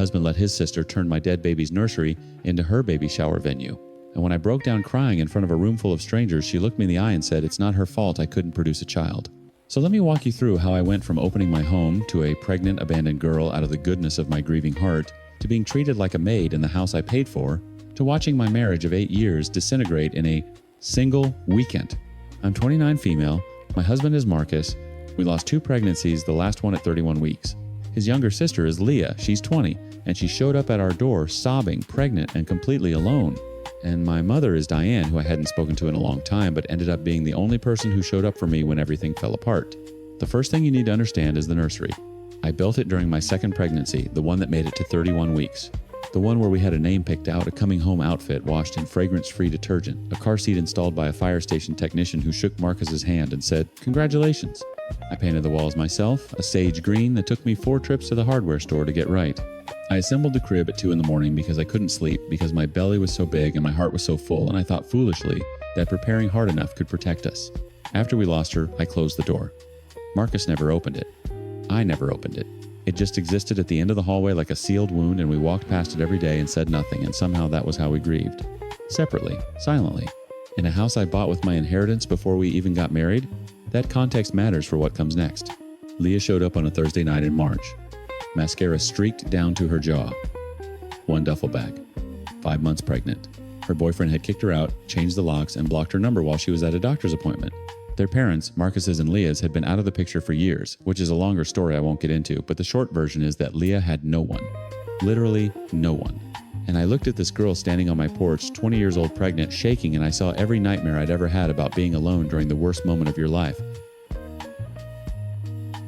husband let his sister turn my dead baby's nursery into her baby shower venue. And when I broke down crying in front of a room full of strangers, she looked me in the eye and said, "It's not her fault I couldn't produce a child." So let me walk you through how I went from opening my home to a pregnant, abandoned girl out of the goodness of my grieving heart, to being treated like a maid in the house I paid for, to watching my marriage of 8 years disintegrate in a single weekend. I'm 29 female, my husband is Marcus, we lost 2 pregnancies, the last one at 31 weeks. His younger sister is Leah, she's 20, and she showed up at our door sobbing, pregnant, and completely alone. And my mother is Diane, who I hadn't spoken to in a long time, but ended up being the only person who showed up for me when everything fell apart. The first thing you need to understand is the nursery. I built it during my second pregnancy, the one that made it to 31 weeks. The one where we had a name picked out, a coming home outfit washed in fragrance-free detergent, a car seat installed by a fire station technician who shook Marcus's hand and said, "Congratulations." I painted the walls myself, a sage green that took me 4 trips to the hardware store to get right. I assembled the crib at 2 in the morning because I couldn't sleep because my belly was so big and my heart was so full, and I thought foolishly that preparing hard enough could protect us. After we lost her, I closed the door. Marcus never opened it. I never opened it. It just existed at the end of the hallway like a sealed wound, and we walked past it every day and said nothing, and somehow that was how we grieved. Separately, silently. In a house I bought with my inheritance before we even got married, that context matters for what comes next. Leah showed up on a Thursday night in March. Mascara streaked down to her jaw. 1 duffel bag. 5 months pregnant. Her boyfriend had kicked her out, changed the locks, and blocked her number while she was at a doctor's appointment. Their parents, Marcus's and Leah's, had been out of the picture for years, which is a longer story I won't get into, but the short version is that Leah had no one. Literally no one. And I looked at this girl standing on my porch, 20 years old pregnant, shaking, and I saw every nightmare I'd ever had about being alone during the worst moment of your life.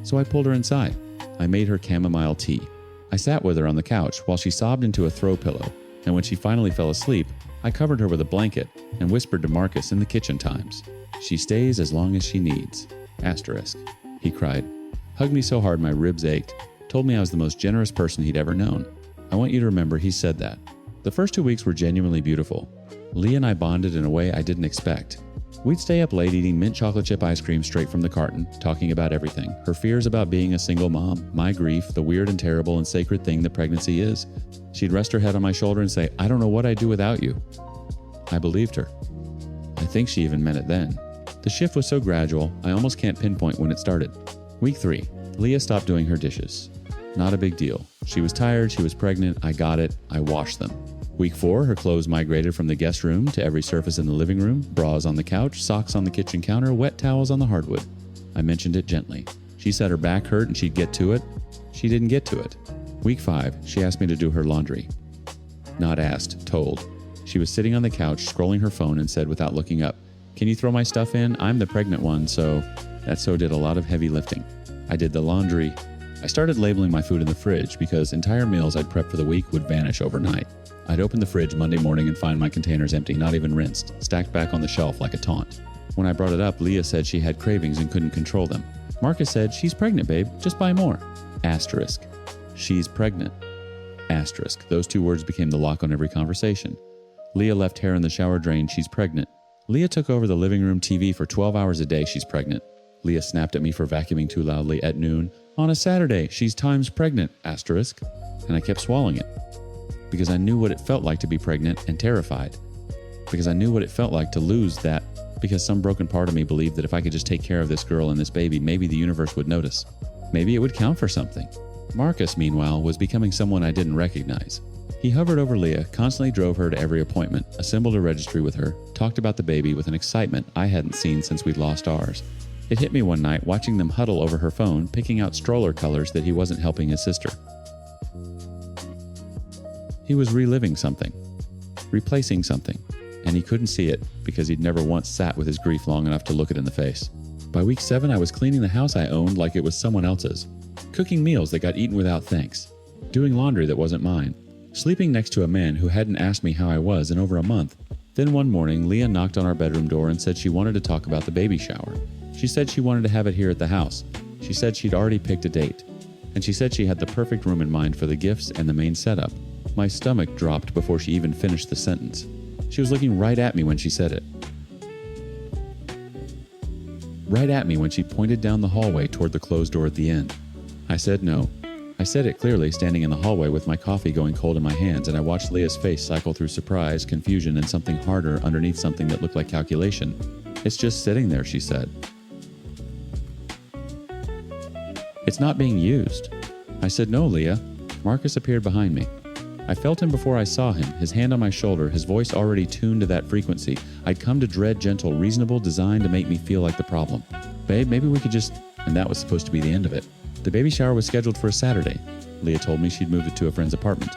So I pulled her inside. I made her chamomile tea. I sat with her on the couch while she sobbed into a throw pillow, and when she finally fell asleep, I covered her with a blanket and whispered to Marcus in the kitchen times, "She stays as long as she needs." Asterisk. He cried, hugged me so hard my ribs ached, told me I was the most generous person he'd ever known. I want you to remember he said that. The first 2 weeks were genuinely beautiful. Leah and I bonded in a way I didn't expect. We'd stay up late eating mint chocolate chip ice cream straight from the carton, talking about everything. Her fears about being a single mom, my grief, the weird and terrible and sacred thing that pregnancy is. She'd rest her head on my shoulder and say, "I don't know what I'd do without you." I believed her. I think she even meant it then. The shift was so gradual, I almost can't pinpoint when it started. Week 3, Leah stopped doing her dishes. Not a big deal. She was tired, she was pregnant, I got it, I washed them. Week 4, her clothes migrated from the guest room to every surface in the living room, bras on the couch, socks on the kitchen counter, wet towels on the hardwood. I mentioned it gently. She said her back hurt and she'd get to it. She didn't get to it. Week 5, she asked me to do her laundry. Not asked, told. She was sitting on the couch, scrolling her phone and said without looking up, "Can you throw my stuff in? I'm the pregnant one, so..." That so did a lot of heavy lifting. I did the laundry. I started labeling my food in the fridge because entire meals I'd prepped for the week would vanish overnight. I'd open the fridge Monday morning and find my containers empty, not even rinsed, stacked back on the shelf like a taunt. When I brought it up, Leah said she had cravings and couldn't control them. Marcus said, "She's pregnant, babe. Just buy more." Asterisk. She's pregnant. Asterisk. Those 2 words became the lock on every conversation. Leah left hair in the shower drain. She's pregnant. Leah took over the living room TV for 12 hours a day. She's pregnant. Leah snapped at me for vacuuming too loudly at noon. On a Saturday, she's times pregnant. Asterisk. And I kept swallowing it. Because I knew what it felt like to be pregnant and terrified. Because I knew what it felt like to lose that. Because some broken part of me believed that if I could just take care of this girl and this baby, maybe the universe would notice. Maybe it would count for something. Marcus, meanwhile, was becoming someone I didn't recognize. He hovered over Leah, constantly drove her to every appointment, assembled a registry with her, talked about the baby with an excitement I hadn't seen since we'd lost ours. It hit me one night watching them huddle over her phone, picking out stroller colors that he wasn't helping his sister. He was reliving something, replacing something, and he couldn't see it because he'd never once sat with his grief long enough to look it in the face. By week 7, I was cleaning the house I owned like it was someone else's, cooking meals that got eaten without thanks, doing laundry that wasn't mine, sleeping next to a man who hadn't asked me how I was in over a month. Then one morning, Leah knocked on our bedroom door and said she wanted to talk about the baby shower. She said she wanted to have it here at the house. She said she'd already picked a date. And she said she had the perfect room in mind for the gifts and the main setup. My stomach dropped before she even finished the sentence. She was looking right at me when she said it. Right at me when she pointed down the hallway toward the closed door at the end. I said no. I said it clearly, standing in the hallway with my coffee going cold in my hands, and I watched Leah's face cycle through surprise, confusion, and something harder underneath something that looked like calculation. "It's just sitting there," she said. "It's not being used." I said, "No, Leah." Marcus appeared behind me. I felt him before I saw him, his hand on my shoulder, his voice already tuned to that frequency. I'd come to dread gentle, reasonable, designed to make me feel like the problem. "Babe, maybe we could just..." And that was supposed to be the end of it. The baby shower was scheduled for a Saturday. Leah told me she'd moved it to a friend's apartment.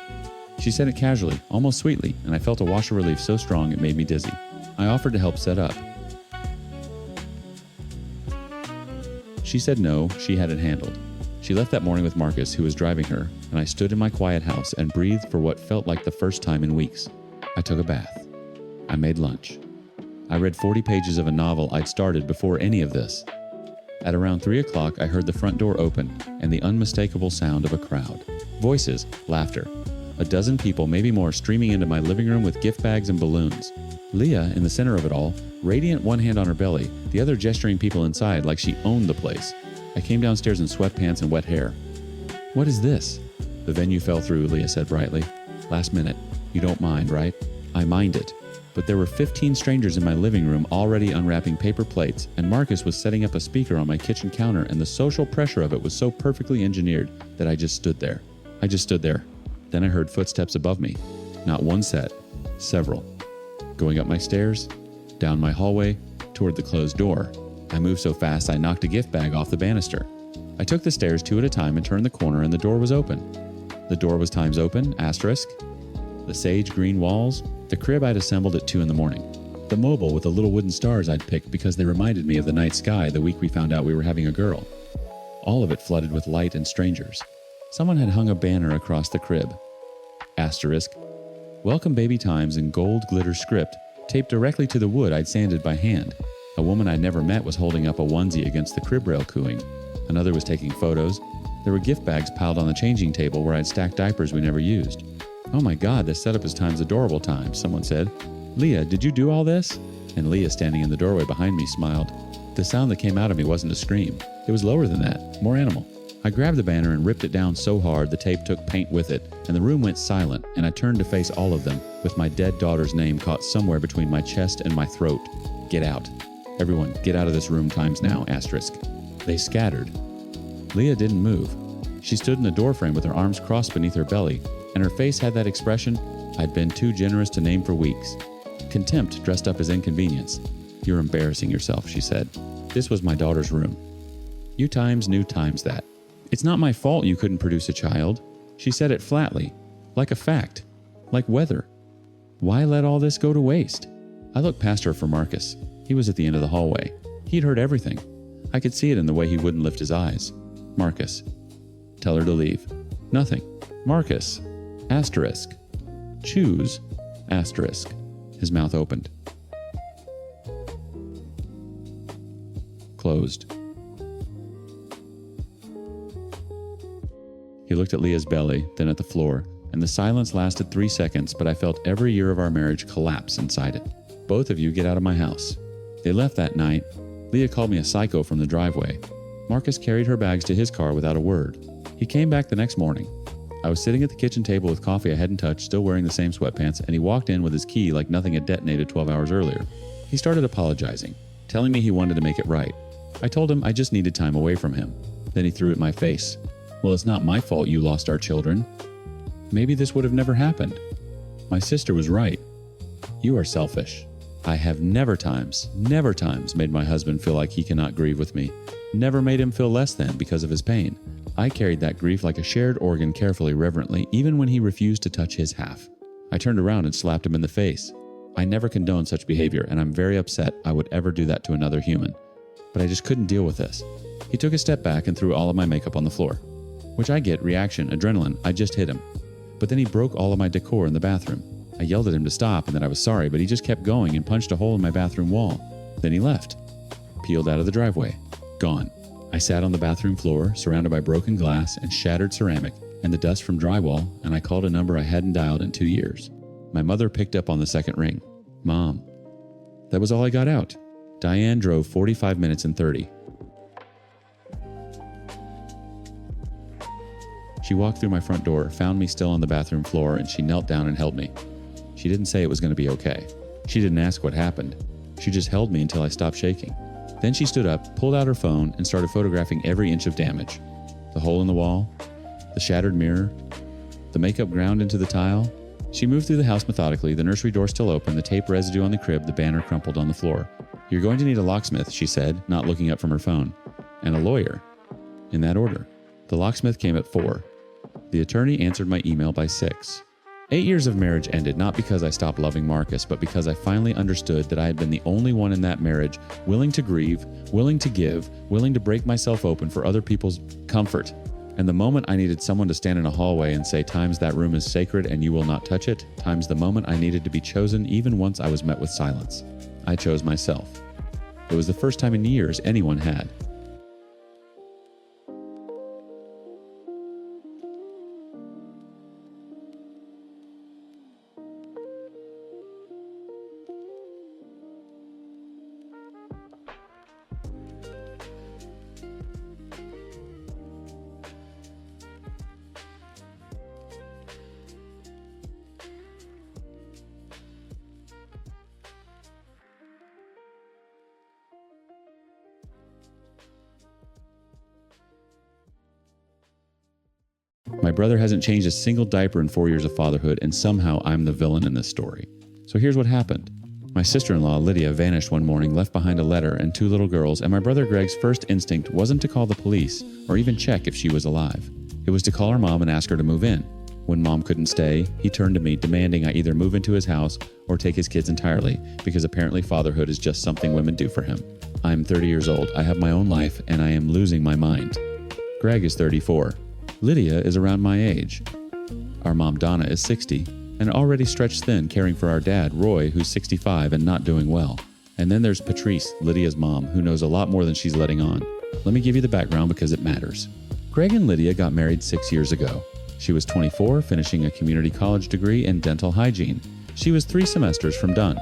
She said it casually, almost sweetly, and I felt a wash of relief so strong it made me dizzy. I offered to help set up. She said no, she had it handled. She left that morning with Marcus, who was driving her, and I stood in my quiet house and breathed for what felt like the first time in weeks. I took a bath. I made lunch. I read 40 pages of a novel I'd started before any of this. At around 3 o'clock, I heard the front door open and the unmistakable sound of a crowd. Voices, laughter. A dozen people, maybe more, streaming into my living room with gift bags and balloons. Leah, in the center of it all, radiant, one hand on her belly, the other gesturing people inside like she owned the place. I came downstairs in sweatpants and wet hair. "What is this?" "The venue fell through," Leah said brightly. "Last minute. You don't mind, right?" I minded. But there were 15 strangers in my living room already unwrapping paper plates, and Marcus was setting up a speaker on my kitchen counter, and the social pressure of it was so perfectly engineered that I just stood there. Then I heard footsteps above me. Not one set, several. Going up my stairs, down my hallway, toward the closed door. I moved so fast I knocked a gift bag off the banister. I took the stairs 2 at a time and turned the corner, and the door was open. The door was times open, asterisk. The sage green walls, the crib I'd assembled at 2 in the morning. The mobile with the little wooden stars I'd picked because they reminded me of the night sky the week we found out we were having a girl. All of it flooded with light and strangers. Someone had hung a banner across the crib. Asterisk. Welcome Baby Times in gold glitter script, taped directly to the wood I'd sanded by hand. A woman I'd never met was holding up a onesie against the crib rail cooing. Another was taking photos. There were gift bags piled on the changing table where I'd stacked diapers we never used. "Oh my God, this setup is times adorable times," someone said. "Leah, did you do all this?" And Leah, standing in the doorway behind me, smiled. The sound that came out of me wasn't a scream. It was lower than that, more animal. I grabbed the banner and ripped it down so hard the tape took paint with it, and the room went silent, and I turned to face all of them, with my dead daughter's name caught somewhere between my chest and my throat. "Get out. Everyone, get out of this room times now, asterisk." They scattered. Leah didn't move. She stood in the doorframe with her arms crossed beneath her belly, and her face had that expression I'd been too generous to name for weeks. Contempt dressed up as inconvenience. "You're embarrassing yourself," she said. This was my daughter's room. You times knew times that. "It's not my fault you couldn't produce a child." She said it flatly, like a fact, like weather. Why let all this go to waste? I looked past her for Marcus. He was at the end of the hallway. He'd heard everything. I could see it in the way he wouldn't lift his eyes. Marcus. "Tell her to leave." "Nothing." "Marcus. Asterisk. Choose. Asterisk." His mouth opened. Closed. He looked at Leah's belly, then at the floor, and the silence lasted 3 seconds, but I felt every year of our marriage collapse inside it. "Both of you get out of my house." They left that night. Leah called me a psycho from the driveway. Marcus carried her bags to his car without a word. He came back the next morning. I was sitting at the kitchen table with coffee I hadn't touched, still wearing the same sweatpants, and he walked in with his key like nothing had detonated 12 hours earlier. He started apologizing, telling me he wanted to make it right. I told him I just needed time away from him. Then he threw at my face. "Well, it's not my fault you lost our children. Maybe this would have never happened. My sister was right. You are selfish." I have never times made my husband feel like he cannot grieve with me. Never made him feel less than because of his pain. I carried that grief like a shared organ carefully, reverently, even when he refused to touch his half. I turned around and slapped him in the face. I never condone such behavior, and I'm very upset I would ever do that to another human. But I just couldn't deal with this. He took a step back and threw all of my makeup on the floor. Which I get, reaction, adrenaline, I just hit him. But then he broke all of my decor in the bathroom. I yelled at him to stop and that I was sorry, but he just kept going and punched a hole in my bathroom wall. Then he left. Peeled out of the driveway. Gone. I sat on the bathroom floor, surrounded by broken glass and shattered ceramic and the dust from drywall, and I called a number I hadn't dialed in 2 years. My mother picked up on the second ring. "Mom." That was all I got out. Diane drove 45 minutes and 30. She walked through my front door, found me still on the bathroom floor, and she knelt down and held me. She didn't say it was going to be okay. She didn't ask what happened. She just held me until I stopped shaking. Then she stood up, pulled out her phone, and started photographing every inch of damage. The hole in the wall, the shattered mirror, the makeup ground into the tile. She moved through the house methodically, the nursery door still open, the tape residue on the crib, the banner crumpled on the floor. "You're going to need a locksmith," she said, not looking up from her phone. "And a lawyer." In that order. The locksmith came at 4. The attorney answered my email by 6. 8 years of marriage ended not because I stopped loving Marcus, but because I finally understood that I had been the only one in that marriage willing to grieve, willing to give, willing to break myself open for other people's comfort. And the moment I needed someone to stand in a hallway and say, "Times that room is sacred and you will not touch it," times the moment I needed to be chosen even once I was met with silence. I chose myself. It was the first time in years anyone had. My brother hasn't changed a single diaper in 4 years of fatherhood, and somehow I'm the villain in this story. So here's what happened. My sister-in-law, Lydia, vanished one morning, left behind a letter and 2 little girls, and my brother Greg's first instinct wasn't to call the police or even check if she was alive. It was to call her mom and ask her to move in. When mom couldn't stay, he turned to me demanding I either move into his house or take his kids entirely, because apparently fatherhood is just something women do for him. I'm 30 years old, I have my own life, and I am losing my mind. Greg is 34. Lydia is around my age. Our mom Donna is 60 and already stretched thin caring for our dad Roy, who's 65 and not doing well. And then there's Patrice, Lydia's mom, who knows a lot more than she's letting on. Let me give you the background because it matters. Greg and Lydia got married 6 years ago. She was 24, finishing a community college degree in dental hygiene. She was 3 semesters from done.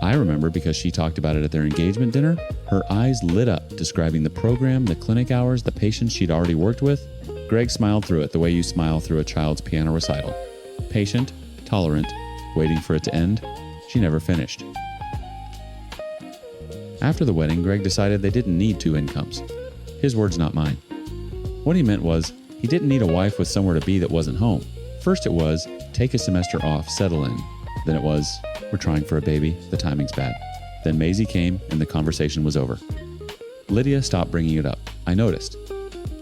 I remember because she talked about it at their engagement dinner. Her eyes lit up, describing the program, the clinic hours, the patients she'd already worked with. Greg smiled through it the way you smile through a child's piano recital. Patient, tolerant, waiting for it to end. She never finished. After the wedding, Greg decided they didn't need 2 incomes. His words, not mine. What he meant was, he didn't need a wife with somewhere to be that wasn't home. First it was, take a semester off, settle in. Then it was, we're trying for a baby, the timing's bad. Then Maisie came and the conversation was over. Lydia stopped bringing it up. I noticed.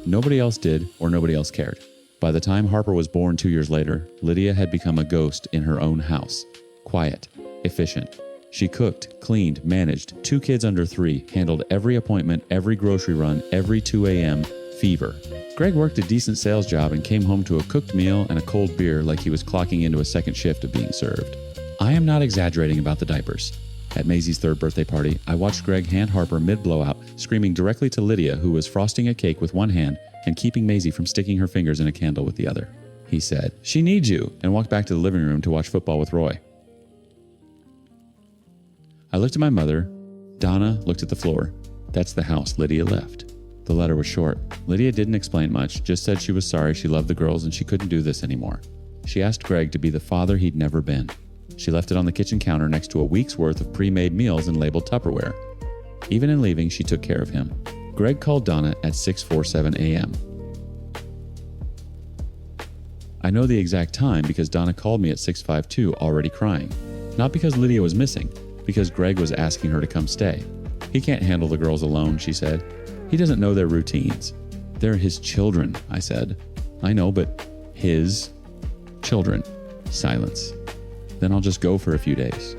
Nobody else did, or nobody else cared. By the time Harper was born 2 years later, Lydia had become a ghost in her own house. Quiet, efficient. She cooked, cleaned, managed, 2 kids under 3, handled every appointment, every grocery run, every 2 a.m. fever. Greg worked a decent sales job and came home to a cooked meal and a cold beer like he was clocking into a second shift of being served. I am not exaggerating about the diapers. At Maisie's 3rd birthday party, I watched Greg hand Harper mid-blowout, screaming directly to Lydia, who was frosting a cake with one hand and keeping Maisie from sticking her fingers in a candle with the other. He said, "She needs you," and walked back to the living room to watch football with Roy. I looked at my mother. Donna looked at the floor. That's the house Lydia left. The letter was short. Lydia didn't explain much, just said she was sorry she loved the girls and she couldn't do this anymore. She asked Greg to be the father he'd never been. She left it on the kitchen counter next to a week's worth of pre-made meals and labeled Tupperware. Even in leaving, she took care of him. Greg called Donna at 6:47 a.m. I know the exact time because Donna called me at 6:52 already crying. Not because Lydia was missing, because Greg was asking her to come stay. He can't handle the girls alone, she said. He doesn't know their routines. They're his children, I said. I know, but his children. Silence. Then I'll just go for a few days.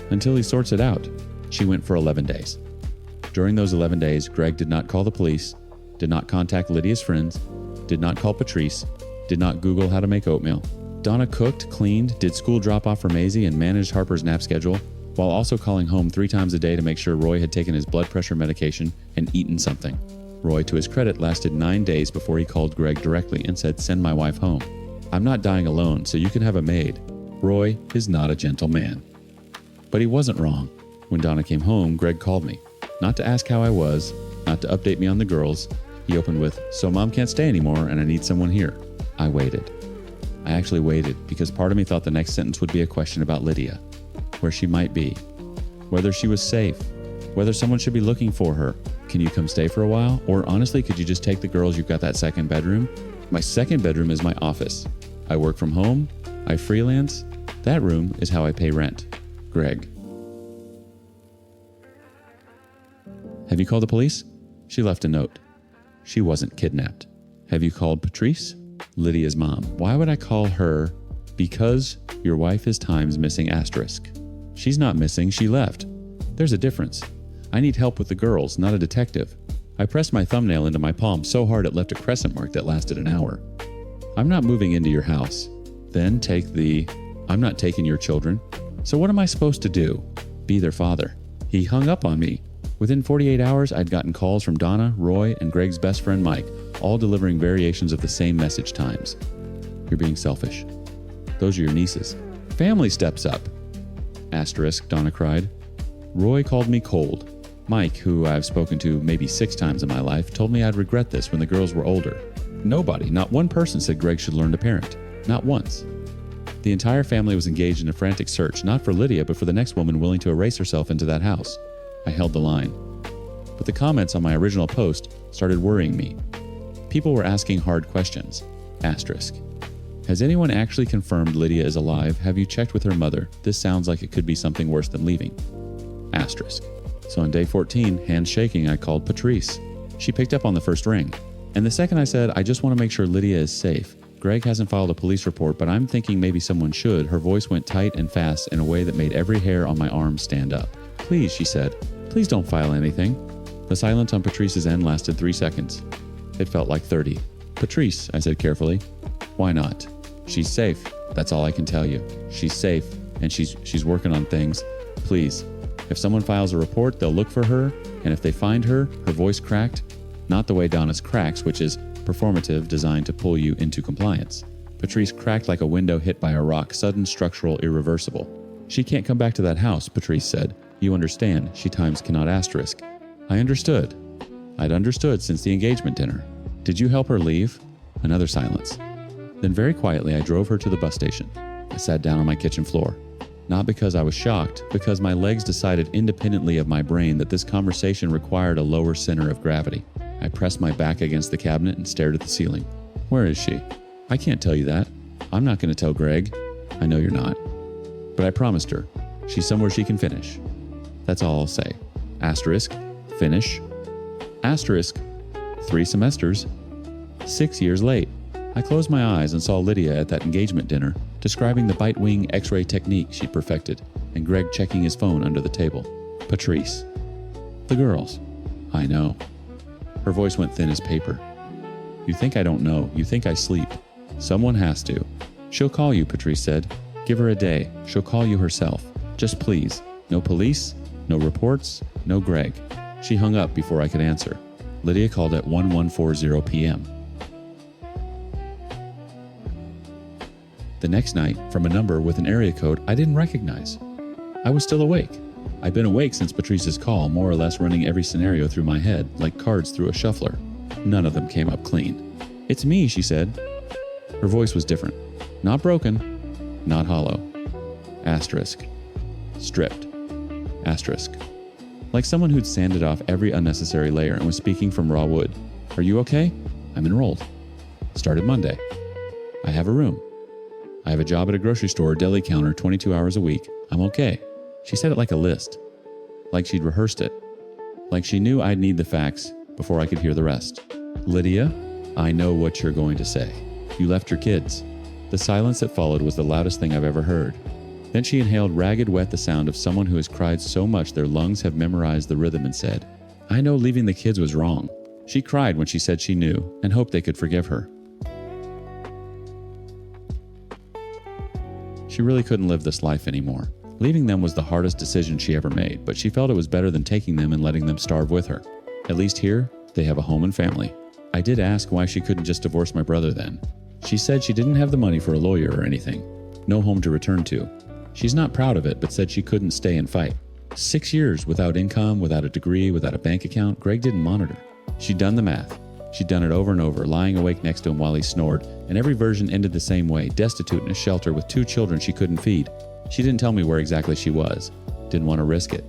Until he sorts it out. She went for 11 days. During those 11 days, Greg did not call the police, did not contact Lydia's friends, did not call Patrice, did not Google how to make oatmeal. Donna cooked, cleaned, did school drop-off for Maisie, and managed Harper's nap schedule, while also calling home 3 times a day to make sure Roy had taken his blood pressure medication and eaten something. Roy, to his credit, lasted 9 days before he called Greg directly and said, "Send my wife home. I'm not dying alone, so you can have a maid." Roy is not a gentle man. But he wasn't wrong. When Donna came home, Greg called me. Not to ask how I was, not to update me on the girls, He opened with, "So Mom can't stay anymore and I need someone here." I waited. I actually waited because part of me thought the next sentence would be a question about Lydia, where she might be, whether she was safe, whether someone should be looking for her. "Can you come stay for a while? Or honestly, could you just take the girls? You've got that second bedroom." My second bedroom is my office. I work from home. I freelance. That room is how I pay rent. Greg. "Have you called the police?" She left a note. She wasn't kidnapped. "Have you called Patrice?" Lydia's mom. "Why would I call her?" "Because your wife is times missing asterisk." "She's not missing, she left." "There's a difference. I need help with the girls, not a detective." I pressed my thumbnail into my palm so hard it left a crescent mark that lasted an hour. "I'm not moving into your house." Then "I'm not taking your children." "So what am I supposed to do?" "Be their father." He hung up on me. Within 48 hours, I'd gotten calls from Donna, Roy, and Greg's best friend Mike, all delivering variations of the same message times. "You're being selfish. Those are your nieces." "Family steps up." Asterisk, Donna cried. Roy called me cold. Mike, who I've spoken to maybe 6 times in my life, told me I'd regret this when the girls were older. Nobody, not one person, said Greg should learn to parent. Not once. The entire family was engaged in a frantic search, not for Lydia, but for the next woman willing to erase herself into that house. I held the line. But the comments on my original post started worrying me. People were asking hard questions. Asterisk. "Has anyone actually confirmed Lydia is alive? Have you checked with her mother? This sounds like it could be something worse than leaving." Asterisk. So on day 14, hands shaking, I called Patrice. She picked up on the first ring. And the second I said, "I just want to make sure Lydia is safe. Greg hasn't filed a police report, but I'm thinking maybe someone should," her voice went tight and fast in a way that made every hair on my arm stand up. "Please," she said. "Please don't file anything." The silence on Patrice's end lasted 3 seconds. It felt like 30. "Patrice," I said carefully. "Why not?" "She's safe. That's all I can tell you. She's safe, and she's working on things. Please. If someone files a report, they'll look for her, and if they find her," her voice cracked, not the way Donna's cracks, which is performative, designed to pull you into compliance. Patrice cracked like a window hit by a rock, sudden, structural, irreversible. "She can't come back to that house," Patrice said. "You understand, she times cannot asterisk." I understood. I'd understood since the engagement dinner. "Did you help her leave?" Another silence. Then very quietly I drove her to the bus station. I sat down on my kitchen floor. Not because I was shocked, because my legs decided independently of my brain that this conversation required a lower center of gravity. I pressed my back against the cabinet and stared at the ceiling. "Where is she?" "I can't tell you that. I'm not going to tell Greg." "I know you're not. But I promised her. She's somewhere she can finish. That's all I'll say." Asterisk. Finish. Asterisk. 3 semesters. 6 years late. I closed my eyes and saw Lydia at that engagement dinner, describing the bite wing X-ray technique she'd perfected, and Greg checking his phone under the table. Patrice. "The girls." "I know." Her voice went thin as paper. "You think I don't know. You think I sleep. Someone has to." "She'll call you," Patrice said. "Give her a day. She'll call you herself. Just please. No police, no reports, no Greg." She hung up before I could answer. Lydia called at 1140 p.m. The next night, from a number with an area code I didn't recognize. I was still awake. I'd been awake since Patrice's call, more or less running every scenario through my head, like cards through a shuffler. None of them came up clean. "It's me," she said. Her voice was different. Not broken, not hollow. Asterisk. Stripped. Asterisk. Like someone who'd sanded off every unnecessary layer and was speaking from raw wood. "Are you okay?" "I'm enrolled. Started Monday. I have a room. I have a job at a grocery store deli counter 22 hours a week. I'm okay." She said it like a list. Like she'd rehearsed it. Like she knew I'd need the facts before I could hear the rest. "Lydia, I know what you're going to say. You left your kids." The silence that followed was the loudest thing I've ever heard. Then she inhaled ragged wet, the sound of someone who has cried so much their lungs have memorized the rhythm, and said, "I know leaving the kids was wrong." She cried when she said she knew and hoped they could forgive her. She really couldn't live this life anymore. Leaving them was the hardest decision she ever made, but she felt it was better than taking them and letting them starve with her. At least here, they have a home and family. I did ask why she couldn't just divorce my brother then. She said she didn't have the money for a lawyer or anything. No home to return to. She's not proud of it, but said she couldn't stay and fight. 6 years without income, without a degree, without a bank account. Greg didn't monitor. She'd done the math. She'd done it over and over, lying awake next to him while he snored, and every version ended the same way, destitute in a shelter with 2 children she couldn't feed. She didn't tell me where exactly she was. Didn't want to risk it.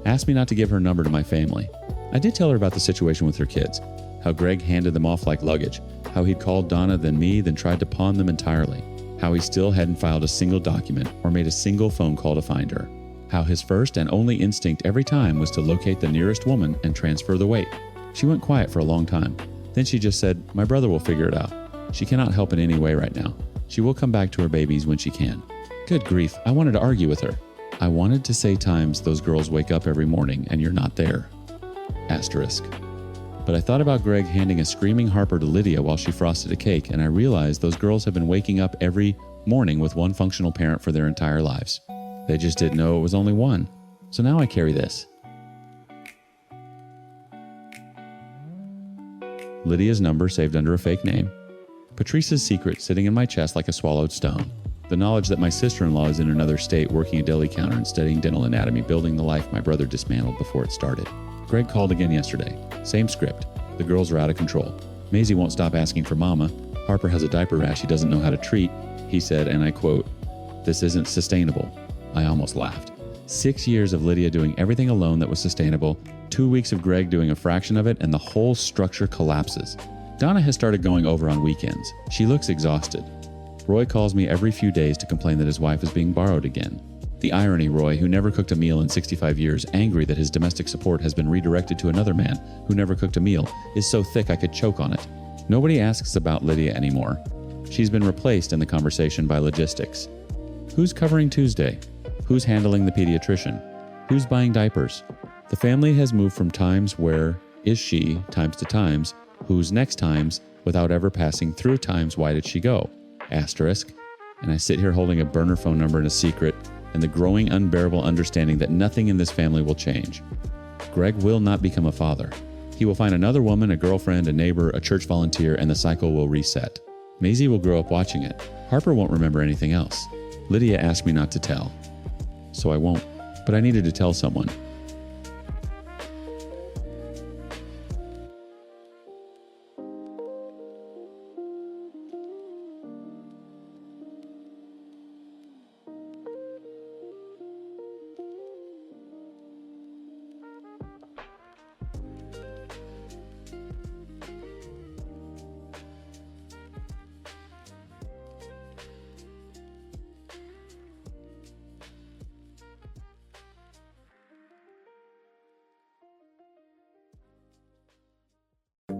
Asked me not to give her number to my family. I did tell her about the situation with her kids, how Greg handed them off like luggage, how he'd called Donna, then me, then tried to pawn them entirely, how he still hadn't filed a single document or made a single phone call to find her, how his first and only instinct every time was to locate the nearest woman and transfer the weight. She went quiet for a long time. Then she just said, "My brother will figure it out. She cannot help in any way right now. She will come back to her babies when she can." Good grief, I wanted to argue with her. I wanted to say times those girls wake up every morning and you're not there. Asterisk. But I thought about Greg handing a screaming Harper to Lydia while she frosted a cake, and I realized those girls have been waking up every morning with one functional parent for their entire lives. They just didn't know it was only one. So now I carry this. Lydia's number saved under a fake name. Patrice's secret sitting in my chest like a swallowed stone. The knowledge that my sister-in-law is in another state working a deli counter and studying dental anatomy, building the life my brother dismantled before it started. Greg called again yesterday. Same script. The girls are out of control. Maisie won't stop asking for mama. Harper has a diaper rash he doesn't know how to treat. He said, and I quote, "This isn't sustainable." I almost laughed. 6 years of Lydia doing everything alone that was sustainable, 2 weeks of Greg doing a fraction of it, and the whole structure collapses. Donna has started going over on weekends. She looks exhausted. Roy calls me every few days to complain that his wife is being borrowed again. The irony, Roy, who never cooked a meal in 65 years, angry that his domestic support has been redirected to another man who never cooked a meal, is so thick I could choke on it. Nobody asks about Lydia anymore. She's been replaced in the conversation by logistics. Who's covering Tuesday? Who's handling the pediatrician? Who's buying diapers? The family has moved from times where is she times to times, who's next times, without ever passing through times why did she go? Asterisk. And I sit here holding a burner phone number in a secret, and the growing unbearable understanding that nothing in this family will change. Greg will not become a father. He will find another woman, a girlfriend, a neighbor, a church volunteer, and the cycle will reset. Maisie will grow up watching it. Harper won't remember anything else. Lydia asked me not to tell. So I won't, but I needed to tell someone.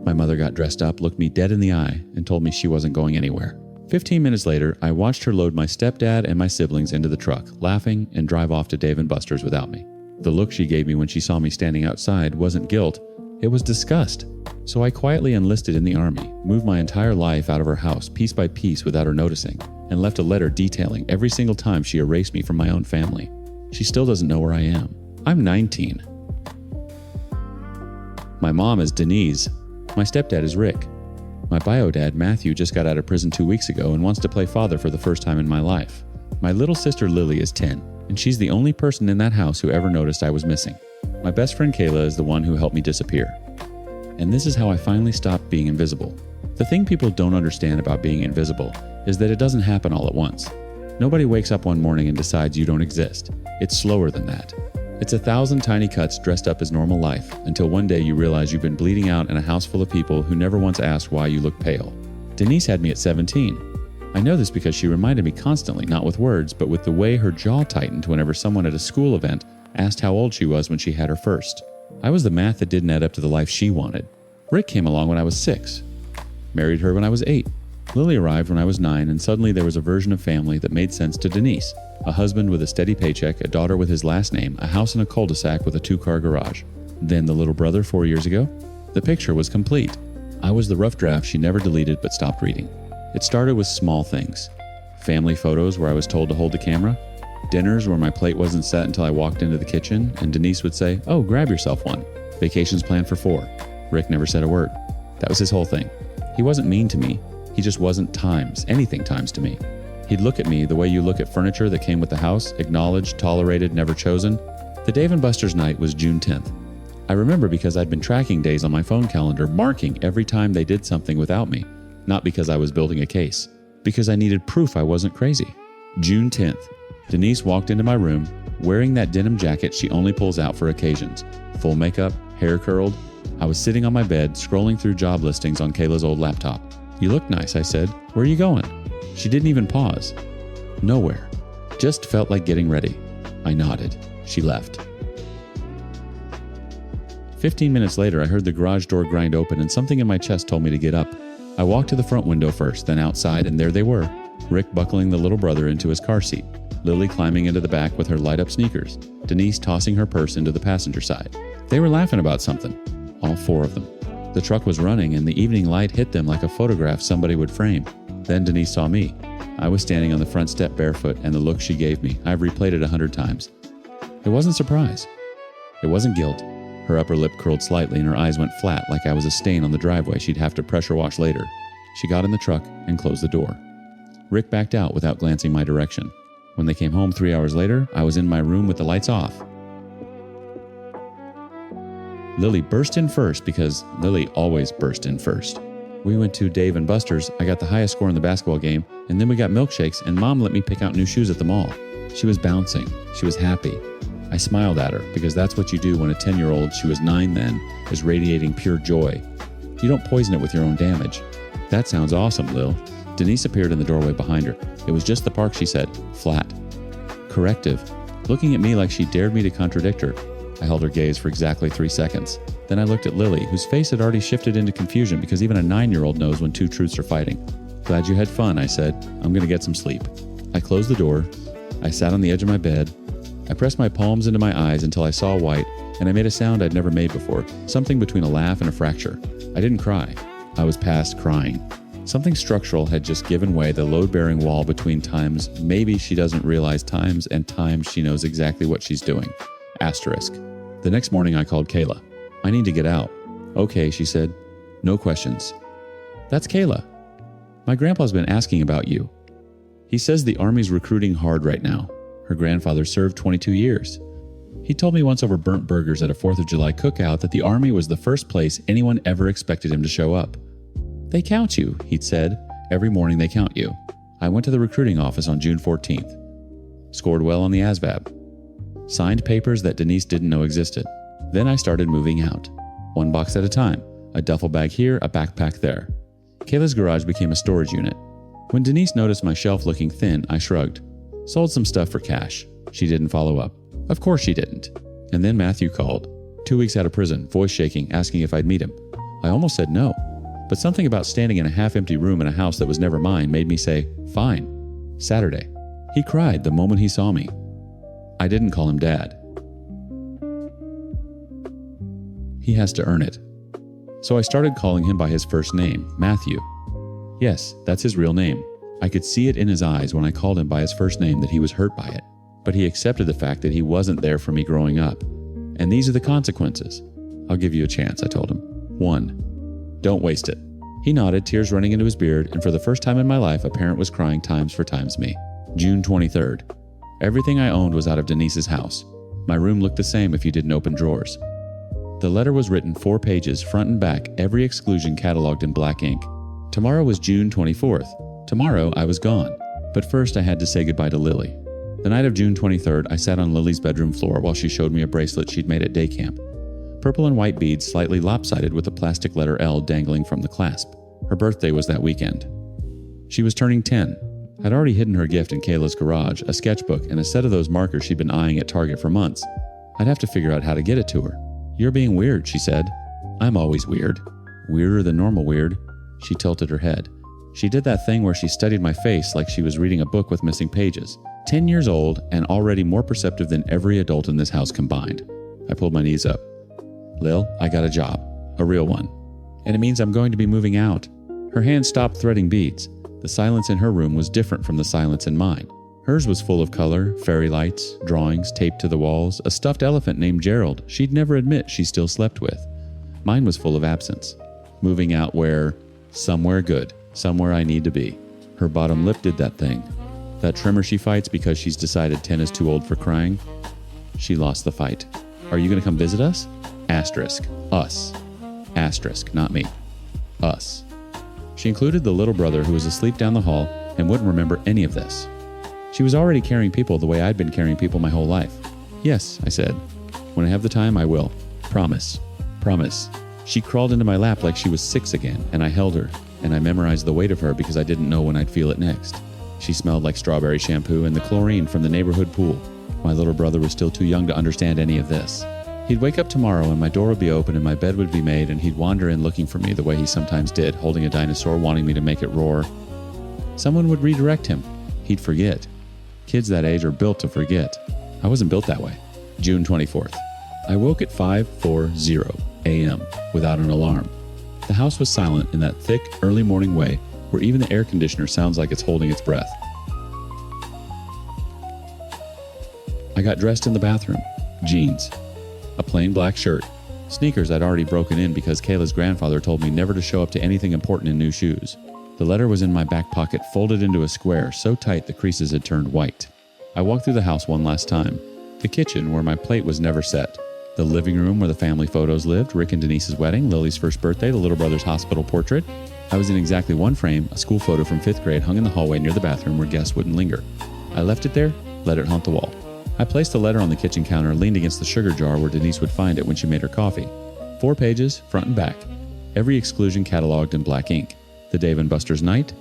My mother got dressed up, looked me dead in the eye, and told me she wasn't going anywhere. 15 minutes later, I watched her load my stepdad and my siblings into the truck, laughing, and drive off to Dave & Buster's without me. The look she gave me when she saw me standing outside wasn't guilt, it was disgust. So I quietly enlisted in the army, moved my entire life out of her house piece by piece without her noticing, and left a letter detailing every single time she erased me from my own family. She still doesn't know where I am. I'm 19. My mom is Denise. My stepdad is Rick. My bio dad, Matthew, just got out of prison 2 weeks ago and wants to play father for the first time in my life. My little sister Lily is 10, and she's the only person in that house who ever noticed I was missing. My best friend Kayla is the one who helped me disappear. And this is how I finally stopped being invisible. The thing people don't understand about being invisible is that it doesn't happen all at once. Nobody wakes up one morning and decides you don't exist. It's slower than that. It's 1,000 tiny cuts dressed up as normal life until one day you realize you've been bleeding out in a house full of people who never once asked why you look pale. Denise had me at 17. I know this because she reminded me constantly, not with words, but with the way her jaw tightened whenever someone at a school event asked how old she was when she had her first. I was the math that didn't add up to the life she wanted. Rick came along when I was 6. Married her when I was 8. Lily arrived when I was 9, and suddenly there was a version of family that made sense to Denise. A husband with a steady paycheck, a daughter with his last name, a house in a cul-de-sac with a 2-car garage. Then the little brother 4 years ago? The picture was complete. I was the rough draft she never deleted but stopped reading. It started with small things. Family photos where I was told to hold the camera. Dinners where my plate wasn't set until I walked into the kitchen, and Denise would say, "Oh, grab yourself one." Vacations planned for 4. Rick never said a word. That was his whole thing. He wasn't mean to me. He just wasn't anything times to me. He'd look at me the way you look at furniture that came with the house, acknowledged, tolerated, never chosen. The Dave & Buster's night was June 10th. I remember because I'd been tracking days on my phone calendar, marking every time they did something without me, not because I was building a case, because I needed proof I wasn't crazy. June 10th. Denise walked into my room wearing that denim jacket she only pulls out for occasions. Full makeup, hair curled. I was sitting on my bed, scrolling through job listings on Kayla's old laptop. "You look nice," I said. "Where are you going?" She didn't even pause. "Nowhere. Just felt like getting ready." I nodded. She left. 15 minutes later, I heard the garage door grind open and something in my chest told me to get up. I walked to the front window first, then outside, and there they were. Rick buckling the little brother into his car seat, Lily climbing into the back with her light-up sneakers, Denise tossing her purse into the passenger side. They were laughing about something, all four of them. The truck was running and the evening light hit them like a photograph somebody would frame. Then Denise saw me. I was standing on the front step barefoot, and the look she gave me, I've replayed it 100 times. It wasn't surprise. It wasn't guilt. Her upper lip curled slightly and her eyes went flat like I was a stain on the driveway she'd have to pressure wash later. She got in the truck and closed the door. Rick backed out without glancing my direction. When they came home 3 hours later, I was in my room with the lights off. Lily burst in first because Lily always burst in first. We went to Dave & Buster's, I got the highest score in the basketball game, and then we got milkshakes and Mom let me pick out new shoes at the mall. She was bouncing. She was happy. I smiled at her because that's what you do when a 10-year-old, she was 9 then, is radiating pure joy. You don't poison it with your own damage. "That sounds awesome, Lil." Denise appeared in the doorway behind her. "It was just the park," she said, flat. Corrective. Looking at me like she dared me to contradict her. I held her gaze for exactly 3 seconds. Then I looked at Lily, whose face had already shifted into confusion because even a 9-year-old knows when two truths are fighting. "Glad you had fun," I said. "I'm going to get some sleep." I closed the door. I sat on the edge of my bed. I pressed my palms into my eyes until I saw white, and I made a sound I'd never made before, something between a laugh and a fracture. I didn't cry. I was past crying. Something structural had just given way, the load-bearing wall between times maybe she doesn't realize times and times she knows exactly what she's doing. Asterisk. The next morning I called Kayla. "I need to get out." "Okay," she said. "No questions." "That's Kayla. My grandpa's been asking about you. He says the Army's recruiting hard right now. Her grandfather served 22 years. He told me once over burnt burgers at a 4th of July cookout that the Army was the first place anyone ever expected him to show up. They count you, he'd said. Every morning they count you. I went to the recruiting office on June 14th. Scored well on the ASVAB. Signed papers that Denise didn't know existed. Then I started moving out. 1 box at a time. A duffel bag here, a backpack there. Kayla's garage became a storage unit. When Denise noticed my shelf looking thin, I shrugged. Sold some stuff for cash. She didn't follow up. Of course she didn't. And then Matthew called. 2 weeks out of prison, voice shaking, asking if I'd meet him. I almost said no. But something about standing in a half-empty room in a house that was never mine made me say, fine. Saturday. He cried the moment he saw me. I didn't call him Dad. He has to earn it. So I started calling him by his first name, Matthew. Yes, that's his real name. I could see it in his eyes when I called him by his first name that he was hurt by it. But he accepted the fact that he wasn't there for me growing up. And these are the consequences. I'll give you a chance, I told him. 1. Don't waste it. He nodded, tears running into his beard, and for the first time in my life, a parent was crying times for times me. June 23rd. Everything I owned was out of Denise's house. My room looked the same if you didn't open drawers. The letter was written 4 pages, front and back, every exclusion cataloged in black ink. Tomorrow was June 24th. Tomorrow I was gone. But first I had to say goodbye to Lily. The night of June 23rd, I sat on Lily's bedroom floor while she showed me a bracelet she'd made at day camp. Purple and white beads slightly lopsided with a plastic letter L dangling from the clasp. Her birthday was that weekend. She was turning 10. I'd already hidden her gift in Kayla's garage, a sketchbook, and a set of those markers she'd been eyeing at Target for months. I'd have to figure out how to get it to her. You're being weird, she said. I'm always weird. Weirder than normal weird. She tilted her head. She did that thing where she studied my face like she was reading a book with missing pages. 10 years old and already more perceptive than every adult in this house combined. I pulled my knees up. Lil, I got a job. A real one. And it means I'm going to be moving out. Her hand stopped threading beads. The silence in her room was different from the silence in mine. Hers was full of color, fairy lights, drawings taped to the walls, a stuffed elephant named Gerald she'd never admit she still slept with. Mine was full of absence. Moving out where? Somewhere good. Somewhere I need to be. Her bottom lip did that thing. That trimmer she fights because she's decided 10 is too old for crying. She lost the fight. Are you going to come visit us? Asterisk. Us. Asterisk. Not me. Us. She included the little brother who was asleep down the hall and wouldn't remember any of this. She was already carrying people the way I'd been carrying people my whole life. Yes, I said. When I have the time, I will. Promise. Promise. She crawled into my lap like she was 6 again, and I held her, and I memorized the weight of her because I didn't know when I'd feel it next. She smelled like strawberry shampoo and the chlorine from the neighborhood pool. My little brother was still too young to understand any of this. He'd wake up tomorrow and my door would be open and my bed would be made and he'd wander in looking for me the way he sometimes did, holding a dinosaur, wanting me to make it roar. Someone would redirect him. He'd forget. Kids that age are built to forget. I wasn't built that way. June 24th. I woke at 5:40 a.m. without an alarm. The house was silent in that thick, early morning way where even the air conditioner sounds like it's holding its breath. I got dressed in the bathroom. Jeans. A plain black shirt. Sneakers I'd already broken in because Kayla's grandfather told me never to show up to anything important in new shoes. The letter was in my back pocket, folded into a square, so tight the creases had turned white. I walked through the house one last time. The kitchen, where my plate was never set. The living room where the family photos lived, Rick and Denise's wedding, Lily's first birthday, the little brother's hospital portrait. I was in exactly one frame, a school photo from 5th grade hung in the hallway near the bathroom where guests wouldn't linger. I left it there, let it haunt the wall. I placed the letter on the kitchen counter and leaned against the sugar jar where Denise would find it when she made her coffee. 4 pages, front and back. Every exclusion cataloged in black ink. The Dave & Buster's night.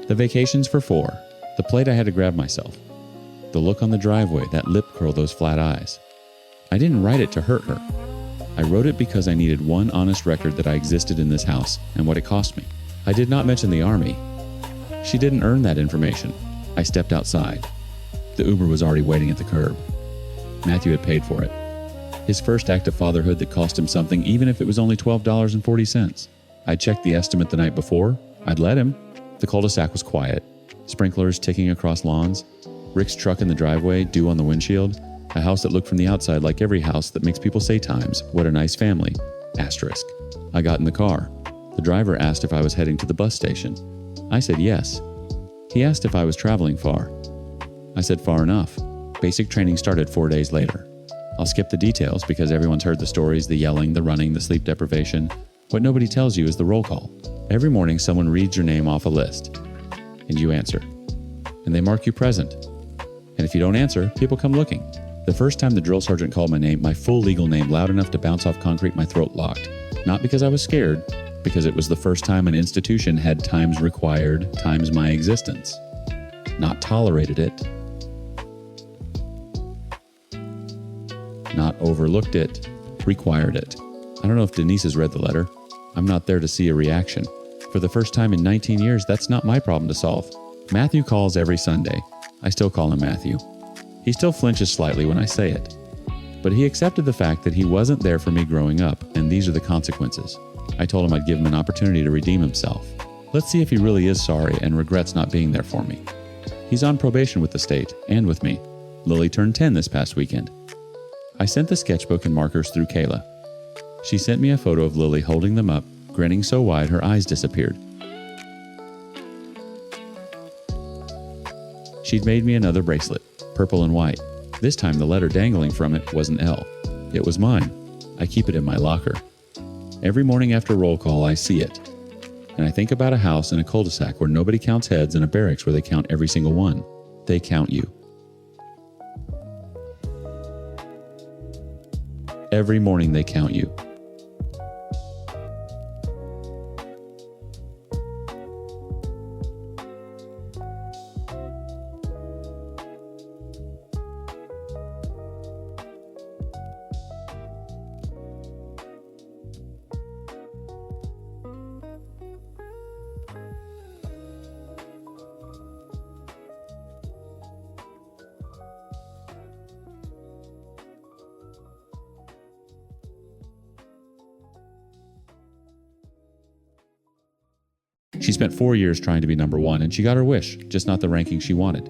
The vacations for 4. The plate I had to grab myself. The look on the driveway, that lip curl, those flat eyes. I didn't write it to hurt her. I wrote it because I needed one honest record that I existed in this house and what it cost me. I did not mention the army. She didn't earn that information. I stepped outside. The Uber was already waiting at the curb. Matthew had paid for it. His first act of fatherhood that cost him something, even if it was only $12.40. I'd checked the estimate the night before. I'd let him. The cul-de-sac was quiet. Sprinklers ticking across lawns. Rick's truck in the driveway, dew on the windshield. A house that looked from the outside like every house that makes people say times, "What a nice family." Asterisk. I got in the car. The driver asked if I was heading to the bus station. I said yes. He asked if I was traveling far. I said far enough. Basic training started 4 days later. I'll skip the details because everyone's heard the stories, the yelling, the running, the sleep deprivation. What nobody tells you is the roll call. Every morning someone reads your name off a list, and you answer. And they mark you present. And if you don't answer, people come looking. The first time the drill sergeant called my name, my full legal name, loud enough to bounce off concrete, my throat locked. Not because I was scared, because it was the first time an institution had times required, times my existence. Not tolerated it. Not overlooked it, required it. I don't know if Denise has read the letter. I'm not there to see a reaction. For the first time in 19 years, that's not my problem to solve. Matthew calls every Sunday. I still call him Matthew. He still flinches slightly when I say it. But he accepted the fact that he wasn't there for me growing up, and these are the consequences. I told him I'd give him an opportunity to redeem himself. Let's see if he really is sorry and regrets not being there for me. He's on probation with the state, and with me. Lily turned 10 this past weekend. I sent the sketchbook and markers through Kayla. She sent me a photo of Lily holding them up, grinning so wide her eyes disappeared. She'd made me another bracelet, purple and white. This time the letter dangling from it was an L. It was mine. I keep it in my locker. Every morning after roll call, I see it. And I think about a house in a cul-de-sac where nobody counts heads and a barracks where they count every single one. They count you. Every morning they count you. She spent 4 years trying to be number 1, and she got her wish, just not the ranking she wanted.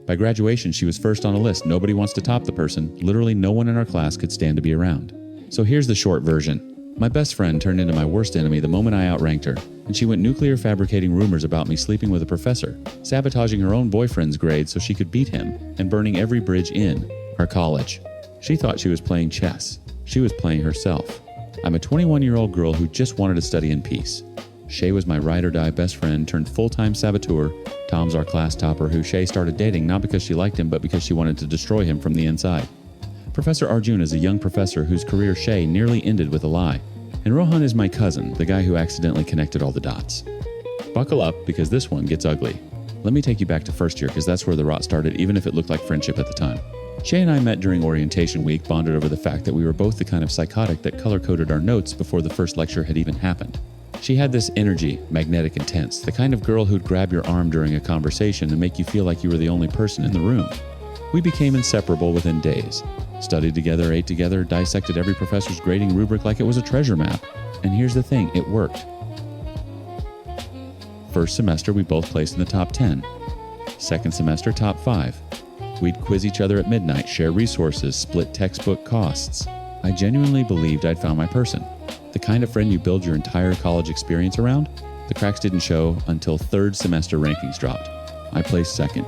By graduation, she was first on a list. Nobody wants to top the person. Literally no one in our class could stand to be around. So here's the short version. My best friend turned into my worst enemy the moment I outranked her, and she went nuclear fabricating rumors about me sleeping with a professor, sabotaging her own boyfriend's grades so she could beat him, and burning every bridge in our college. She thought she was playing chess. She was playing herself. I'm a 21-year-old girl who just wanted to study in peace. Shay was my ride-or-die best friend turned full-time saboteur. Tom's our class topper who Shay started dating not because she liked him but because she wanted to destroy him from the inside. Professor Arjun is a young professor whose career Shay nearly ended with a lie. And Rohan is my cousin, the guy who accidentally connected all the dots. Buckle up because this one gets ugly. Let me take you back to first year because that's where the rot started, even if it looked like friendship at the time. Shay and I met during orientation week, bonded over the fact that we were both the kind of psychotic that color-coded our notes before the first lecture had even happened. She had this energy, magnetic and tense, the kind of girl who'd grab your arm during a conversation and make you feel like you were the only person in the room. We became inseparable within days. Studied together, ate together, dissected every professor's grading rubric like it was a treasure map. And here's the thing, it worked. First semester, we both placed in the top 10. Second semester, top 5. We'd quiz each other at midnight, share resources, split textbook costs. I genuinely believed I'd found my person. The kind of friend you build your entire college experience around. The cracks didn't show until third semester rankings dropped. I placed second.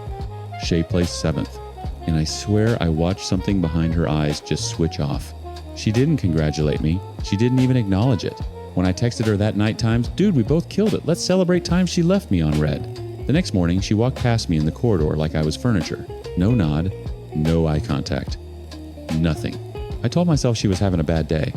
Shay placed 7th. And I swear I watched something behind her eyes just switch off. She didn't congratulate me. She didn't even acknowledge it. When I texted her that night times, dude, we both killed it. Let's celebrate time she left me on red. The next morning, she walked past me in the corridor like I was furniture. No nod, no eye contact. Nothing. I told myself she was having a bad day.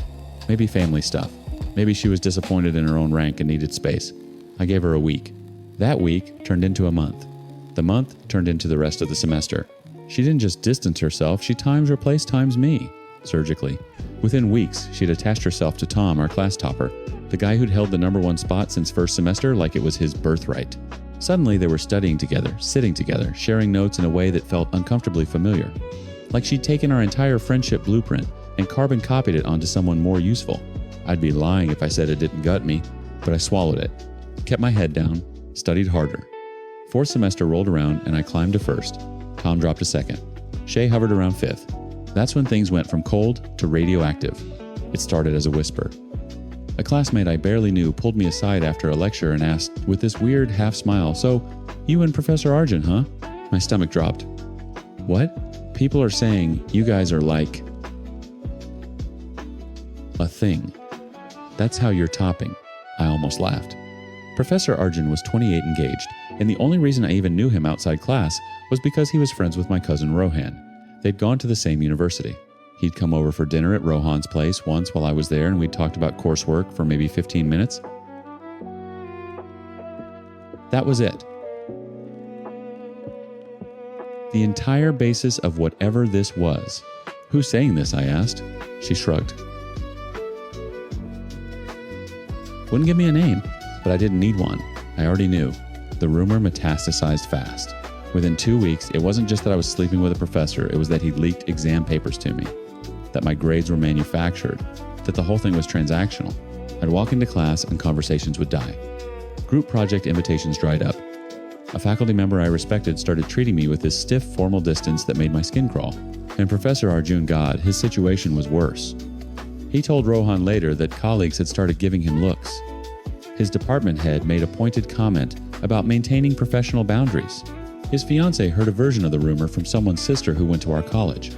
Maybe family stuff. Maybe she was disappointed in her own rank and needed space. I gave her a week. That week turned into a month. The month turned into the rest of the semester. She didn't just distance herself, she times replaced times me, surgically. Within weeks, she'd attached herself to Tom, our class topper, the guy who'd held the #1 spot since first semester like it was his birthright. Suddenly, they were studying together, sitting together, sharing notes in a way that felt uncomfortably familiar. Like she'd taken our entire friendship blueprint and carbon copied it onto someone more useful. I'd be lying if I said it didn't gut me, but I swallowed it. Kept my head down, studied harder. Fourth semester rolled around and I climbed to first. Tom dropped to second. Shay hovered around 5th. That's when things went from cold to radioactive. It started as a whisper. A classmate I barely knew pulled me aside after a lecture and asked, with this weird half smile, "So, you and Professor Arjun, huh?" My stomach dropped. "What? People are saying you guys are like a thing. That's how you're topping." I almost laughed. Professor Arjun was 28 engaged, and the only reason I even knew him outside class was because he was friends with my cousin Rohan. They'd gone to the same university. He'd come over for dinner at Rohan's place once while I was there, and we'd talked about coursework for maybe 15 minutes. That was it. The entire basis of whatever this was. "Who's saying this?" I asked. She shrugged. Wouldn't give me a name, but I didn't need one. I already knew. The rumor metastasized fast. Within 2 weeks, it wasn't just that I was sleeping with a professor, it was that he'd leaked exam papers to me, that my grades were manufactured, that the whole thing was transactional. I'd walk into class and conversations would die. Group project invitations dried up. A faculty member I respected started treating me with this stiff, formal distance that made my skin crawl. And Professor Arjun, God, his situation was worse. He told Rohan later that colleagues had started giving him looks. His department head made a pointed comment about maintaining professional boundaries. His fiancée heard a version of the rumor from someone's sister who went to our college.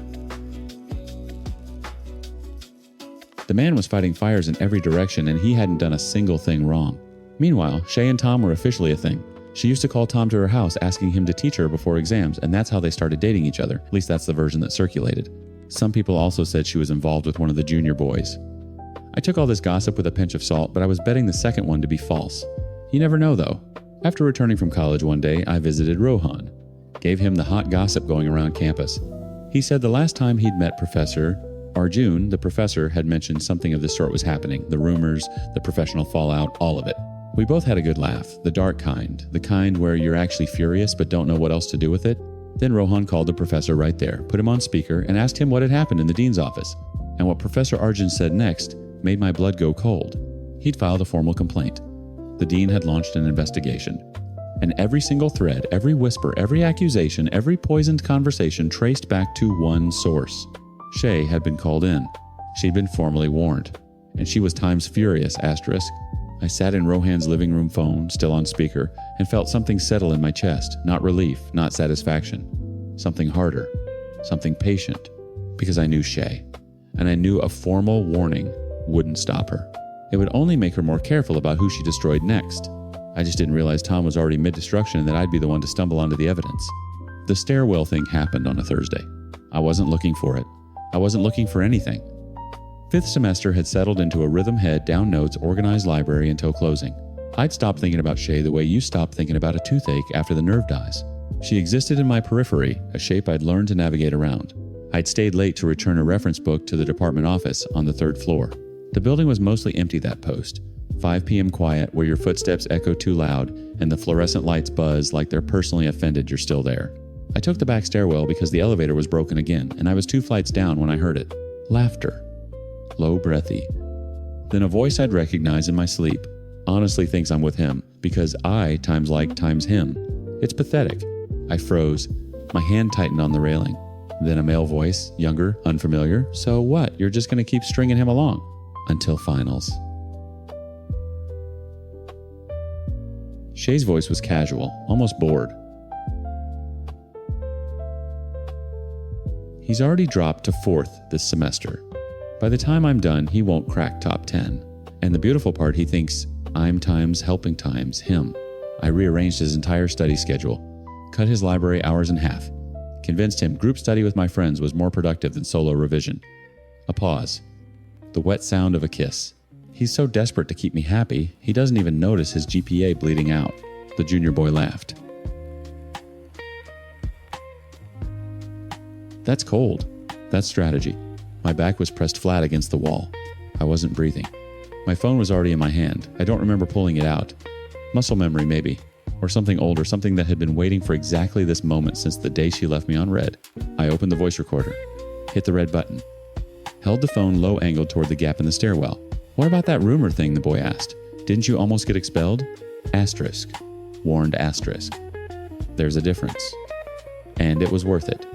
The man was fighting fires in every direction and he hadn't done a single thing wrong. Meanwhile, Shay and Tom were officially a thing. She used to call Tom to her house asking him to teach her before exams, and that's how they started dating each other. At least that's the version that circulated. Some people also said she was involved with one of the junior boys. I took all this gossip with a pinch of salt, but I was betting the second one to be false. You never know though. After returning from college one day, I visited Rohan. Gave him the hot gossip going around campus. He said the last time he'd met Professor Arjun, the professor, had mentioned something of this sort was happening. The rumors, the professional fallout, all of it. We both had a good laugh, the dark kind, the kind where you're actually furious but don't know what else to do with it. Then Rohan called the professor right there, put him on speaker, and asked him what had happened in the dean's office. And what Professor Arjun said next made my blood go cold. He'd filed a formal complaint. The dean had launched an investigation. And every single thread, every whisper, every accusation, every poisoned conversation traced back to one source. Shay had been called in. She'd been formally warned. And she was times furious, asterisk. I sat in Rohan's living room phone, still on speaker, and felt something settle in my chest. Not relief, not satisfaction. Something harder. Something patient. Because I knew Shay. And I knew a formal warning wouldn't stop her. It would only make her more careful about who she destroyed next. I just didn't realize Tom was already mid-destruction and that I'd be the one to stumble onto the evidence. The stairwell thing happened on a Thursday. I wasn't looking for it. I wasn't looking for anything. Fifth semester had settled into a rhythm head, down notes, organized library until closing. I'd stopped thinking about Shay the way you stop thinking about a toothache after the nerve dies. She existed in my periphery, a shape I'd learned to navigate around. I'd stayed late to return a reference book to the department office on the 3rd floor. The building was mostly empty that post. 5 p.m. quiet where your footsteps echo too loud and the fluorescent lights buzz like they're personally offended you're still there. I took the back stairwell because the elevator was broken again, and I was 2 flights down when I heard it. Laughter. Low breathy. Then a voice I'd recognize in my sleep honestly thinks I'm with him because I times like times him. It's pathetic. I froze. My hand tightened on the railing. Then a male voice, younger, unfamiliar. So what? You're just going to keep stringing him along until finals. Shay's voice was casual, almost bored. He's already dropped to 4th this semester. By the time I'm done, he won't crack top 10. And the beautiful part, he thinks I'm times helping times him. I rearranged his entire study schedule, cut his library hours in half, convinced him group study with my friends was more productive than solo revision. A pause. The wet sound of a kiss. He's so desperate to keep me happy, he doesn't even notice his GPA bleeding out. The junior boy laughed. That's cold. That's strategy. My back was pressed flat against the wall. I wasn't breathing. My phone was already in my hand. I don't remember pulling it out. Muscle memory, maybe. Or something older, something that had been waiting for exactly this moment since the day she left me on red. I opened the voice recorder. Hit the red button. Held the phone low-angled toward the gap in the stairwell. What about that rumor thing, the boy asked. Didn't you almost get expelled? Asterisk. Warned asterisk. There's a difference. And it was worth it.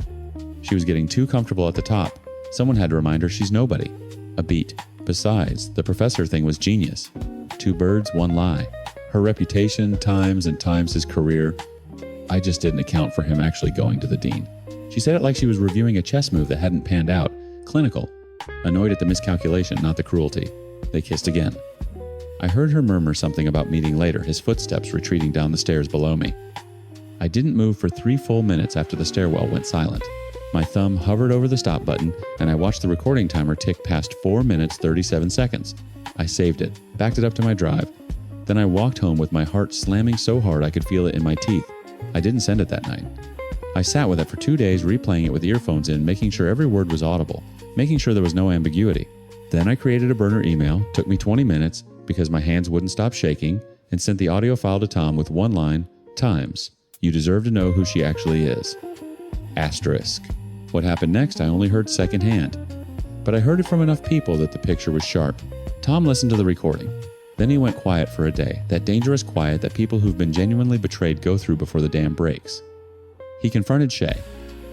She was getting too comfortable at the top. Someone had to remind her she's nobody. A beat. Besides, the professor thing was genius. 2 birds, 1 lie. Her reputation, times his career. I just didn't account for him actually going to the dean. She said it like she was reviewing a chess move that hadn't panned out. Clinical. Annoyed at the miscalculation, not the cruelty. They kissed again. I heard her murmur something about meeting later, his footsteps retreating down the stairs below me. I didn't move for 3 full minutes after the stairwell went silent. My thumb hovered over the stop button, and I watched the recording timer tick past 4 minutes 37 seconds. I saved it, backed it up to my drive. Then I walked home with my heart slamming so hard I could feel it in my teeth. I didn't send it that night. I sat with it for 2 days, replaying it with earphones in, making sure every word was audible, making sure there was no ambiguity. Then I created a burner email, took me 20 minutes because my hands wouldn't stop shaking, and sent the audio file to Tom with 1 line, times, you deserve to know who she actually is. Asterisk. What happened next I only heard secondhand. But I heard it from enough people that the picture was sharp. Tom listened to the recording. Then he went quiet for a day, that dangerous quiet that people who've been genuinely betrayed go through before the dam breaks. He confronted Shay.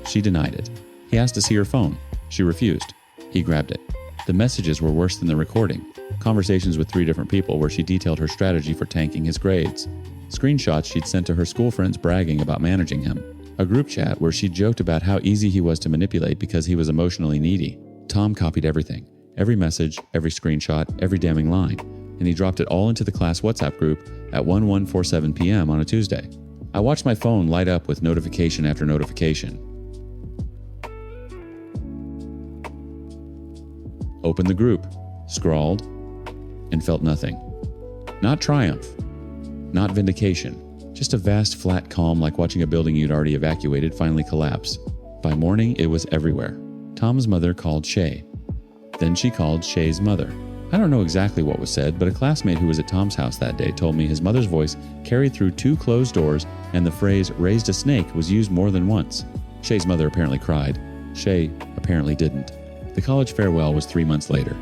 She denied it. He asked to see her phone. She refused. He grabbed it. The messages were worse than the recording. Conversations with 3 different people where she detailed her strategy for tanking his grades. Screenshots she'd sent to her school friends bragging about managing him. A group chat where she joked about how easy he was to manipulate because he was emotionally needy. Tom copied everything. Every message, every screenshot, every damning line. And he dropped it all into the class WhatsApp group at 11:47 p.m. on a Tuesday. I watched my phone light up with notification after notification. Opened the group, scrawled, and felt nothing. Not triumph, not vindication, just a vast flat calm like watching a building you'd already evacuated finally collapse. By morning, it was everywhere. Tom's mother called Shay. Then she called Shay's mother. I don't know exactly what was said, but a classmate who was at Tom's house that day told me his mother's voice carried through 2 closed doors and the phrase raised a snake was used more than once. Shay's mother apparently cried. Shay apparently didn't. The college farewell was 3 months later.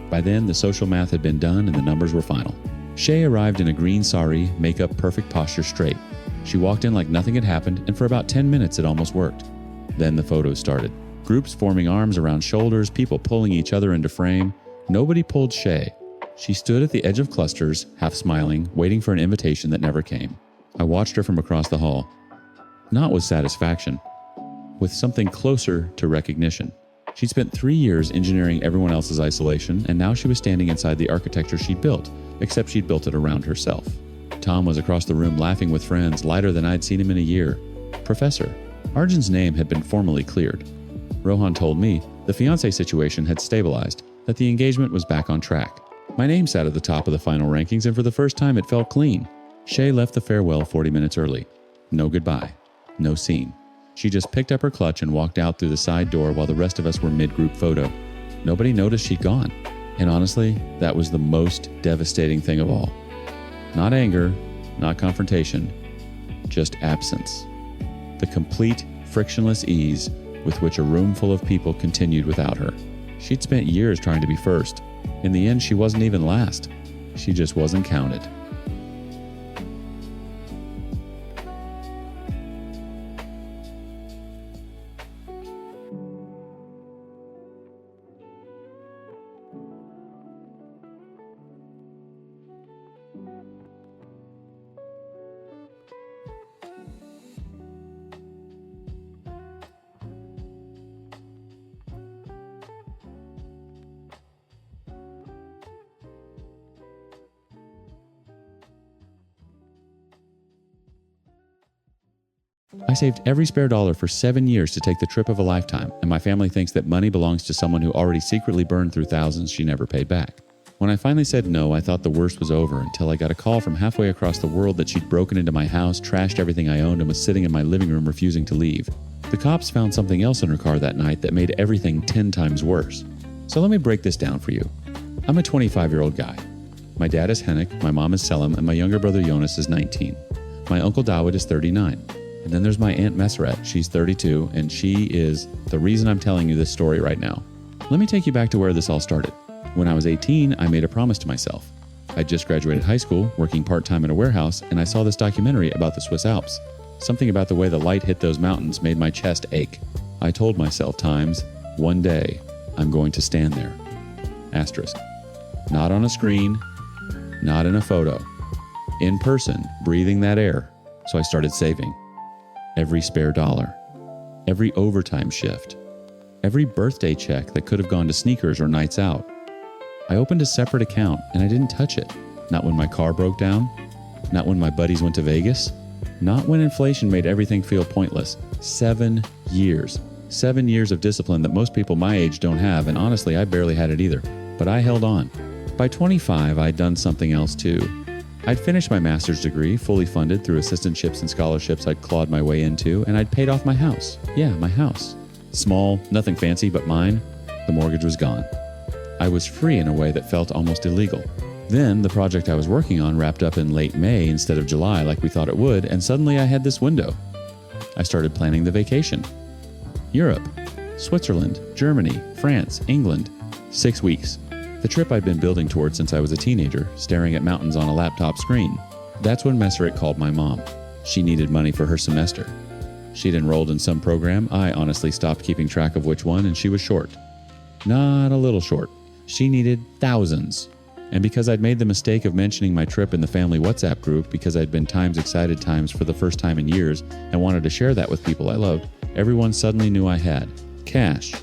By then, the social math had been done and the numbers were final. Shay arrived in a green sari, makeup, perfect posture straight. She walked in like nothing had happened, and for about 10 minutes it almost worked. Then the photos started. Groups forming arms around shoulders, people pulling each other into frame. Nobody pulled Shay. She stood at the edge of clusters, half smiling, waiting for an invitation that never came. I watched her from across the hall. Not with satisfaction. With something closer to recognition. She'd spent 3 years engineering everyone else's isolation, and now she was standing inside the architecture she'd built, except she'd built it around herself. Tom was across the room laughing with friends, lighter than I'd seen him in a year. Professor. Arjun's name had been formally cleared. Rohan told me the fiancé situation had stabilized, that the engagement was back on track. My name sat at the top of the final rankings, and for the first time it felt clean. Shay left the farewell 40 minutes early. No goodbye. No scene. She just picked up her clutch and walked out through the side door while the rest of us were mid-group photo. Nobody noticed she'd gone. And honestly, that was the most devastating thing of all. Not anger, not confrontation, just absence. The complete, frictionless ease with which a room full of people continued without her. She'd spent years trying to be first. In the end, she wasn't even last. She just wasn't counted. I saved every spare dollar for 7 years to take the trip of a lifetime, and my family thinks that money belongs to someone who already secretly burned through thousands she never paid back. When I finally said no, I thought the worst was over until I got a call from halfway across the world that she'd broken into my house, trashed everything I owned, and was sitting in my living room refusing to leave. The cops found something else in her car that night that made everything 10 times worse. So let me break this down for you. I'm a 25-year-old guy. My dad is Henrik, my mom is Selim, and my younger brother Jonas is 19. My uncle Dawit is 39. And then there's my Aunt Meseret. She's 32, and she is the reason I'm telling you this story right now. Let me take you back to where this all started. When I was 18, I made a promise to myself. I just graduated high school, working part-time in a warehouse, and I saw this documentary about the Swiss Alps. Something about the way the light hit those mountains made my chest ache. I told myself times, one day, I'm going to stand there. Asterisk. Not on a screen, not in a photo. In person, breathing that air. So I started saving. Every spare dollar, every overtime shift, every birthday check that could have gone to sneakers or nights out. I opened a separate account and I didn't touch it. Not when my car broke down, not when my buddies went to Vegas, not when inflation made everything feel pointless. 7 years. 7 years of discipline that most people my age don't have, and honestly, I barely had it either. But I held on. By 25, I'd done something else too. I'd finished my master's degree, fully funded through assistantships and scholarships I'd clawed my way into, and I'd paid off my house. Yeah, my house. Small, nothing fancy, but mine. The mortgage was gone. I was free in a way that felt almost illegal. Then the project I was working on wrapped up in late May instead of July like we thought it would, and suddenly I had this window. I started planning the vacation. Europe, Switzerland, Germany, France, England. 6 weeks. The trip I'd been building towards since I was a teenager, staring at mountains on a laptop screen. That's when Meseret called my mom. She needed money for her semester. She'd enrolled in some program. I honestly stopped keeping track of which one, and she was short. Not a little short. She needed thousands. And because I'd made the mistake of mentioning my trip in the family WhatsApp group because I'd been times excited times for the first time in years and wanted to share that with people I loved, everyone suddenly knew I had cash.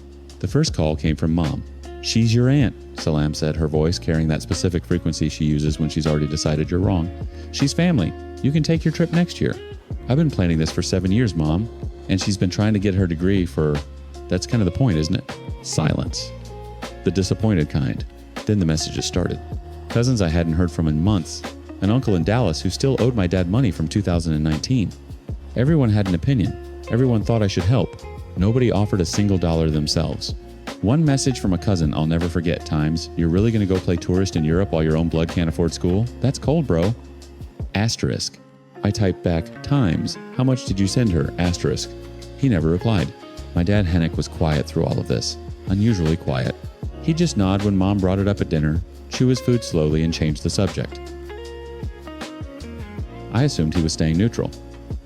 The first call came from Mom. "She's your aunt," Salam said, her voice carrying that specific frequency she uses when she's already decided you're wrong. "She's family. You can take your trip next year. I've been planning this for 7 years, Mom." And she's been trying to get her degree for... That's kind of the point, isn't it? Silence. The disappointed kind. Then the messages started. Cousins I hadn't heard from in months. An uncle in Dallas who still owed my dad money from 2019. Everyone had an opinion. Everyone thought I should help. Nobody offered a single dollar themselves. One message from a cousin I'll never forget times, "You're really going to go play tourist in Europe while your own blood can't afford school? That's cold, bro." Asterisk. I typed back, "Times. How much did you send her?" Asterisk. He never replied. My dad Henrik was quiet through all of this. Unusually quiet. He'd just nod when Mom brought it up at dinner, chew his food slowly, and change the subject. I assumed he was staying neutral.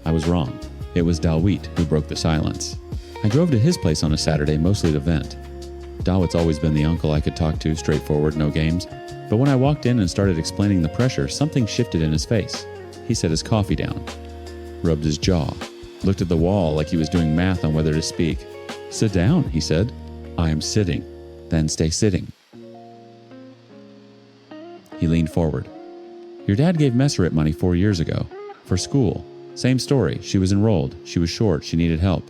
I was wrong. It was Dawit who broke the silence. I drove to his place on a Saturday, mostly to vent. Dawit's always been the uncle I could talk to, straightforward, no games. But when I walked in and started explaining the pressure, something shifted in his face. He set his coffee down, rubbed his jaw, looked at the wall like he was doing math on whether to speak. "Sit down," he said. I am sitting. Then stay sitting. He leaned forward. Your dad gave Messeret money 4 years ago. For school. Same story. She was enrolled. She was short. She needed help.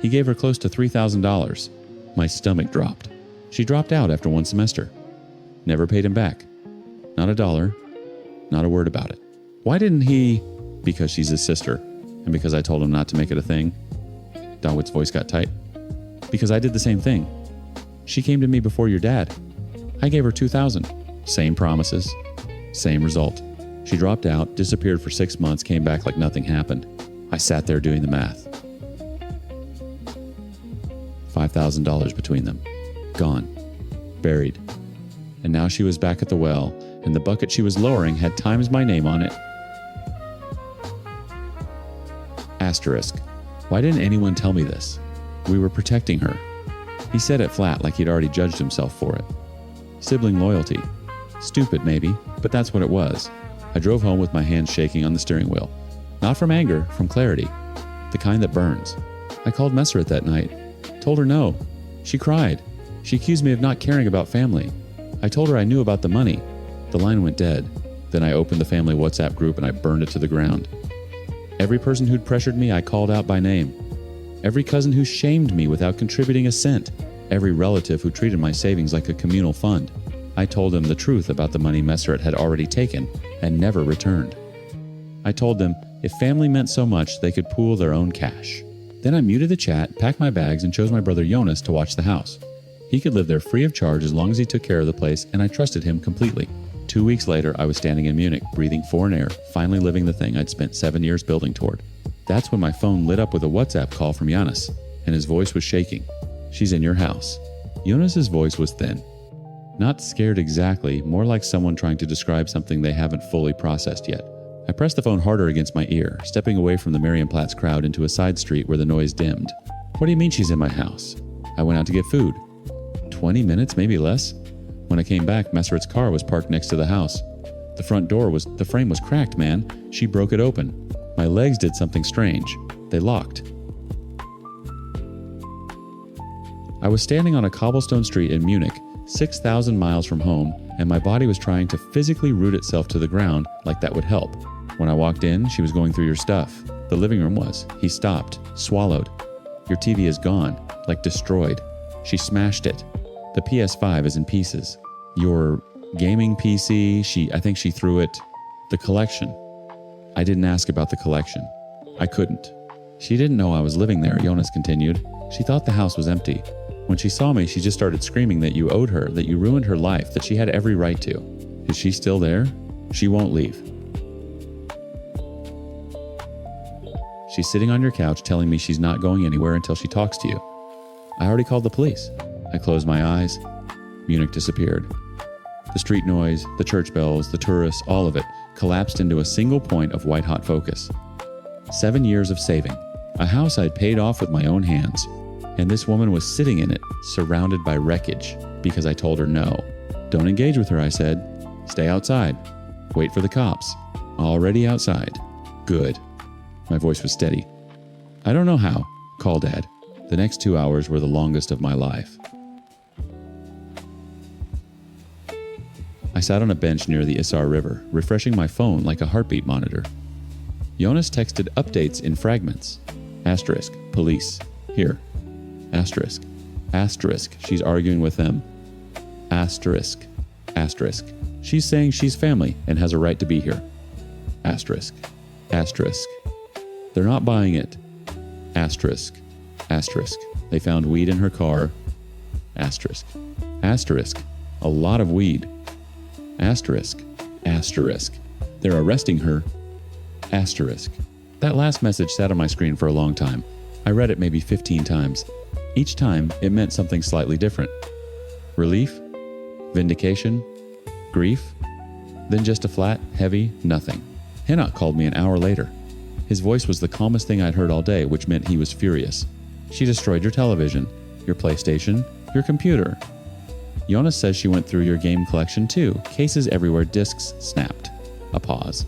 He gave her close to $3,000. My stomach dropped. She dropped out after 1 semester. Never paid him back. Not a dollar. Not a word about it. Why didn't he? Because she's his sister. And because I told him not to make it a thing. Dawood's voice got tight. Because I did the same thing. She came to me before your dad. I gave her $2,000. Same promises. Same result. She dropped out, disappeared for 6 months, came back like nothing happened. I sat there doing the math. $5,000 between them. Gone. Buried. And now she was back at the well, and the bucket she was lowering had times my name on it. Asterisk. Why didn't anyone tell me this? We were protecting her. He said it flat like he'd already judged himself for it. Sibling loyalty. Stupid maybe, but that's what it was. I drove home with my hands shaking on the steering wheel. Not from anger, from clarity. The kind that burns. I called Messeret that night. Told her no. She cried. She accused me of not caring about family. I told her I knew about the money. The line went dead. Then I opened the family WhatsApp group and I burned it to the ground. Every person who'd pressured me, I called out by name. Every cousin who shamed me without contributing a cent. Every relative who treated my savings like a communal fund. I told them the truth about the money Messeret had already taken and never returned. I told them if family meant so much, they could pool their own cash. Then I muted the chat, packed my bags, and chose my brother Jonas to watch the house. He could live there free of charge as long as he took care of the place, and I trusted him completely. 2 weeks later, I was standing in Munich, breathing foreign air, finally living the thing I'd spent 7 years building toward. That's when my phone lit up with a WhatsApp call from Jonas, and his voice was shaking. She's in your house. Jonas's voice was thin. Not scared exactly, more like someone trying to describe something they haven't fully processed yet. I pressed the phone harder against my ear, stepping away from the Marienplatz crowd into a side street where the noise dimmed. What do you mean she's in my house? I went out to get food. 20 minutes, maybe less? When I came back, Messeret's car was parked next to the house. The frame was cracked, man. She broke it open. My legs did something strange. They locked. I was standing on a cobblestone street in Munich, 6,000 miles from home, and my body was trying to physically root itself to the ground like that would help. When I walked in, she was going through your stuff. The living room was. He stopped, swallowed. Your TV is gone, like destroyed. She smashed it. The PS5 is in pieces. Your gaming PC, I think she threw it. The collection. I didn't ask about the collection. I couldn't. She didn't know I was living there, Jonas continued. She thought the house was empty. When she saw me, she just started screaming that you owed her, that you ruined her life, that she had every right to. Is she still there? She won't leave. She's sitting on your couch telling me she's not going anywhere until she talks to you. I already called the police. I closed my eyes. Munich disappeared. The street noise, the church bells, the tourists, all of it collapsed into a single point of white-hot focus. 7 years of saving. A house I'd paid off with my own hands. And this woman was sitting in it, surrounded by wreckage, because I told her no. Don't engage with her, I said. Stay outside. Wait for the cops. Already outside. Good. My voice was steady. I don't know how. Call Dad. The next 2 hours were the longest of my life. I sat on a bench near the Isar River, refreshing my phone like a heartbeat monitor. Jonas texted updates in fragments. Asterisk. Police. Here. Asterisk. Asterisk. She's arguing with them. Asterisk. Asterisk. She's saying she's family and has a right to be here. Asterisk. Asterisk. They're not buying it. Asterisk. Asterisk. They found weed in her car. Asterisk. Asterisk. A lot of weed. Asterisk. Asterisk. They're arresting her. Asterisk. That last message sat on my screen for a long time. I read it maybe 15 times. Each time, it meant something slightly different. Relief? Vindication? Grief? Then just a flat, heavy nothing. Hinnock called me an hour later. His voice was the calmest thing I'd heard all day, which meant he was furious. She destroyed your television, your PlayStation, your computer. Jonas says she went through your game collection too. Cases everywhere, discs snapped. A pause.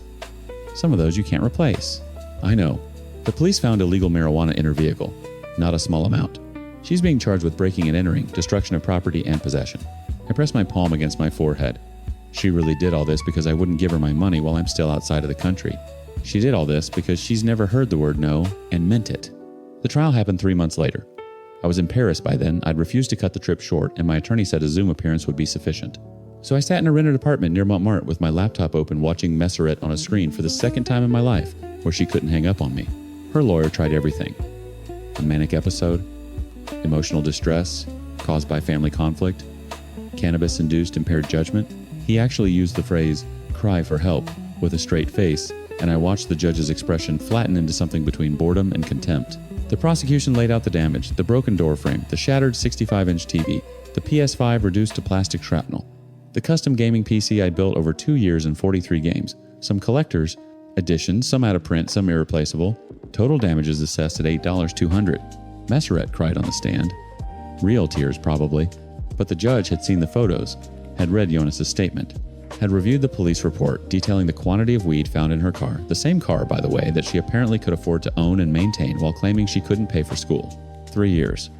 Some of those you can't replace. I know. The police found illegal marijuana in her vehicle. Not a small amount. She's being charged with breaking and entering, destruction of property, and possession. I press my palm against my forehead. She really did all this because I wouldn't give her my money while I'm still outside of the country. She did all this because she's never heard the word no and meant it. The trial happened 3 months later. I was in Paris by then. I'd refused to cut the trip short, and my attorney said a Zoom appearance would be sufficient. So I sat in a rented apartment near Montmartre with my laptop open watching SNEERED on a screen for the second time in my life, where she couldn't hang up on me. Her lawyer tried everything. A manic episode, emotional distress caused by family conflict, cannabis-induced impaired judgment. He actually used the phrase, "cry for help," with a straight face, and I watched the judge's expression flatten into something between boredom and contempt. The prosecution laid out the damage, the broken door frame, the shattered 65-inch TV, the PS5 reduced to plastic shrapnel, the custom gaming PC I built over 2 years and 43 games, some collectors, editions, some out of print, some irreplaceable. Total damages assessed at $8,200. SNEERED cried on the stand. Real tears, probably. But the judge had seen the photos, had read Jonas's statement, had reviewed the police report detailing the quantity of weed found in her car, the same car, by the way, that she apparently could afford to own and maintain while claiming she couldn't pay for school. 3 years,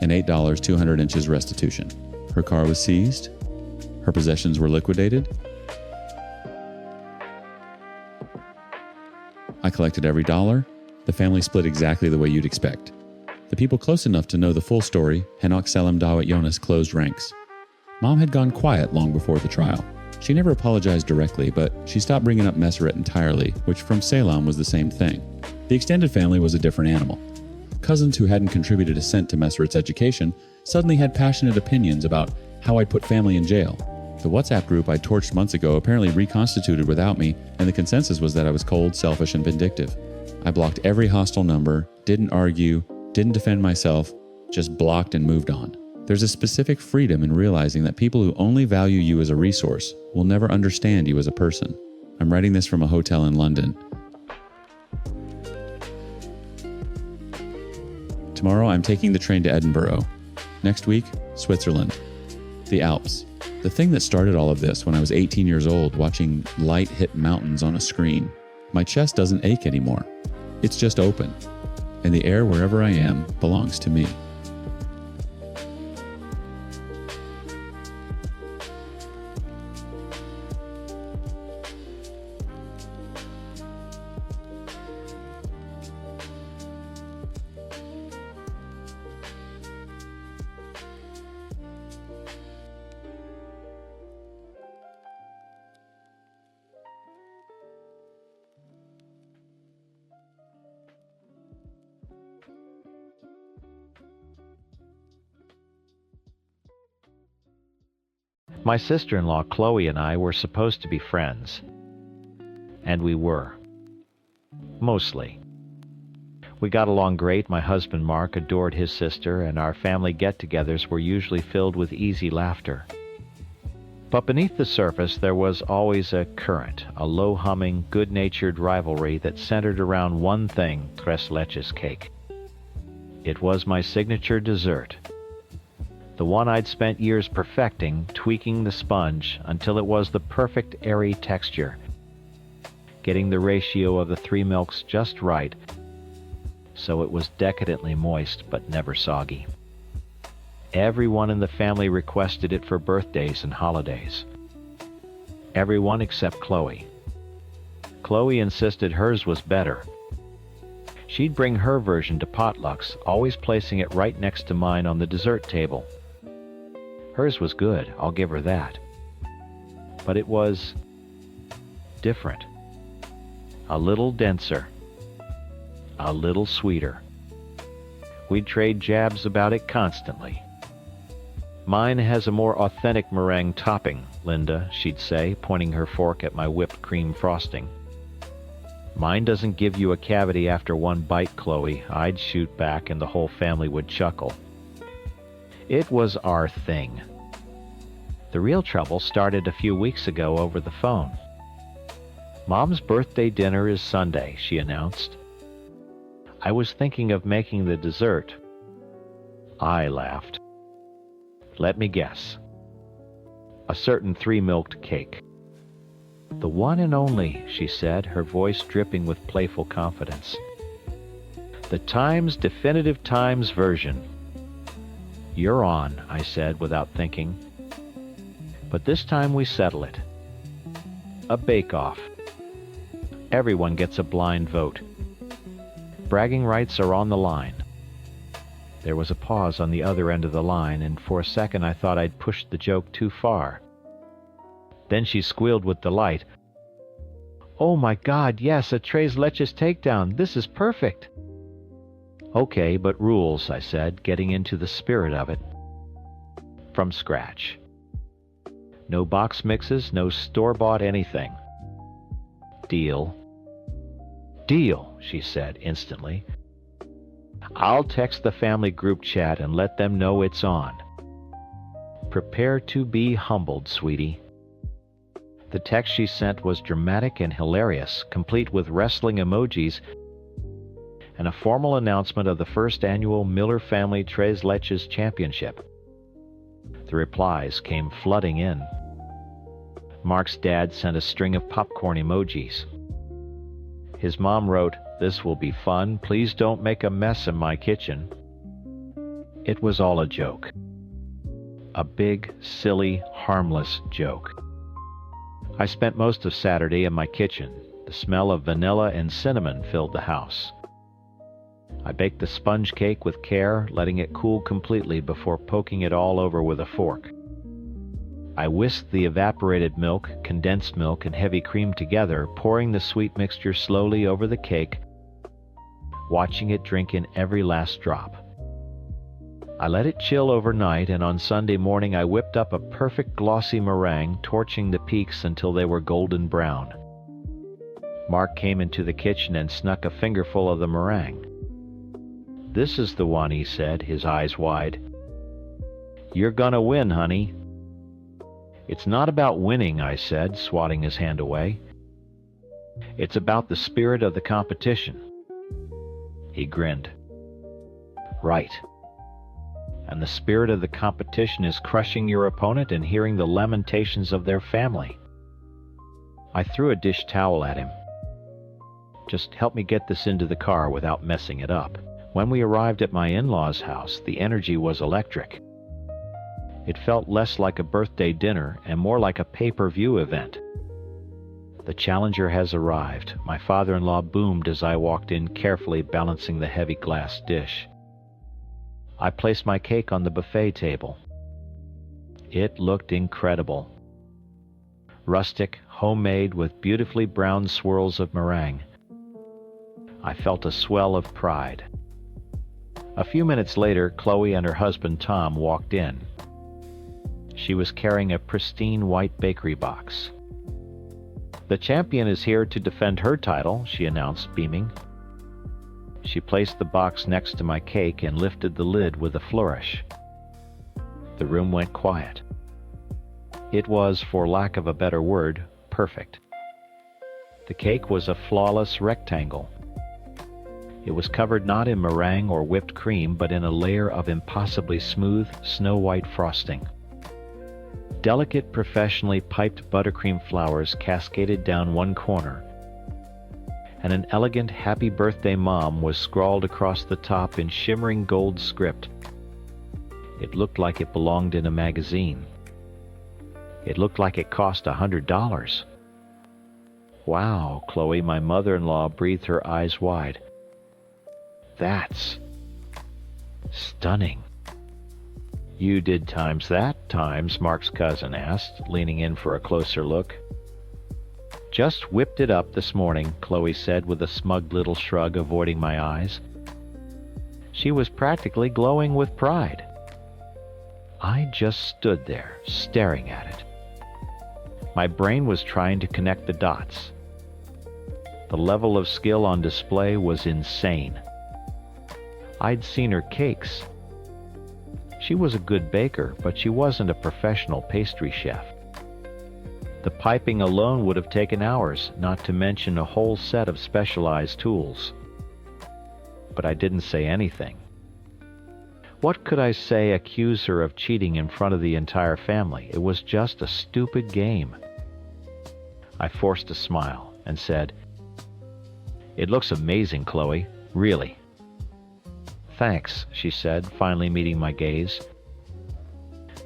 and $8 200 inches restitution. Her car was seized. Her possessions were liquidated. I collected every dollar. The family split exactly the way you'd expect. The people close enough to know the full story, Hanok Selim Dawit Jonas, closed ranks. Mom had gone quiet long before the trial. She never apologized directly, but she stopped bringing up SNEERED entirely, which from Salem was the same thing. The extended family was a different animal. Cousins who hadn't contributed a cent to SNEERED's education suddenly had passionate opinions about how I'd put family in jail. The WhatsApp group I torched months ago apparently reconstituted without me, and the consensus was that I was cold, selfish, and vindictive. I blocked every hostile number, didn't argue, didn't defend myself, just blocked and moved on. There's a specific freedom in realizing that people who only value you as a resource will never understand you as a person. I'm writing this from a hotel in London. Tomorrow I'm taking the train to Edinburgh. Next week, Switzerland. The Alps. The thing that started all of this when I was 18 years old watching light hit mountains on a screen. My chest doesn't ache anymore. It's just open. And the air wherever I am belongs to me. My sister-in-law Chloe and I were supposed to be friends. And we were. Mostly. We got along great. My husband Mark adored his sister, and our family get-togethers were usually filled with easy laughter. But beneath the surface there was always a current, a low-humming, good-natured rivalry that centered around one thing, tres leches cake. It was my signature dessert. The one I'd spent years perfecting, tweaking the sponge until it was the perfect airy texture, getting the ratio of the 3 milks just right, so it was decadently moist but never soggy. Everyone in the family requested it for birthdays and holidays. Everyone except Chloe. Chloe insisted hers was better. She'd bring her version to potlucks, always placing it right next to mine on the dessert table. Hers was good, I'll give her that. But it was different. A little denser. A little sweeter. We'd trade jabs about it constantly. Mine has a more authentic meringue topping, Linda, she'd say, pointing her fork at my whipped cream frosting. Mine doesn't give you a cavity after one bite, Chloe, I'd shoot back and the whole family would chuckle. It was our thing. The real trouble started a few weeks ago over the phone. Mom's birthday dinner is Sunday, she announced. I was thinking of making the dessert. I laughed. Let me guess. A certain 3-milked cake. The one and only, she said, her voice dripping with playful confidence. The Times Definitive Times version. "You're on," I said without thinking. But this time we settle it. A bake-off. Everyone gets a blind vote. Bragging rights are on the line. There was a pause on the other end of the line, and for a second I thought I'd pushed the joke too far. Then she squealed with delight. "Oh my God, yes, a tres leches takedown. This is perfect." "Okay, but rules," I said, getting into the spirit of it. From scratch. No box mixes, no store-bought anything. Deal. "Deal," she said instantly. "I'll text the family group chat and let them know it's on. Prepare to be humbled, sweetie." The text she sent was dramatic and hilarious, complete with wrestling emojis and a formal announcement of the first annual Miller Family Tres Leches Championship. The replies came flooding in. Mark's dad sent a string of popcorn emojis. His mom wrote, "This will be fun. Please don't make a mess in my kitchen." It was all a joke. A big, silly, harmless joke. I spent most of Saturday in my kitchen. The smell of vanilla and cinnamon filled the house. I baked the sponge cake with care, letting it cool completely before poking it all over with a fork. I whisked the evaporated milk, condensed milk, and heavy cream together, pouring the sweet mixture slowly over the cake, watching it drink in every last drop. I let it chill overnight, and on Sunday morning I whipped up a perfect glossy meringue, torching the peaks until they were golden brown. Mark came into the kitchen and snuck a fingerful of the meringue. "This is the one," he said, his eyes wide. "You're gonna win, honey." "It's not about winning," I said, swatting his hand away. "It's about the spirit of the competition." He grinned. "Right. And the spirit of the competition is crushing your opponent and hearing the lamentations of their family." I threw a dish towel at him. "Just help me get this into the car without messing it up." When we arrived at my in-laws' house, the energy was electric. It felt less like a birthday dinner and more like a pay-per-view event. "The challenger has arrived," my father-in-law boomed as I walked in, carefully balancing the heavy glass dish. I placed my cake on the buffet table. It looked incredible. Rustic, homemade, with beautifully browned swirls of meringue. I felt a swell of pride. A few minutes later, Chloe and her husband Tom walked in. She was carrying a pristine white bakery box. "The champion is here to defend her title," she announced, beaming. She placed the box next to my cake and lifted the lid with a flourish. The room went quiet. It was, for lack of a better word, perfect. The cake was a flawless rectangle. It was covered not in meringue or whipped cream, but in a layer of impossibly smooth, snow-white frosting. Delicate, professionally piped buttercream flowers cascaded down one corner, and an elegant "Happy Birthday, Mom" was scrawled across the top in shimmering gold script. It looked like it belonged in a magazine. It looked like it cost $100. "Wow, Chloe," my mother-in-law breathed, her eyes wide. "That's stunning." "You did times that times?" Mark's cousin asked, leaning in for a closer look. "Just whipped it up this morning," Chloe said with a smug little shrug, avoiding my eyes. She was practically glowing with pride. I just stood there, staring at it. My brain was trying to connect the dots. The level of skill on display was insane. I'd seen her cakes. She was a good baker, but she wasn't a professional pastry chef. The piping alone would have taken hours, not to mention a whole set of specialized tools. But I didn't say anything. What could I say accuse her of cheating in front of the entire family? It was just a stupid game. I forced a smile and said, "It looks amazing, Chloe, really." "Thanks," she said, finally meeting my gaze.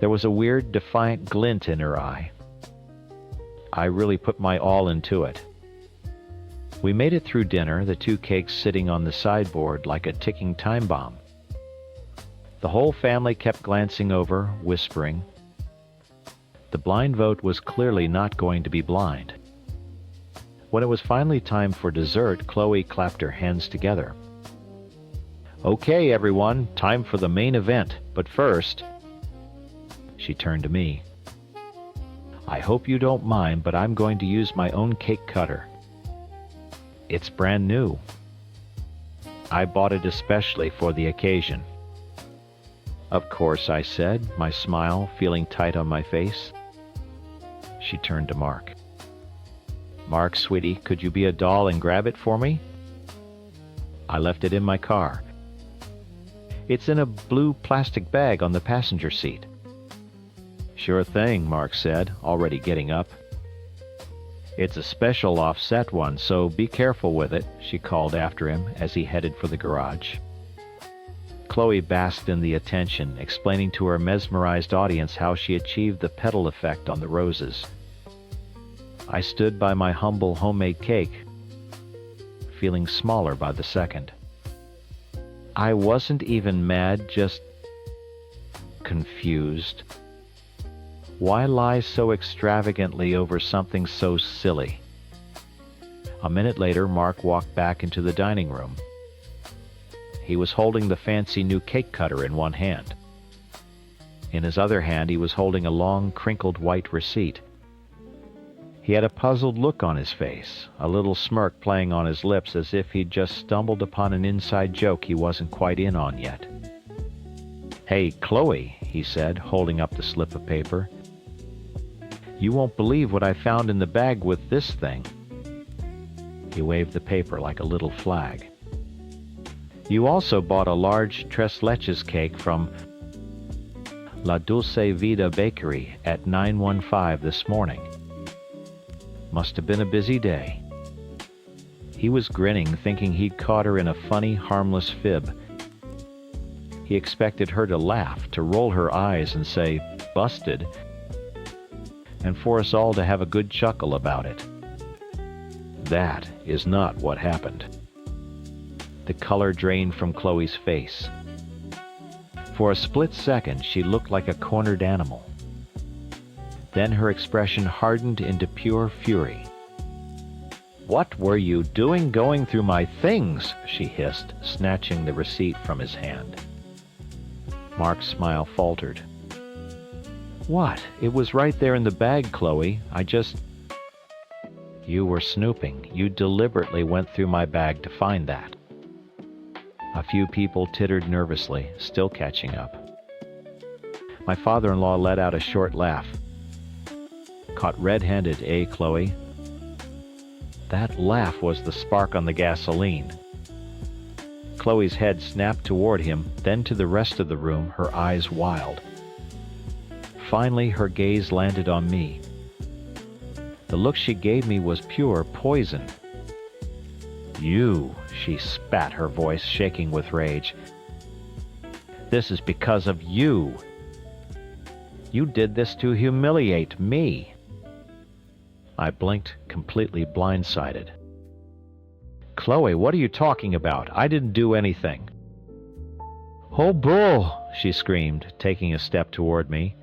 There was a weird, defiant glint in her eye. I really put my all into it. We made it through dinner, the 2 cakes sitting on the sideboard like a ticking time bomb. The whole family kept glancing over, whispering. The blind vote was clearly not going to be blind. When it was finally time for dessert, Chloe clapped her hands together. "Okay, everyone, time for the main event, but first..." She turned to me. "I hope you don't mind, but I'm going to use my own cake cutter. It's brand new. I bought it especially for the occasion." "Of course," I said, my smile feeling tight on my face. She turned to Mark. "Mark, sweetie, could you be a doll and grab it for me?" I left it in my car. "It's in a blue plastic bag on the passenger seat." "Sure thing," Mark said, already getting up. "It's a special offset one, so be careful with it," she called after him as he headed for the garage. Chloe basked in the attention, explaining to her mesmerized audience how she achieved the petal effect on the roses. I stood by my humble homemade cake, feeling smaller by the second. I wasn't even mad, just confused. Why lie so extravagantly over something so silly? A minute later, Mark walked back into the dining room. He was holding the fancy new cake cutter in one hand. In his other hand, he was holding a long, crinkled white receipt. He had a puzzled look on his face, a little smirk playing on his lips as if he'd just stumbled upon an inside joke he wasn't quite in on yet. "Hey, Chloe," he said, holding up the slip of paper. "You won't believe what I found in the bag with this thing." He waved the paper like a little flag. "You also bought a large tres leches cake from La Dulce Vida Bakery at 915 this morning. Must have been a busy day." He was grinning, thinking he'd caught her in a funny, harmless fib. He expected her to laugh, to roll her eyes and say, "Busted," and for us all to have a good chuckle about it. That is not what happened. The color drained from Chloe's face. For a split second, she looked like a cornered animal. Then her expression hardened into pure fury. "What were you doing going through my things?" she hissed, snatching the receipt from his hand. Mark's smile faltered. "What? It was right there in the bag, Chloe. I just..." "You were snooping. You deliberately went through my bag to find that." A few people tittered nervously, still catching up. My father-in-law let out a short laugh. "Caught red-handed, eh, Chloe?" That laugh was the spark on the gasoline. Chloe's head snapped toward him, then to the rest of the room, her eyes wild. Finally, her gaze landed on me. The look she gave me was pure poison. "You," she spat, her voice shaking with rage. "This is because of you. You did this to humiliate me." I blinked, completely blindsided. "Chloe, what are you talking about? I didn't do anything." "Oh, bull!" she screamed, taking a step toward me.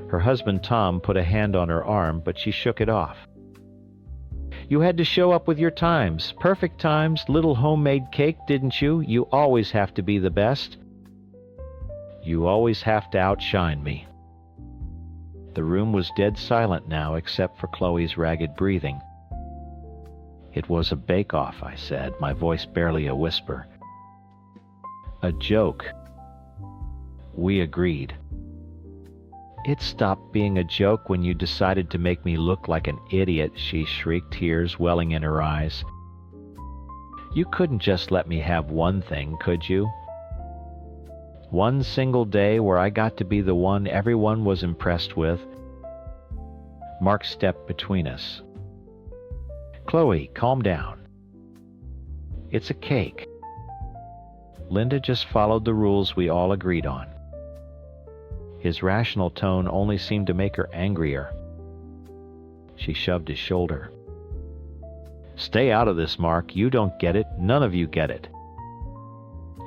Her husband Tom put a hand on her arm, but she shook it off. "You had to show up with your times. Perfect times, little homemade cake, didn't you? You always have to be the best." "You always have to outshine me." The room was dead silent now, except for Chloe's ragged breathing. "It was a bake-off," I said, my voice barely a whisper. "A joke." We agreed. "It stopped being a joke when you decided to make me look like an idiot," she shrieked, tears welling in her eyes. "You couldn't just let me have one thing, could you? One single day where I got to be the one everyone was impressed with." Mark stepped between us. "Chloe, calm down. It's a cake. Linda just followed the rules we all agreed on. His rational tone only seemed to make her angrier. She shoved his shoulder. "Stay out of this, Mark. You don't get it. None of you get it."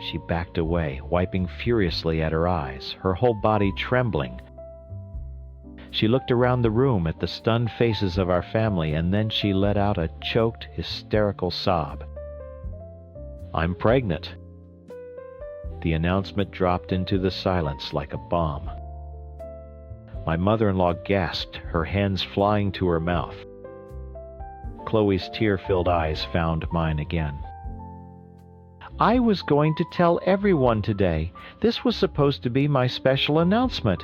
She backed away, wiping furiously at her eyes, her whole body trembling. She looked around the room at the stunned faces of our family, and then she let out a choked, hysterical sob. "I'm pregnant." The announcement dropped into the silence like a bomb. My mother-in-law gasped, her hands flying to her mouth. Chloe's tear-filled eyes found mine again. "I was going to tell everyone today. This was supposed to be my special announcement.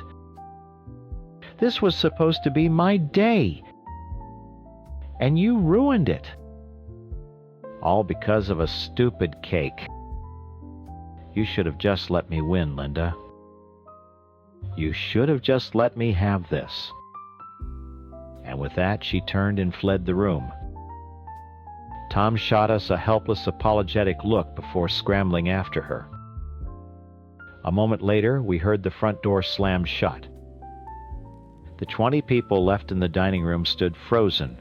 This was supposed to be my day. And you ruined it. All because of a stupid cake. You should have just let me win, Linda. You should have just let me have this." And with that, she turned and fled the room. Tom shot us a helpless, apologetic look before scrambling after her. A moment later, we heard the front door slam shut. The 20 people left in the dining room stood frozen.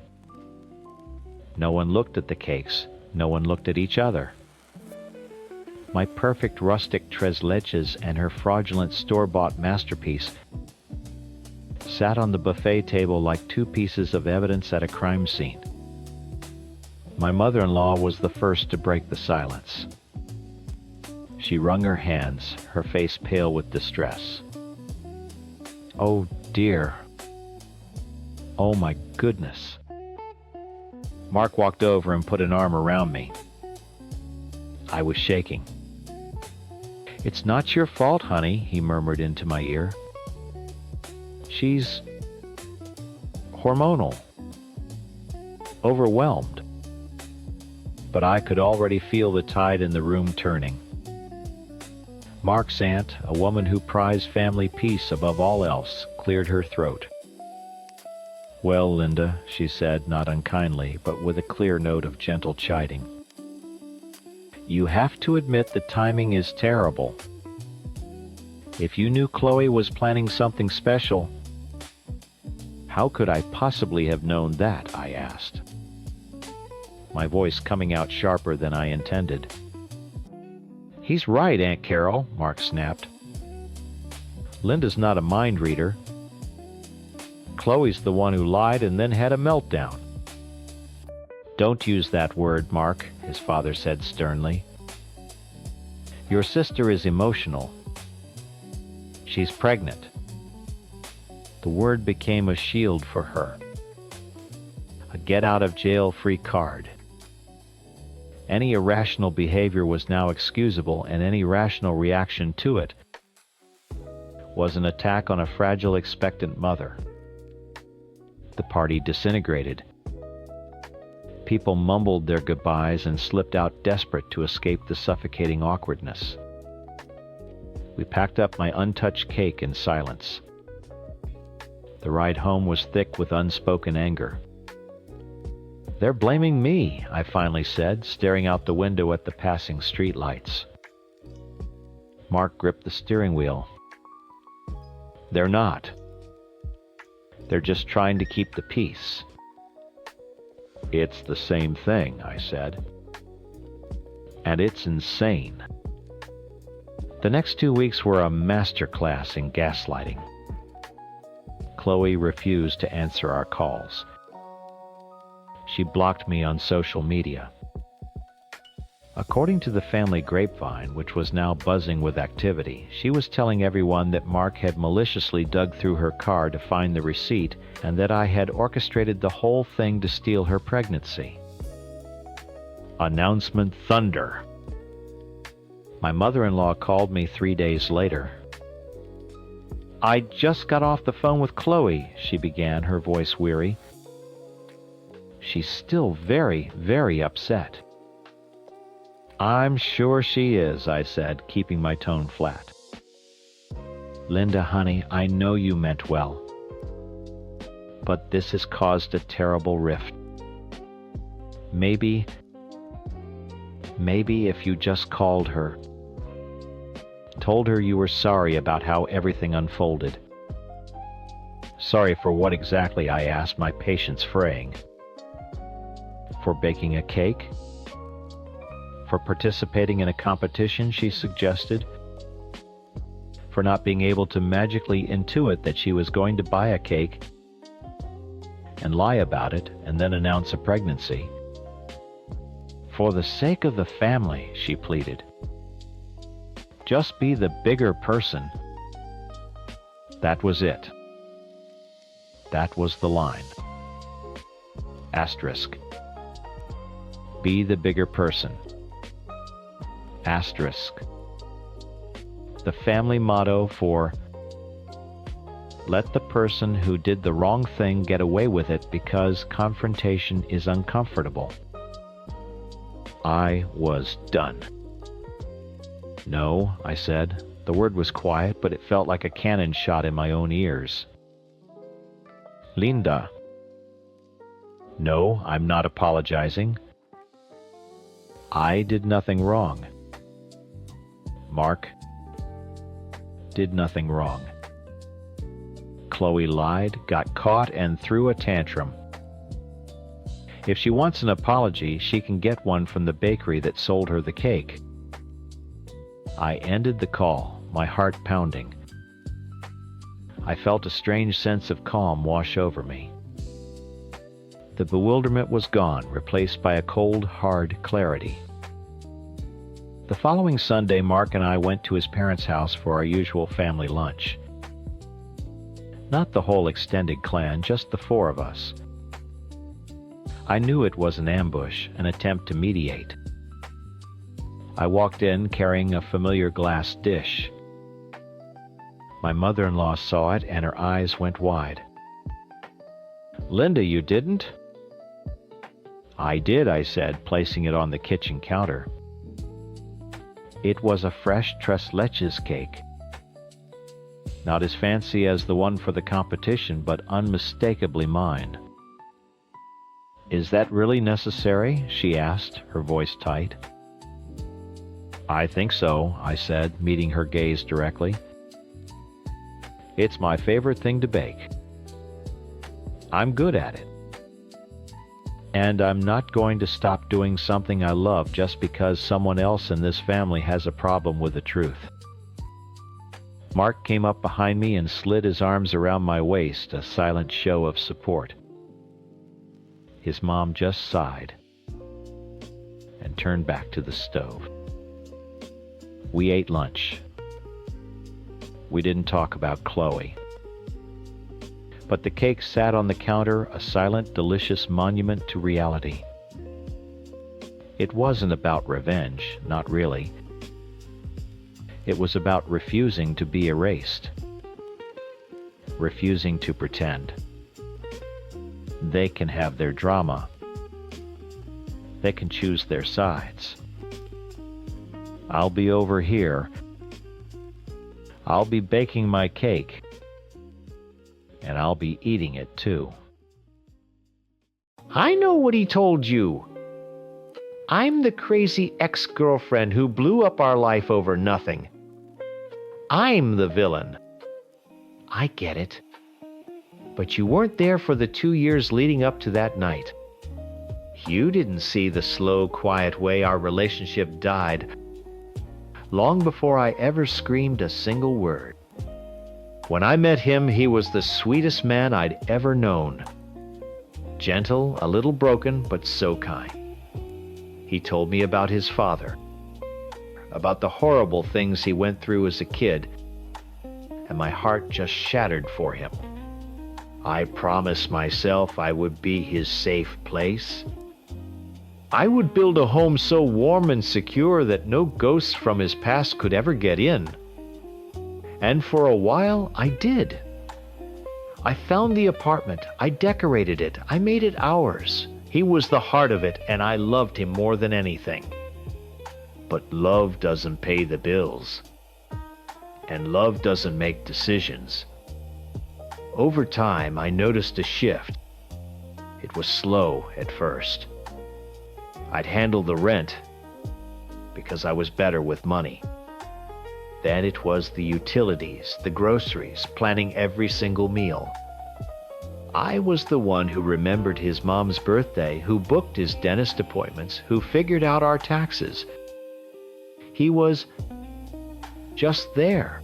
No one looked at the cakes. No one looked at each other. My perfect rustic tres leches and her fraudulent store-bought masterpiece sat on the buffet table like two pieces of evidence at a crime scene. My mother-in-law was the first to break the silence. She wrung her hands, her face pale with distress. "Oh dear. Oh my goodness." Mark walked over and put an arm around me. I was shaking. "It's not your fault, honey," he murmured into my ear. "She's hormonal. Overwhelmed." But I could already feel the tide in the room turning. Mark's aunt, a woman who prized family peace above all else, cleared her throat. "Well, Linda," she said, not unkindly, but with a clear note of gentle chiding, "you have to admit the timing is terrible. If you knew Chloe was planning something special—" "How could I possibly have known that?" I asked, my voice coming out sharper than I intended. "He's right, Aunt Carol," Mark snapped. "Linda's not a mind reader. Chloe's the one who lied and then had a meltdown." "Don't use that word, Mark," his father said sternly. "Your sister is emotional. She's pregnant." The word became a shield for her, a get-out-of-jail-free card. Any irrational behavior was now excusable, and any rational reaction to it was an attack on a fragile, expectant mother. The party disintegrated. People mumbled their goodbyes and slipped out desperate to escape the suffocating awkwardness. We packed up my untouched cake in silence. The ride home was thick with unspoken anger. "They're blaming me," I finally said, staring out the window at the passing streetlights. Mark gripped the steering wheel. "They're not. They're just trying to keep the peace." "It's the same thing," I said. "And it's insane." The next 2 weeks were a master class in gaslighting. Chloe refused to answer our calls. She blocked me on social media. According to the family grapevine, which was now buzzing with activity, she was telling everyone that Mark had maliciously dug through her car to find the receipt and that I had orchestrated the whole thing to steal her pregnancy. Announcement thunder. My mother-in-law called me 3 days later. "I just got off the phone with Chloe," she began, her voice weary. "She's still very, very upset." "I'm sure she is," I said, keeping my tone flat. "Linda, honey, I know you meant well. But this has caused a terrible rift. Maybe if you just called her." told her you were sorry about how everything unfolded. Sorry for what exactly? I asked, my patience fraying. For baking a cake? For participating in a competition, she suggested? For not being able to magically intuit that she was going to buy a cake and lie about it and then announce a pregnancy? For the sake of the family, she pleaded. Just be the bigger person. That was it. That was the line. Asterisk. Be the bigger person. Asterisk. The family motto for let the person who did the wrong thing get away with it because confrontation is uncomfortable. I was done. No, I said. The word was quiet, but it felt like a cannon shot in my own ears. Linda. No, I'm not apologizing. I did nothing wrong. Mark did nothing wrong. Chloe lied, got caught, and threw a tantrum. If she wants an apology, she can get one from the bakery that sold her the cake. I ended the call, my heart pounding. I felt a strange sense of calm wash over me. The bewilderment was gone, replaced by a cold, hard clarity. The following Sunday, Mark and I went to his parents' house for our usual family lunch. Not the whole extended clan, just the four of us. I knew it was an ambush, an attempt to mediate. I walked in carrying a familiar glass dish. My mother-in-law saw it and her eyes went wide. Linda, you didn't? I did, I said, placing it on the kitchen counter. It was a fresh tres leches cake. Not as fancy as the one for the competition, but unmistakably mine. Is that really necessary? She asked, her voice tight. I think so, I said, meeting her gaze directly. It's my favorite thing to bake. I'm good at it. And I'm not going to stop doing something I love just because someone else in this family has a problem with the truth. Mark came up behind me and slid his arms around my waist, a silent show of support. His mom just sighed and turned back to the stove. We ate lunch. We didn't talk about Chloe. But the cake sat on the counter, a silent, delicious monument to reality. It wasn't about revenge, not really. It was about refusing to be erased. Refusing to pretend. They can have their drama. They can choose their sides. I'll be over here. I'll be baking my cake. And I'll be eating it too. I know what he told you. I'm the crazy ex-girlfriend who blew up our life over nothing. I'm the villain. I get it. But you weren't there for the 2 years leading up to that night. You didn't see the slow, quiet way our relationship died long before I ever screamed a single word. When I met him, he was the sweetest man I'd ever known. Gentle, a little broken, but so kind. He told me about his father, about the horrible things he went through as a kid, and my heart just shattered for him. I promised myself I would be his safe place. I would build a home so warm and secure that no ghosts from his past could ever get in. And for a while, I did. I found the apartment, I decorated it, I made it ours. He was the heart of it, and I loved him more than anything. But love doesn't pay the bills. And love doesn't make decisions. Over time, I noticed a shift. It was slow at first. I'd handle the rent because I was better with money. Then it was the utilities, the groceries, planning every single meal. I was the one who remembered his mom's birthday, who booked his dentist appointments, who figured out our taxes. He was just there.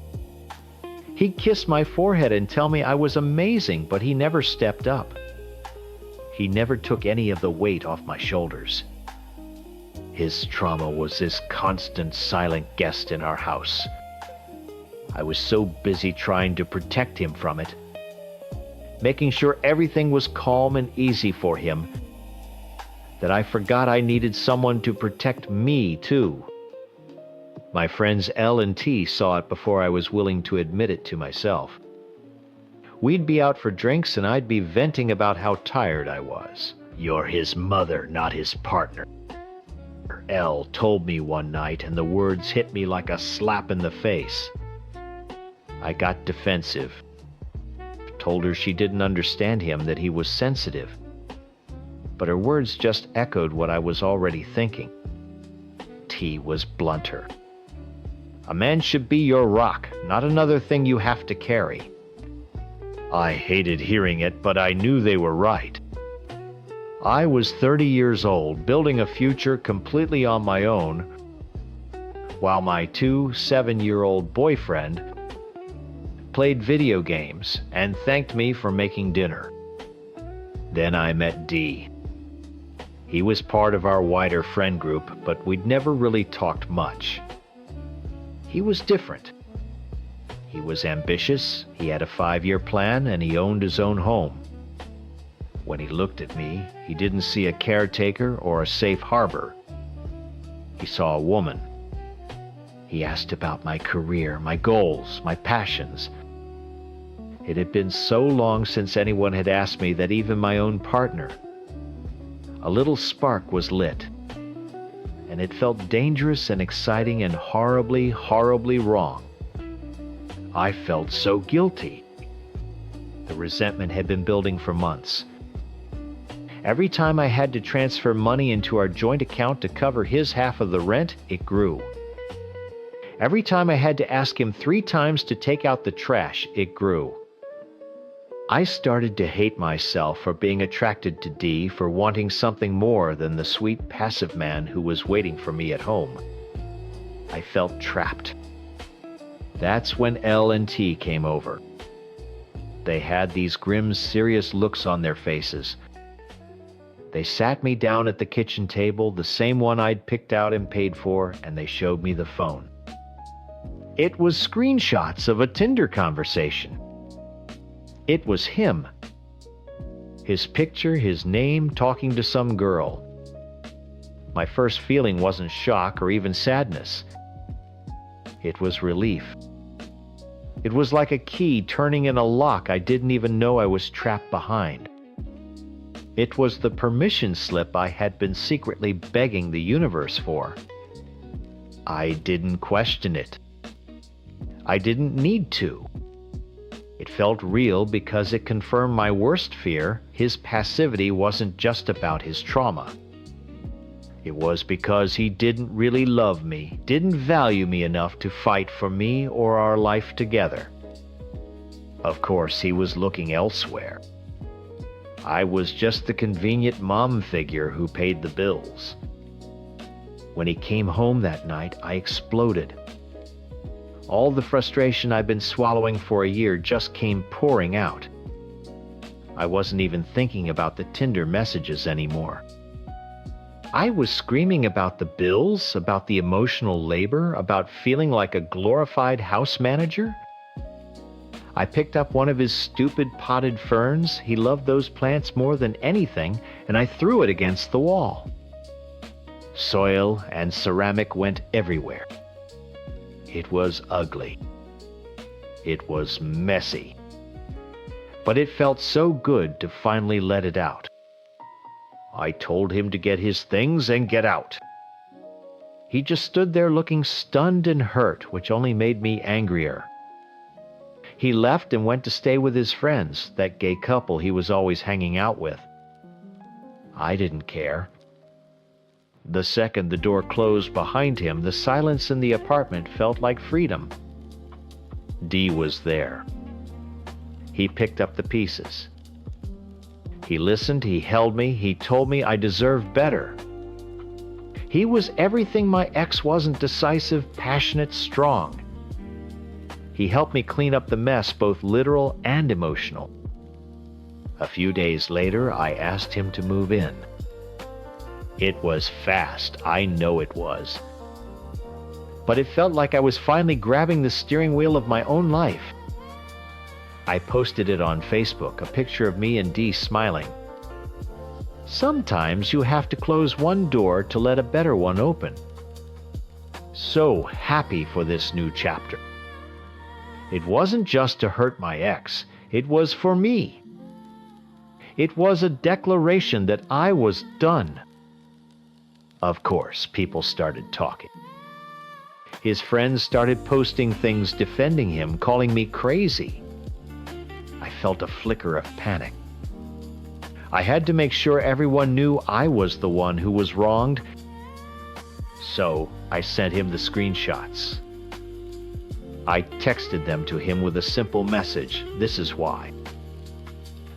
He'd kiss my forehead and tell me I was amazing, but he never stepped up. He never took any of the weight off my shoulders. His trauma was this constant silent guest in our house. I was so busy trying to protect him from it, making sure everything was calm and easy for him, that I forgot I needed someone to protect me too. My friends L and T saw it before I was willing to admit it to myself. We'd be out for drinks and I'd be venting about how tired I was. "You're his mother, not his partner," L told me one night, and the words hit me like a slap in the face. I got defensive. Told her she didn't understand him, that he was sensitive. But her words just echoed what I was already thinking. T was blunter. "A man should be your rock, not another thing you have to carry." I hated hearing it, but I knew they were right. I was 30 years old, building a future completely on my own, while my 7-year-old boyfriend played video games and thanked me for making dinner. Then I met D. He was part of our wider friend group, but we'd never really talked much. He was different. He was ambitious, he had a 5-year plan, and he owned his own home. When he looked at me, he didn't see a caretaker or a safe harbor. He saw a woman. He asked about my career, my goals, my passions. It had been so long since anyone had asked me that even my own partner. A little spark was lit, and it felt dangerous and exciting and horribly, horribly wrong. I felt so guilty. The resentment had been building for months. Every time I had to transfer money into our joint account to cover his half of the rent, it grew. Every time I had to ask him 3 times to take out the trash, it grew. I started to hate myself for being attracted to D, for wanting something more than the sweet passive man who was waiting for me at home. I felt trapped. That's when L and T came over. They had these grim, serious looks on their faces. They sat me down at the kitchen table, the same one I'd picked out and paid for, and they showed me the phone. It was screenshots of a Tinder conversation. It was him. His picture, his name, talking to some girl. My first feeling wasn't shock or even sadness. It was relief. It was like a key turning in a lock I didn't even know I was trapped behind. It was the permission slip I had been secretly begging the universe for. I didn't question it. I didn't need to. It felt real because it confirmed my worst fear: his passivity wasn't just about his trauma. It was because he didn't really love me, didn't value me enough to fight for me or our life together. Of course, he was looking elsewhere. I was just the convenient mom figure who paid the bills. When he came home that night, I exploded. All the frustration I'd been swallowing for a year just came pouring out. I wasn't even thinking about the Tinder messages anymore. I was screaming about the bills, about the emotional labor, about feeling like a glorified house manager. I picked up one of his stupid potted ferns. He loved those plants more than anything, and I threw it against the wall. Soil and ceramic went everywhere. It was ugly. It was messy. But it felt so good to finally let it out. I told him to get his things and get out. He just stood there looking stunned and hurt, which only made me angrier. He left and went to stay with his friends, that gay couple he was always hanging out with. I didn't care. The second the door closed behind him, the silence in the apartment felt like freedom. D was there. He picked up the pieces. He listened, he held me, he told me I deserved better. He was everything my ex wasn't: decisive, passionate, strong. He helped me clean up the mess, both literal and emotional. A few days later, I asked him to move in. It was fast, I know it was. But it felt like I was finally grabbing the steering wheel of my own life. I posted it on Facebook, a picture of me and Dee smiling. Sometimes you have to close one door to let a better one open. So happy for this new chapter. It wasn't just to hurt my ex, it was for me. It was a declaration that I was done. Of course, people started talking. His friends started posting things defending him, calling me crazy. I felt a flicker of panic. I had to make sure everyone knew I was the one who was wronged, so I sent him the screenshots. I texted them to him with a simple message: this is why.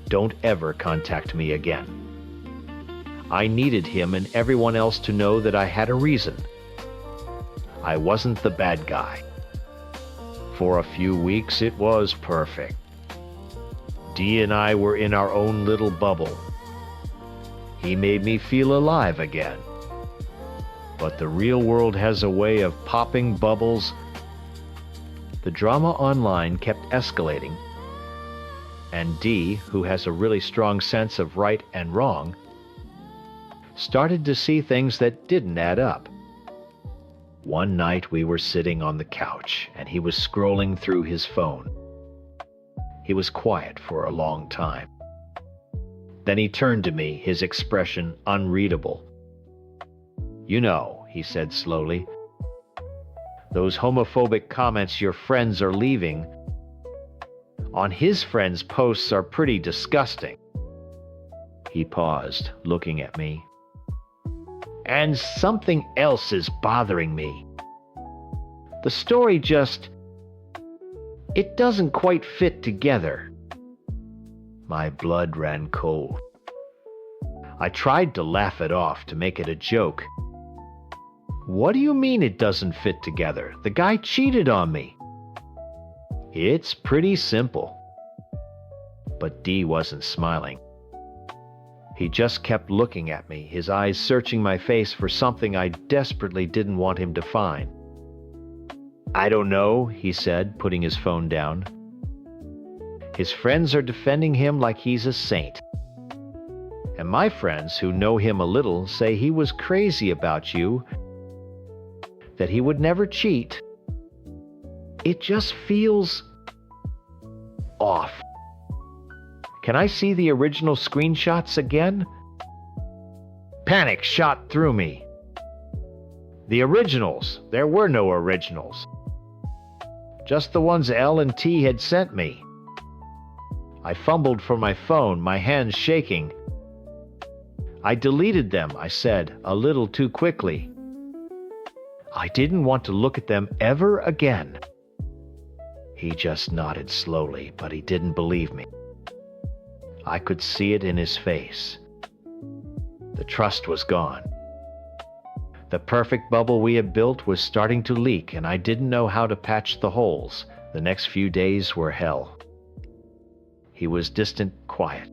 Don't ever contact me again. I needed him and everyone else to know that I had a reason. I wasn't the bad guy. For a few weeks, it was perfect. Dee and I were in our own little bubble. He made me feel alive again. But the real world has a way of popping bubbles. The drama online kept escalating, and Dee, who has a really strong sense of right and wrong, started to see things that didn't add up. One night we were sitting on the couch, and he was scrolling through his phone. He was quiet for a long time. Then he turned to me, his expression unreadable. "You know," he said slowly, "those homophobic comments your friends are leaving on his friends' posts are pretty disgusting." He paused, looking at me. "And something else is bothering me. The story it doesn't quite fit together." My blood ran cold. I tried to laugh it off, to make it a joke. "What do you mean it doesn't fit together? The guy cheated on me." "It's pretty simple." But Dee wasn't smiling. He just kept looking at me, his eyes searching my face for something I desperately didn't want him to find. "I don't know," he said, putting his phone down. "His friends are defending him like he's a saint. And my friends, who know him a little, say he was crazy about you, that he would never cheat. It just feels off." "Can I see the original screenshots again?" Panic shot through me. The originals? There were no originals. Just the ones L and T had sent me. I fumbled for my phone, my hands shaking. "I deleted them," I said, a little too quickly. I didn't want to look at them ever again. He just nodded slowly, but he didn't believe me. I could see it in his face. The trust was gone. The perfect bubble we had built was starting to leak, and I didn't know how to patch the holes. The next few days were hell. He was distant, quiet.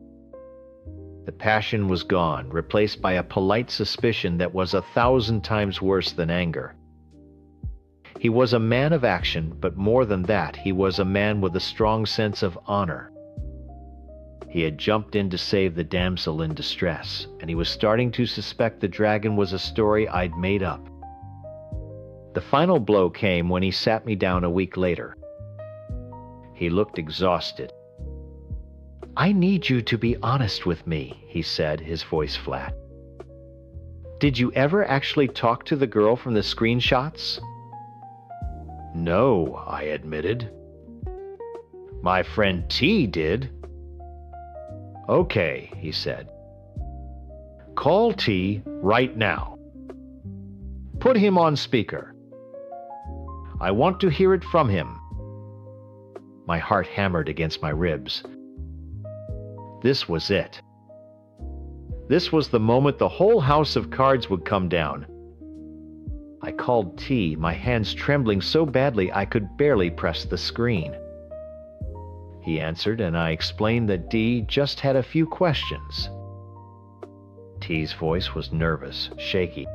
The passion was gone, replaced by a polite suspicion that was 1,000 times worse than anger. He was a man of action, but more than that, he was a man with a strong sense of honor. He had jumped in to save the damsel in distress, and he was starting to suspect the dragon was a story I'd made up. The final blow came when he sat me down a week later. He looked exhausted. "I need you to be honest with me," he said, his voice flat. "Did you ever actually talk to the girl from the screenshots?" "No," I admitted. "My friend T did." "Okay," he said. "Call T right now. Put him on speaker. I want to hear it from him. My heart hammered against my ribs. This was it. This was the moment the whole house of cards would come down. I called T, my hands trembling so badly I could barely press the screen. He answered, and I explained that D just had a few questions. T's voice was nervous, shaky.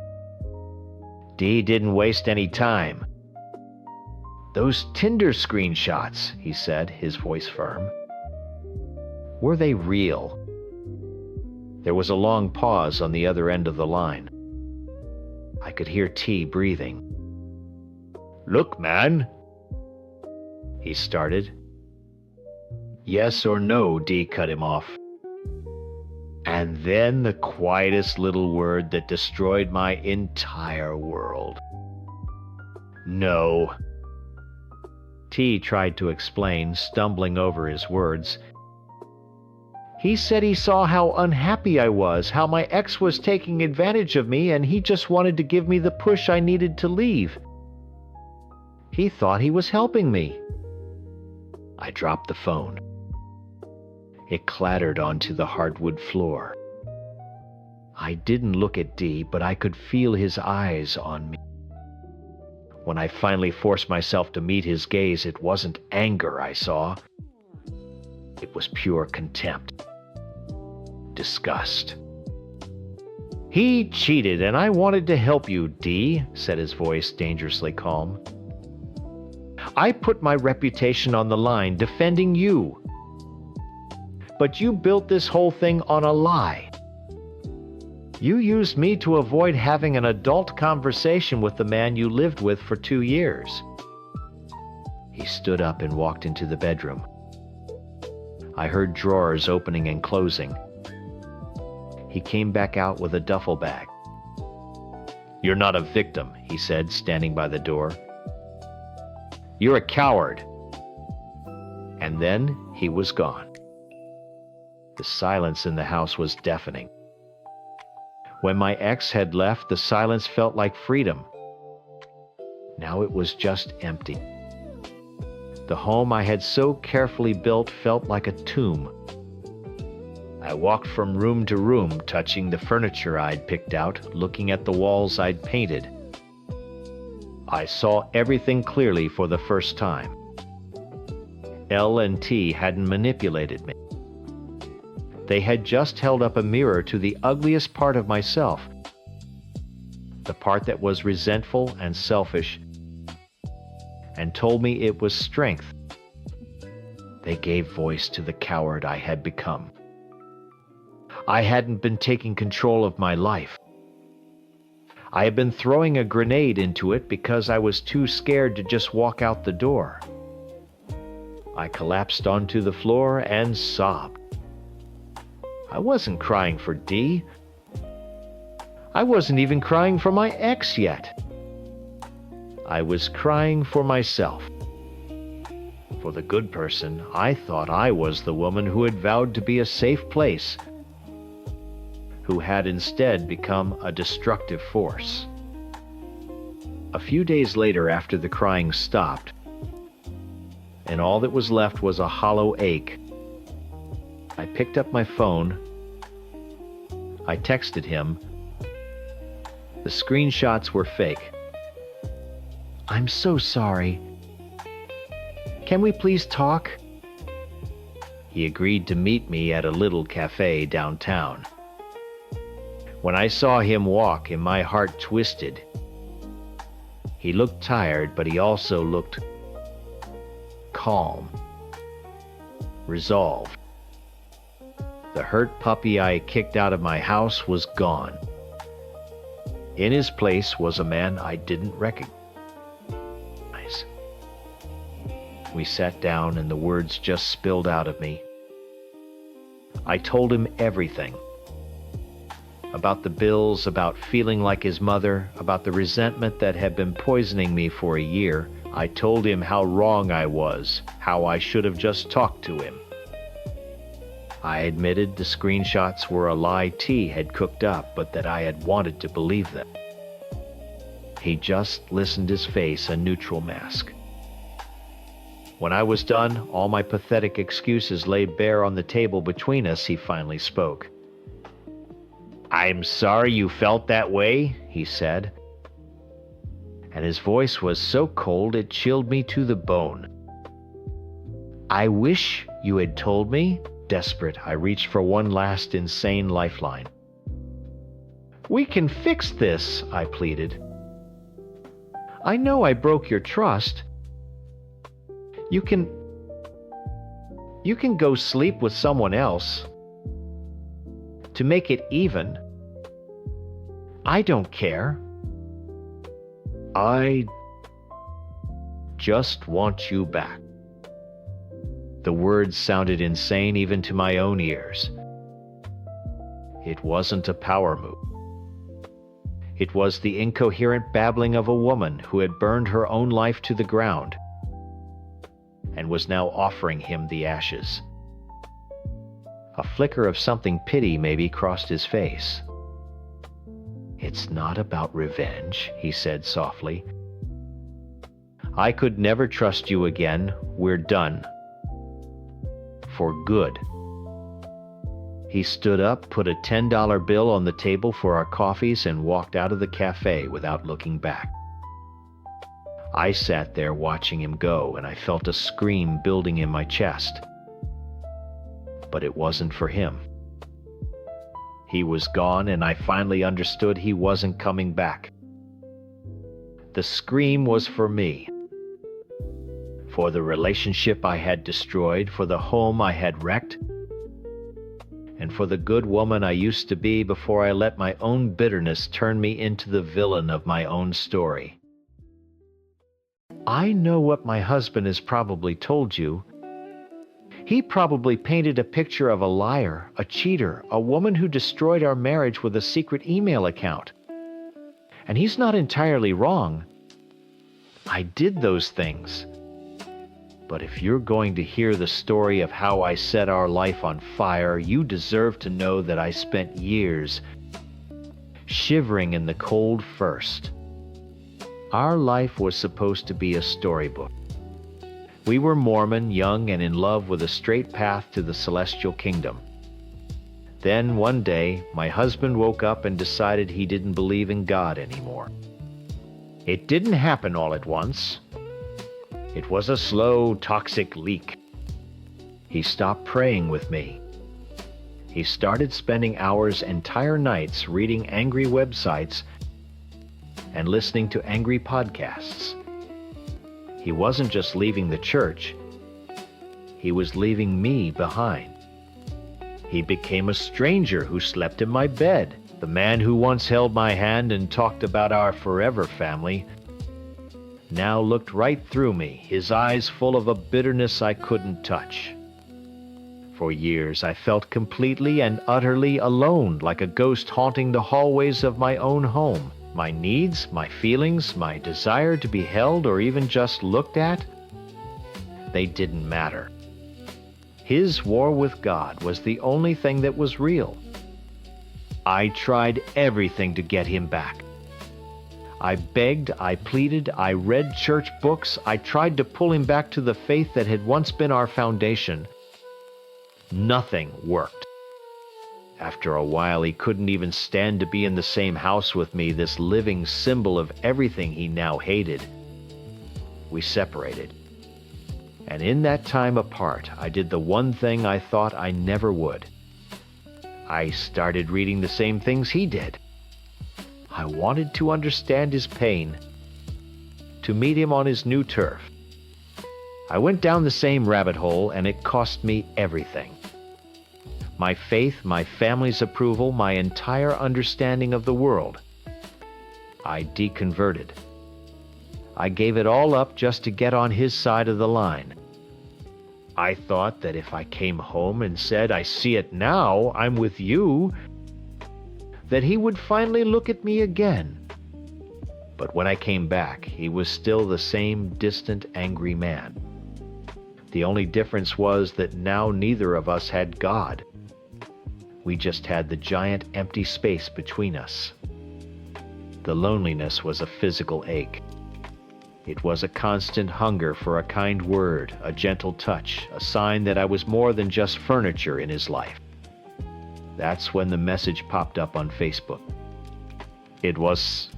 D didn't waste any time. Those Tinder screenshots, he said, his voice firm. Were they real? There was a long pause on the other end of the line. I could hear T breathing. Look, man, he started. Yes or no, D cut him off. And then the quietest little word that destroyed my entire world. No. T tried to explain, stumbling over his words. He said he saw how unhappy I was, how my ex was taking advantage of me, and he just wanted to give me the push I needed to leave. He thought he was helping me. I dropped the phone. It clattered onto the hardwood floor. I didn't look at D, but I could feel his eyes on me. When I finally forced myself to meet his gaze, it wasn't anger I saw. It was pure contempt. Disgust. He cheated, and I wanted to help you, D, said his voice dangerously calm. I put my reputation on the line defending you. But you built this whole thing on a lie. You used me to avoid having an adult conversation with the man you lived with for 2 years. He stood up and walked into the bedroom. I heard drawers opening and closing. He came back out with a duffel bag. You're not a victim, he said, standing by the door. You're a coward. And then he was gone. The silence in the house was deafening. When my ex had left, the silence felt like freedom. Now it was just empty. The home I had so carefully built felt like a tomb. I walked from room to room, touching the furniture I'd picked out, looking at the walls I'd painted. I saw everything clearly for the first time. L and T hadn't manipulated me. They had just held up a mirror to the ugliest part of myself, the part that was resentful and selfish, and told me it was strength. They gave voice to the coward I had become. I hadn't been taking control of my life. I had been throwing a grenade into it because I was too scared to just walk out the door. I collapsed onto the floor and sobbed. I wasn't crying for D. I wasn't even crying for my ex yet. I was crying for myself. For the good person, I thought I was the woman who had vowed to be a safe place, who had instead become a destructive force. A few days later, after the crying stopped, and all that was left was a hollow ache, I picked up my phone. I texted him. The screenshots were fake. I'm so sorry. Can we please talk? He agreed to meet me at a little cafe downtown. When I saw him walk, and my heart twisted. He looked tired, but he also looked calm, resolved. The hurt puppy I kicked out of my house was gone. In his place was a man I didn't recognize. We sat down and the words just spilled out of me. I told him everything. About the bills, about feeling like his mother, about the resentment that had been poisoning me for a year. I told him how wrong I was, how I should have just talked to him. I admitted the screenshots were a lie T had cooked up, but that I had wanted to believe them. He just listened, his face a neutral mask. When I was done, all my pathetic excuses laid bare on the table between us, he finally spoke. "I'm sorry you felt that way," he said. And his voice was so cold it chilled me to the bone. "I wish you had told me." Desperate, I reached for one last insane lifeline. "We can fix this," I pleaded. "I know I broke your trust. You can go sleep with someone else. To make it even. I don't care. I just want you back." The words sounded insane even to my own ears. It wasn't a power move. It was the incoherent babbling of a woman who had burned her own life to the ground and was now offering him the ashes. A flicker of something pity maybe crossed his face. "It's not about revenge," he said softly. "I could never trust you again. We're done. For good." He stood up, put a $10 bill on the table for our coffees, and walked out of the cafe without looking back. I sat there watching him go, and I felt a scream building in my chest. But it wasn't for him. He was gone, and I finally understood he wasn't coming back. The scream was for me. For the relationship I had destroyed, for the home I had wrecked, and for the good woman I used to be before I let my own bitterness turn me into the villain of my own story. I know what my husband has probably told you. He probably painted a picture of a liar, a cheater, a woman who destroyed our marriage with a secret email account. And he's not entirely wrong. I did those things. But if you're going to hear the story of how I set our life on fire, you deserve to know that I spent years shivering in the cold first. Our life was supposed to be a storybook. We were Mormon, young and in love with a straight path to the celestial kingdom. Then one day, my husband woke up and decided he didn't believe in God anymore. It didn't happen all at once. It was a slow, toxic leak. He stopped praying with me. He started spending hours, entire nights, reading angry websites and listening to angry podcasts. He wasn't just leaving the church. He was leaving me behind. He became a stranger who slept in my bed. The man who once held my hand and talked about our forever family now looked right through me, his eyes full of a bitterness I couldn't touch. For years I felt completely and utterly alone, like a ghost haunting the hallways of my own home. My needs, my feelings, my desire to be held or even just looked at, they didn't matter. His war with God was the only thing that was real. I tried everything to get him back. I begged, I pleaded, I read church books, I tried to pull him back to the faith that had once been our foundation. Nothing worked. After a while, he couldn't even stand to be in the same house with me, this living symbol of everything he now hated. We separated. And in that time apart, I did the one thing I thought I never would. I started reading the same things he did. I wanted to understand his pain, to meet him on his new turf. I went down the same rabbit hole, and it cost me everything. My faith, my family's approval, my entire understanding of the world. I deconverted. I gave it all up just to get on his side of the line. I thought that if I came home and said, "I see it now, I'm with you," that he would finally look at me again. But when I came back, he was still the same distant, angry man. The only difference was that now neither of us had God. We just had the giant empty space between us. The loneliness was a physical ache. It was a constant hunger for a kind word, a gentle touch, a sign that I was more than just furniture in his life. That's when the message popped up on Facebook. It was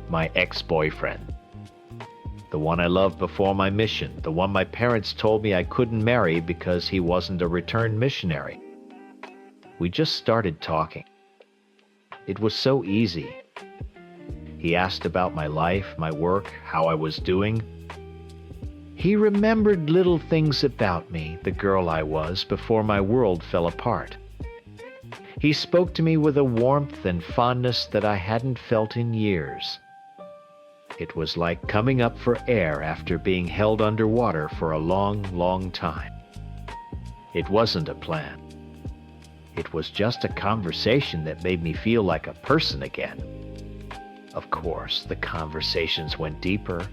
my ex-boyfriend. The one I loved before my mission, the one my parents told me I couldn't marry because he wasn't a returned missionary. We just started talking. It was so easy. He asked about my life, my work, how I was doing. He remembered little things about me, the girl I was, before my world fell apart. He spoke to me with a warmth and fondness that I hadn't felt in years. It was like coming up for air after being held underwater for a long, long time. It wasn't a plan. It was just a conversation that made me feel like a person again. Of course, the conversations went deeper.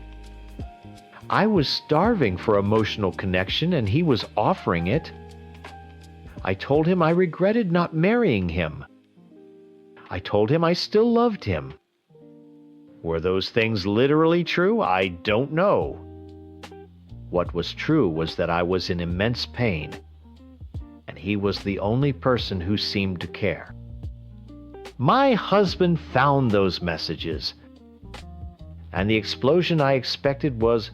I was starving for emotional connection, and he was offering it. I told him I regretted not marrying him. I told him I still loved him. Were those things literally true? I don't know. What was true was that I was in immense pain, and he was the only person who seemed to care. My husband found those messages, and the explosion I expected was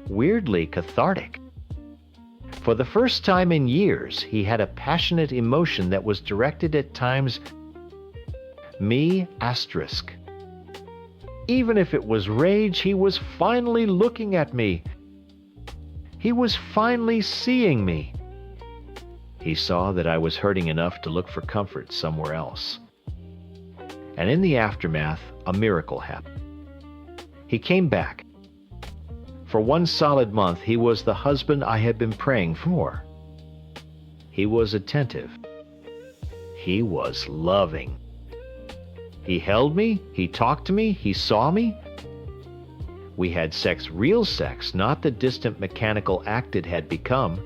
weirdly cathartic. For the first time in years, he had a passionate emotion that was directed at times me asterisk. Even if it was rage, he was finally looking at me. He was finally seeing me. He saw that I was hurting enough to look for comfort somewhere else. And in the aftermath, a miracle happened. He came back. For 1 solid month, he was the husband I had been praying for. He was attentive. He was loving. He held me, he talked to me, he saw me. We had sex, real sex, not the distant mechanical act it had become.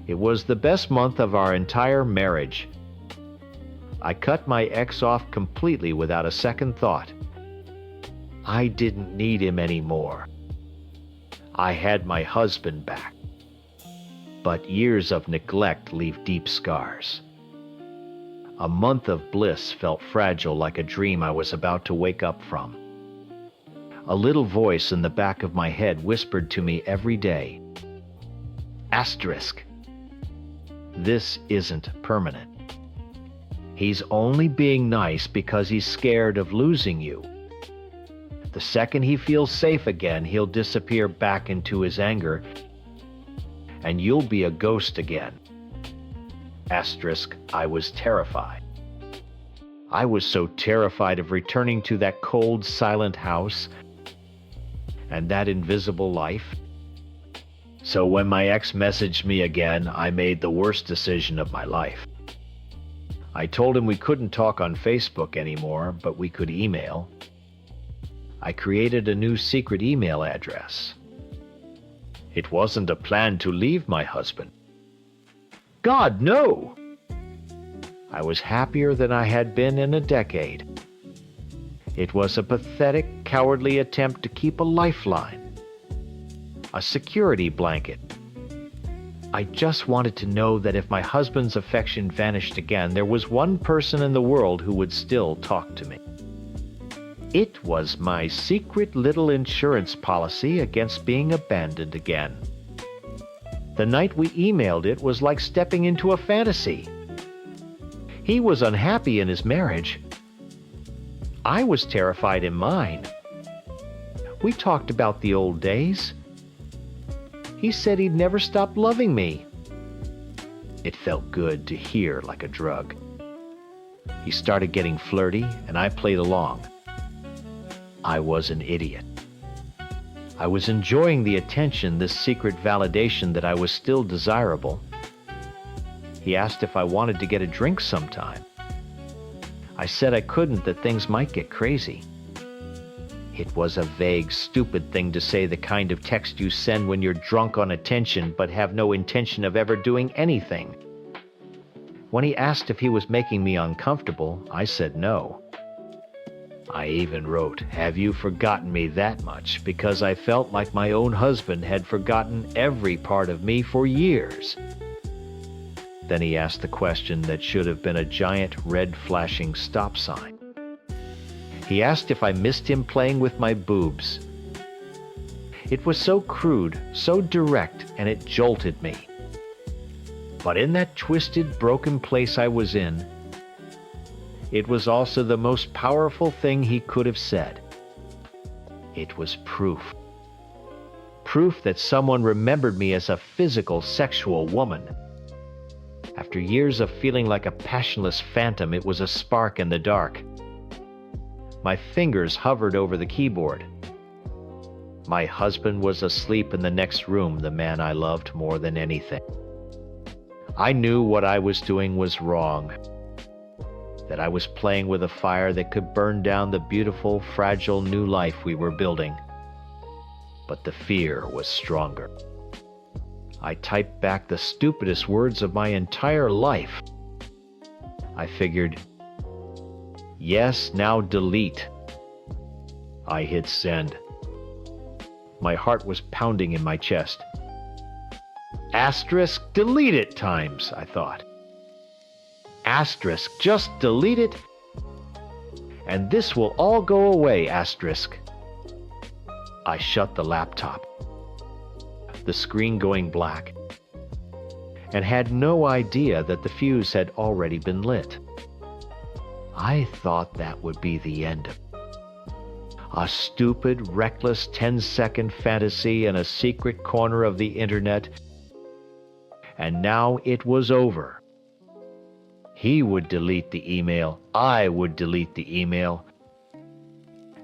It was the best month of our entire marriage. I cut my ex off completely without a second thought. I didn't need him anymore. I had my husband back. But years of neglect leave deep scars. A month of bliss felt fragile, like a dream I was about to wake up from. A little voice in the back of my head whispered to me every day, asterisk, this isn't permanent. He's only being nice because he's scared of losing you. The second he feels safe again, he'll disappear back into his anger, and you'll be a ghost again. Asterisk, I was terrified. I was so terrified of returning to that cold, silent house and that invisible life. So when my ex messaged me again, I made the worst decision of my life. I told him we couldn't talk on Facebook anymore, but we could email. I created a new secret email address. It wasn't a plan to leave my husband. God, no! I was happier than I had been in a decade. It was a pathetic, cowardly attempt to keep a lifeline, a security blanket. I just wanted to know that if my husband's affection vanished again, there was one person in the world who would still talk to me. It was my secret little insurance policy against being abandoned again. The night we emailed it was like stepping into a fantasy. He was unhappy in his marriage. I was terrified in mine. We talked about the old days. He said he'd never stop loving me. It felt good to hear, like a drug. He started getting flirty, and I played along. I was an idiot. I was enjoying the attention, this secret validation that I was still desirable. He asked if I wanted to get a drink sometime. I said I couldn't, that things might get crazy. It was a vague, stupid thing to say, the kind of text you send when you're drunk on attention but have no intention of ever doing anything. When he asked if he was making me uncomfortable, I said no. I even wrote, "Have you forgotten me that much?" because I felt like my own husband had forgotten every part of me for years. Then he asked the question that should have been a giant red flashing stop sign. He asked if I missed him playing with my boobs. It was so crude, so direct, and it jolted me. But in that twisted, broken place I was in, it was also the most powerful thing he could have said. It was proof. Proof that someone remembered me as a physical, sexual woman. After years of feeling like a passionless phantom, it was a spark in the dark. My fingers hovered over the keyboard. My husband was asleep in the next room, the man I loved more than anything. I knew what I was doing was wrong, that I was playing with a fire that could burn down the beautiful, fragile new life we were building. But the fear was stronger. I typed back the stupidest words of my entire life. I figured, "Yes, now delete." I hit send. My heart was pounding in my chest. Asterisk, delete it times, I thought. Asterisk, just delete it, and this will all go away, asterisk. I shut the laptop, the screen going black, and had no idea that the fuse had already been lit. I thought that would be the end of it. A stupid, reckless 10-second fantasy in a secret corner of the internet, and now it was over. He would delete the email, I would delete the email,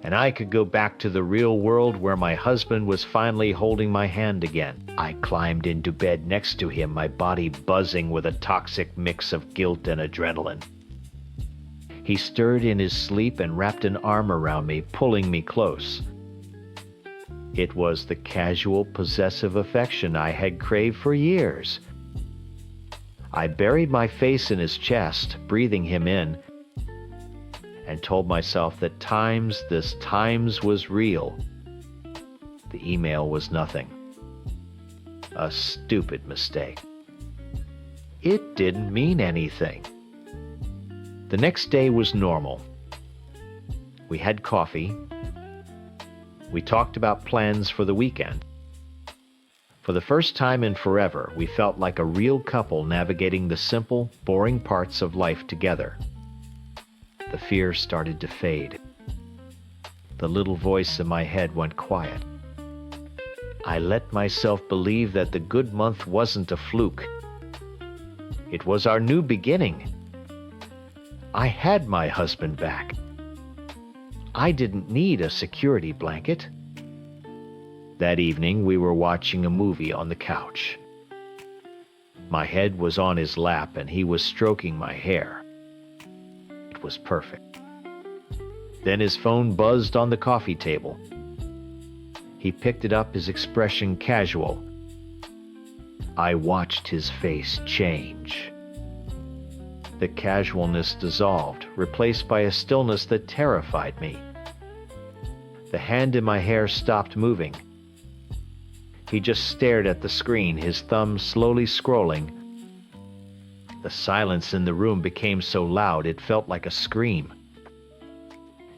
and I could go back to the real world where my husband was finally holding my hand again. I climbed into bed next to him, my body buzzing with a toxic mix of guilt and adrenaline. He stirred in his sleep and wrapped an arm around me, pulling me close. It was the casual, possessive affection I had craved for years. I buried my face in his chest, breathing him in, and told myself that this times was real. The email was nothing. A stupid mistake. It didn't mean anything. The next day was normal. We had coffee. We talked about plans for the weekend. For the first time in forever, we felt like a real couple navigating the simple, boring parts of life together. The fear started to fade. The little voice in my head went quiet. I let myself believe that the good month wasn't a fluke. It was our new beginning. I had my husband back. I didn't need a security blanket. That evening, we were watching a movie on the couch. My head was on his lap and he was stroking my hair. It was perfect. Then his phone buzzed on the coffee table. He picked it up, his expression casual. I watched his face change. The casualness dissolved, replaced by a stillness that terrified me. The hand in my hair stopped moving. He just stared at the screen, his thumb slowly scrolling. The silence in the room became so loud it felt like a scream.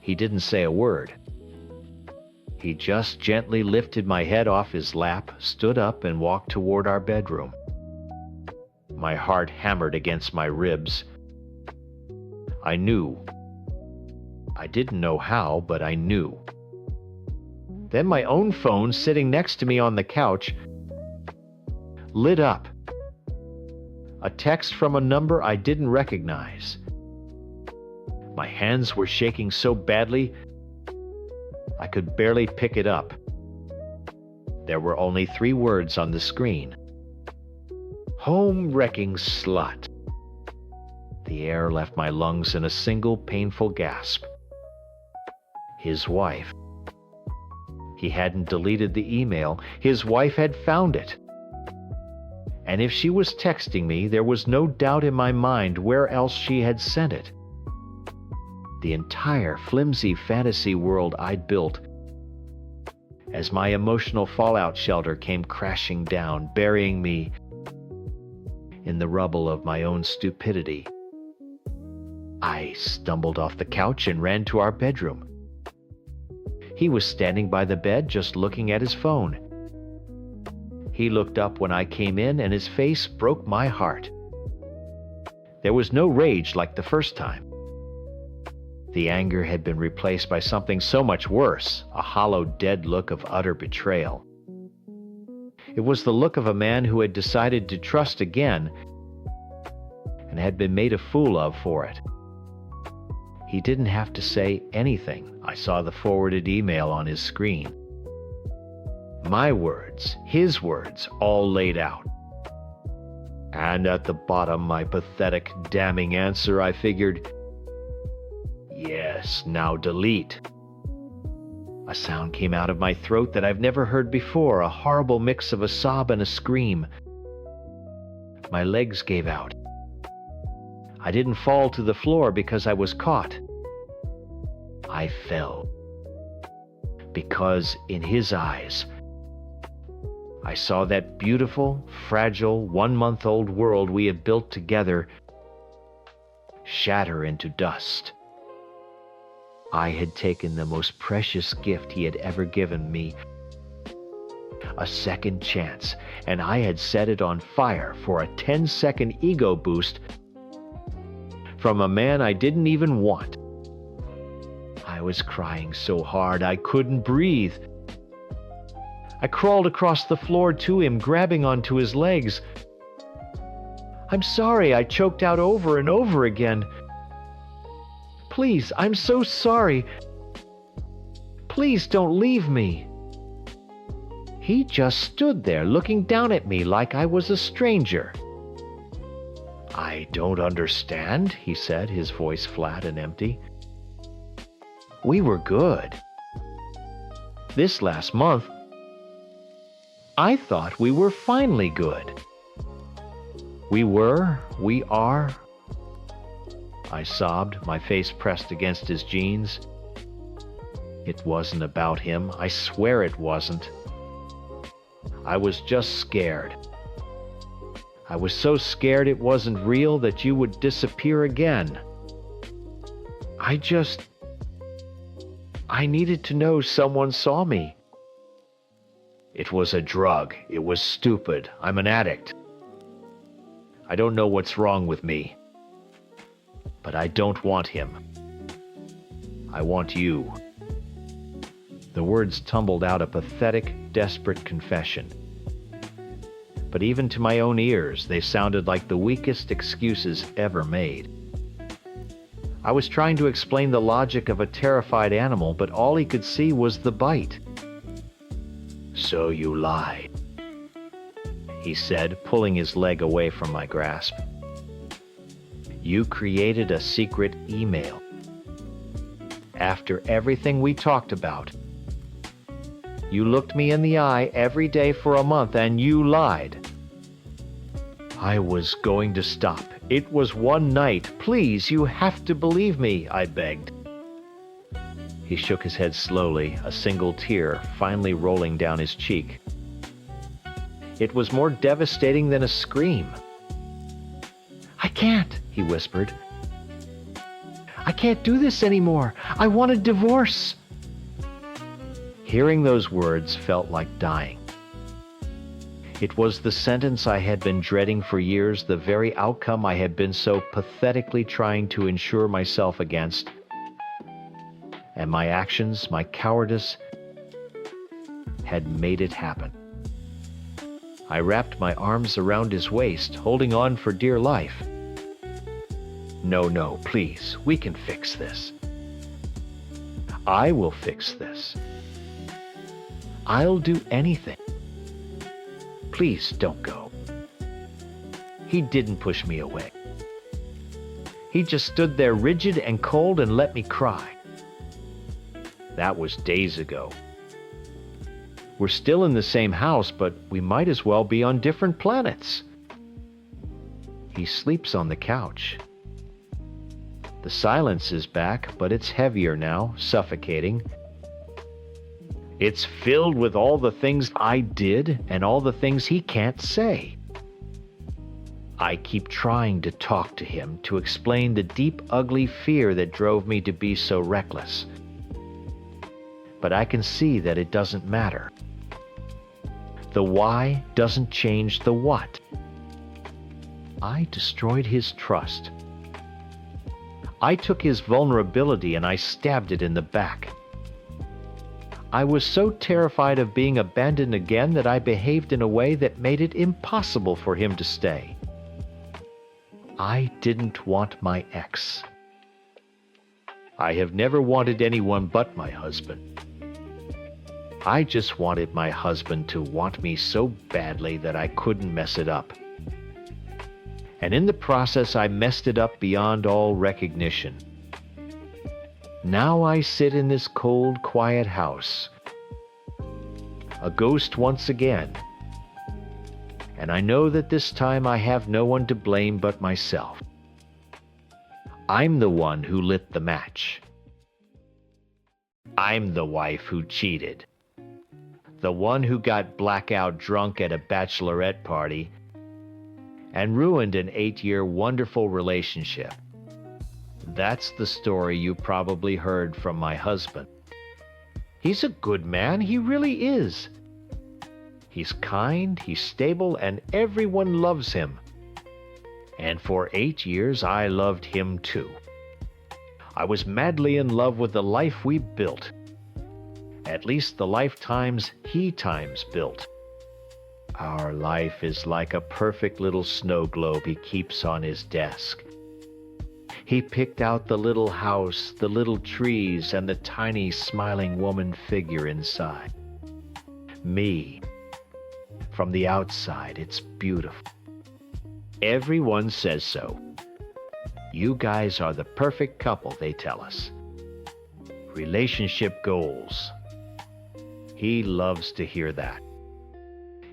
He didn't say a word. He just gently lifted my head off his lap, stood up, and walked toward our bedroom. My heart hammered against my ribs. I knew. I didn't know how, but I knew. Then my own phone, sitting next to me on the couch, lit up. A text from a number I didn't recognize. My hands were shaking so badly, I could barely pick it up. There were only 3 words on the screen. Home-wrecking slut. The air left my lungs in a single painful gasp. His wife. He hadn't deleted the email. His wife had found it. And if she was texting me, there was no doubt in my mind where else she had sent it. the entire flimsy fantasy world I'd built, as my emotional fallout shelter came crashing down, burying me in the rubble of my own stupidity. I stumbled off the couch and ran to our bedroom. He was standing by the bed, just looking at his phone. He looked up when I came in, and his face broke my heart. There was no rage like the first time. The anger had been replaced by something so much worse, a hollow, dead look of utter betrayal. It was the look of a man who had decided to trust again and had been made a fool of for it. He didn't have to say anything. I saw the forwarded email on his screen. My words, his words, all laid out. And at the bottom, my pathetic, damning answer, I figured, yes, now delete. A sound came out of my throat that I've never heard before, a horrible mix of a sob and a scream. My legs gave out. I didn't fall to the floor because I was caught. I fell. Because in his eyes, I saw that beautiful, fragile, 1-month-old world we had built together shatter into dust. I had taken the most precious gift he had ever given me, a second chance, and I had set it on fire for a 10-second ego boost from a man I didn't even want. I was crying so hard I couldn't breathe. I crawled across the floor to him, grabbing onto his legs. "I'm sorry," I choked out over and over again. "Please, I'm so sorry. Please don't leave me." He just stood there looking down at me like I was a stranger. "I don't understand," he said, his voice flat and empty. "We were good. This last month, I thought we were finally good. We are." I sobbed, my face pressed against his jeans. It wasn't about him. I swear it wasn't. I was just scared. I was so scared it wasn't real, that you would disappear again. I needed to know someone saw me. It was a drug. It was stupid. I'm an addict. I don't know what's wrong with me. But I don't want him. I want you. The words tumbled out a pathetic, desperate confession. But even to my own ears, they sounded like the weakest excuses ever made. I was trying to explain the logic of a terrified animal, but all he could see was the bite. "So you lied," he said, pulling his leg away from my grasp. "You created a secret email. After everything we talked about, you looked me in the eye every day for a month, and you lied." I was going to stop. "It was one night. Please, you have to believe me," I begged. He shook his head slowly, a single tear finally rolling down his cheek. It was more devastating than a scream. "I can't," he whispered. "I can't do this anymore. I want a divorce." Hearing those words felt like dying. It was the sentence I had been dreading for years, the very outcome I had been so pathetically trying to insure myself against. And my actions, my cowardice, had made it happen. I wrapped my arms around his waist, holding on for dear life. No, please, we can fix this. I will fix this. I'll do anything. Please don't go." He didn't push me away. He just stood there rigid and cold and let me cry. That was days ago. We're still in the same house, but we might as well be on different planets. He sleeps on the couch. The silence is back, but it's heavier now, suffocating. It's filled with all the things I did and all the things he can't say. I keep trying to talk to him to explain the deep, ugly fear that drove me to be so reckless. But I can see that it doesn't matter. The why doesn't change the what. I destroyed his trust. I took his vulnerability and I stabbed it in the back. I was so terrified of being abandoned again that I behaved in a way that made it impossible for him to stay. I didn't want my ex. I have never wanted anyone but my husband. I just wanted my husband to want me so badly that I couldn't mess it up. And in the process, I messed it up beyond all recognition. Now I sit in this cold, quiet house, a ghost once again. And I know that this time I have no one to blame but myself. I'm the one who lit the match. I'm the wife who cheated. The one who got blackout drunk at a bachelorette party and ruined an 8-year wonderful relationship. That's the story you probably heard from my husband. He's a good man, he really is. He's kind, he's stable, and everyone loves him. And for 8 years, I loved him too. I was madly in love with the life we built. At least the lifetimes he times built. Our life is like a perfect little snow globe he keeps on his desk. He picked out the little house, the little trees, and the tiny smiling woman figure inside. Me. From the outside, it's beautiful. Everyone says so. You guys are the perfect couple, they tell us. Relationship goals. He loves to hear that.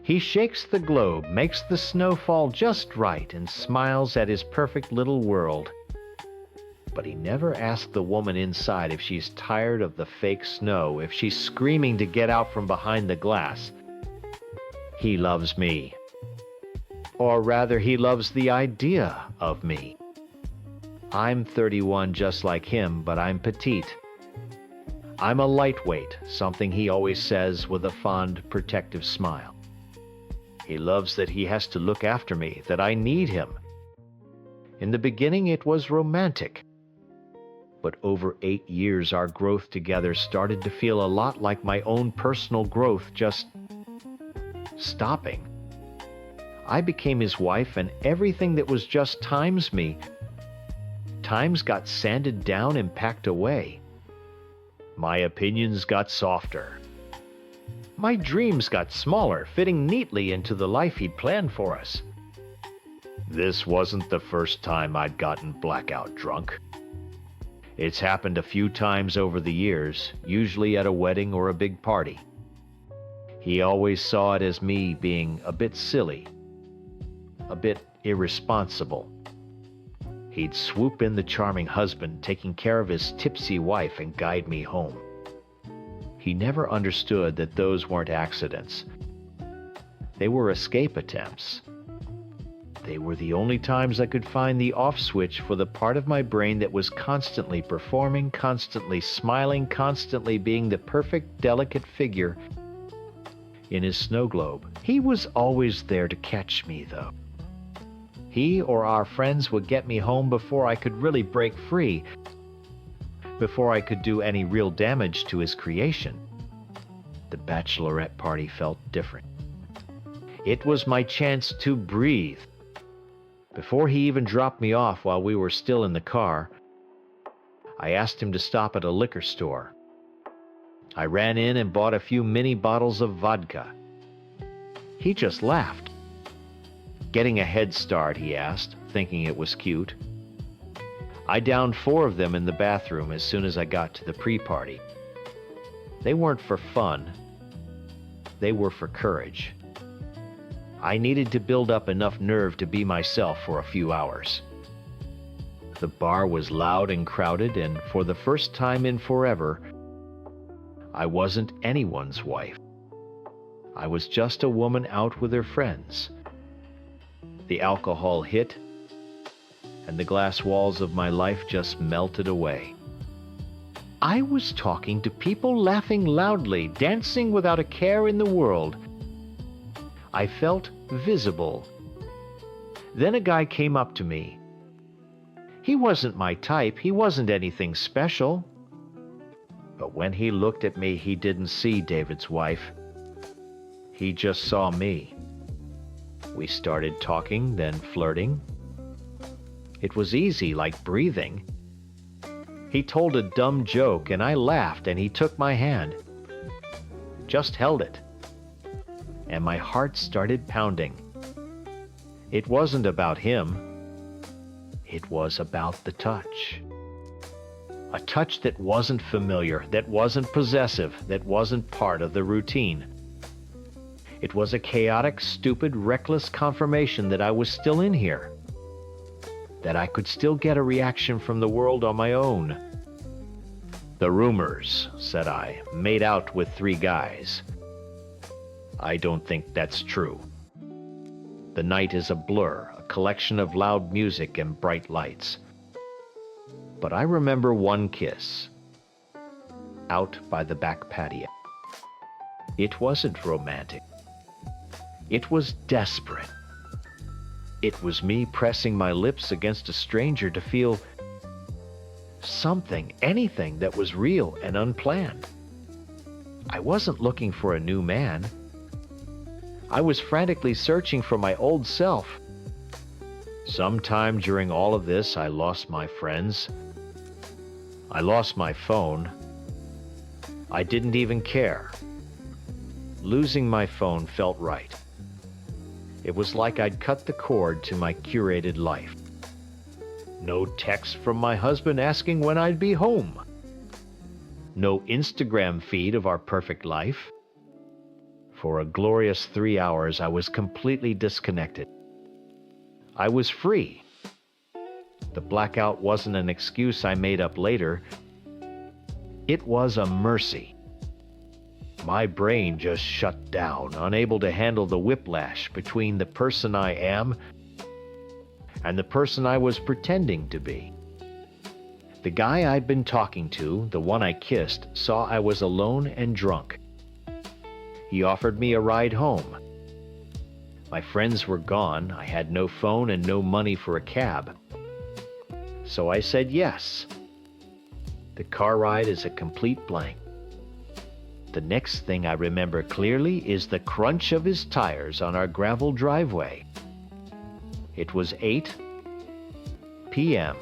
He shakes the globe, makes the snow fall just right, and smiles at his perfect little world. But he never asks the woman inside if she's tired of the fake snow, if she's screaming to get out from behind the glass. He loves me. Or rather, he loves the idea of me. I'm 31 just like him, but I'm petite. I'm a lightweight, something he always says with a fond, protective smile. He loves that he has to look after me, that I need him. In the beginning, it was romantic. But over 8 years, our growth together started to feel a lot like my own personal growth just stopping. I became his wife, and everything that was just times me, times got sanded down and packed away. My opinions got softer. My dreams got smaller, fitting neatly into the life he'd planned for us. This wasn't the first time I'd gotten blackout drunk. It's happened a few times over the years, usually at a wedding or a big party. He always saw it as me being a bit silly, a bit irresponsible. He'd swoop in the charming husband, taking care of his tipsy wife, and guide me home. He never understood that those weren't accidents. They were escape attempts. They were the only times I could find the off switch for the part of my brain that was constantly performing, constantly smiling, constantly being the perfect, delicate figure in his snow globe. He was always there to catch me, though. He or our friends would get me home before I could really break free, before I could do any real damage to his creation. The bachelorette party felt different. It was my chance to breathe. Before he even dropped me off while we were still in the car, I asked him to stop at a liquor store. I ran in and bought a few mini bottles of vodka. He just laughed. Getting a head start, he asked, thinking it was cute. I downed 4 of them in the bathroom as soon as I got to the pre-party. They weren't for fun. They were for courage. I needed to build up enough nerve to be myself for a few hours. The bar was loud and crowded, and for the first time in forever, I wasn't anyone's wife. I was just a woman out with her friends. The alcohol hit, and the glass walls of my life just melted away. I was talking to people, laughing loudly, dancing without a care in the world. I felt visible. Then a guy came up to me. He wasn't my type, he wasn't anything special. But when he looked at me, he didn't see David's wife. He just saw me. We started talking, then flirting. It was easy, like breathing. He told a dumb joke, and I laughed, and he took my hand. Just held it. And my heart started pounding. It wasn't about him. It was about the touch. A touch that wasn't familiar, that wasn't possessive, that wasn't part of the routine. It was a chaotic, stupid, reckless confirmation that I was still in here. That I could still get a reaction from the world on my own. The rumors, said I, made out with 3 guys. I don't think that's true. The night is a blur, a collection of loud music and bright lights. But I remember one kiss, out by the back patio. It wasn't romantic. It was desperate. It was me pressing my lips against a stranger to feel something, anything that was real and unplanned. I wasn't looking for a new man. I was frantically searching for my old self. Sometime during all of this, I lost my friends. I lost my phone. I didn't even care. Losing my phone felt right. It was like I'd cut the cord to my curated life. No text from my husband asking when I'd be home. No Instagram feed of our perfect life. For a glorious 3 hours, I was completely disconnected. I was free. The blackout wasn't an excuse I made up later. It was a mercy. My brain just shut down, unable to handle the whiplash between the person I am and the person I was pretending to be. The guy I'd been talking to, the one I kissed, saw I was alone and drunk. He offered me a ride home. My friends were gone. I had no phone and no money for a cab. So I said yes. The car ride is a complete blank. The next thing I remember clearly is the crunch of his tires on our gravel driveway. It was 8 p.m.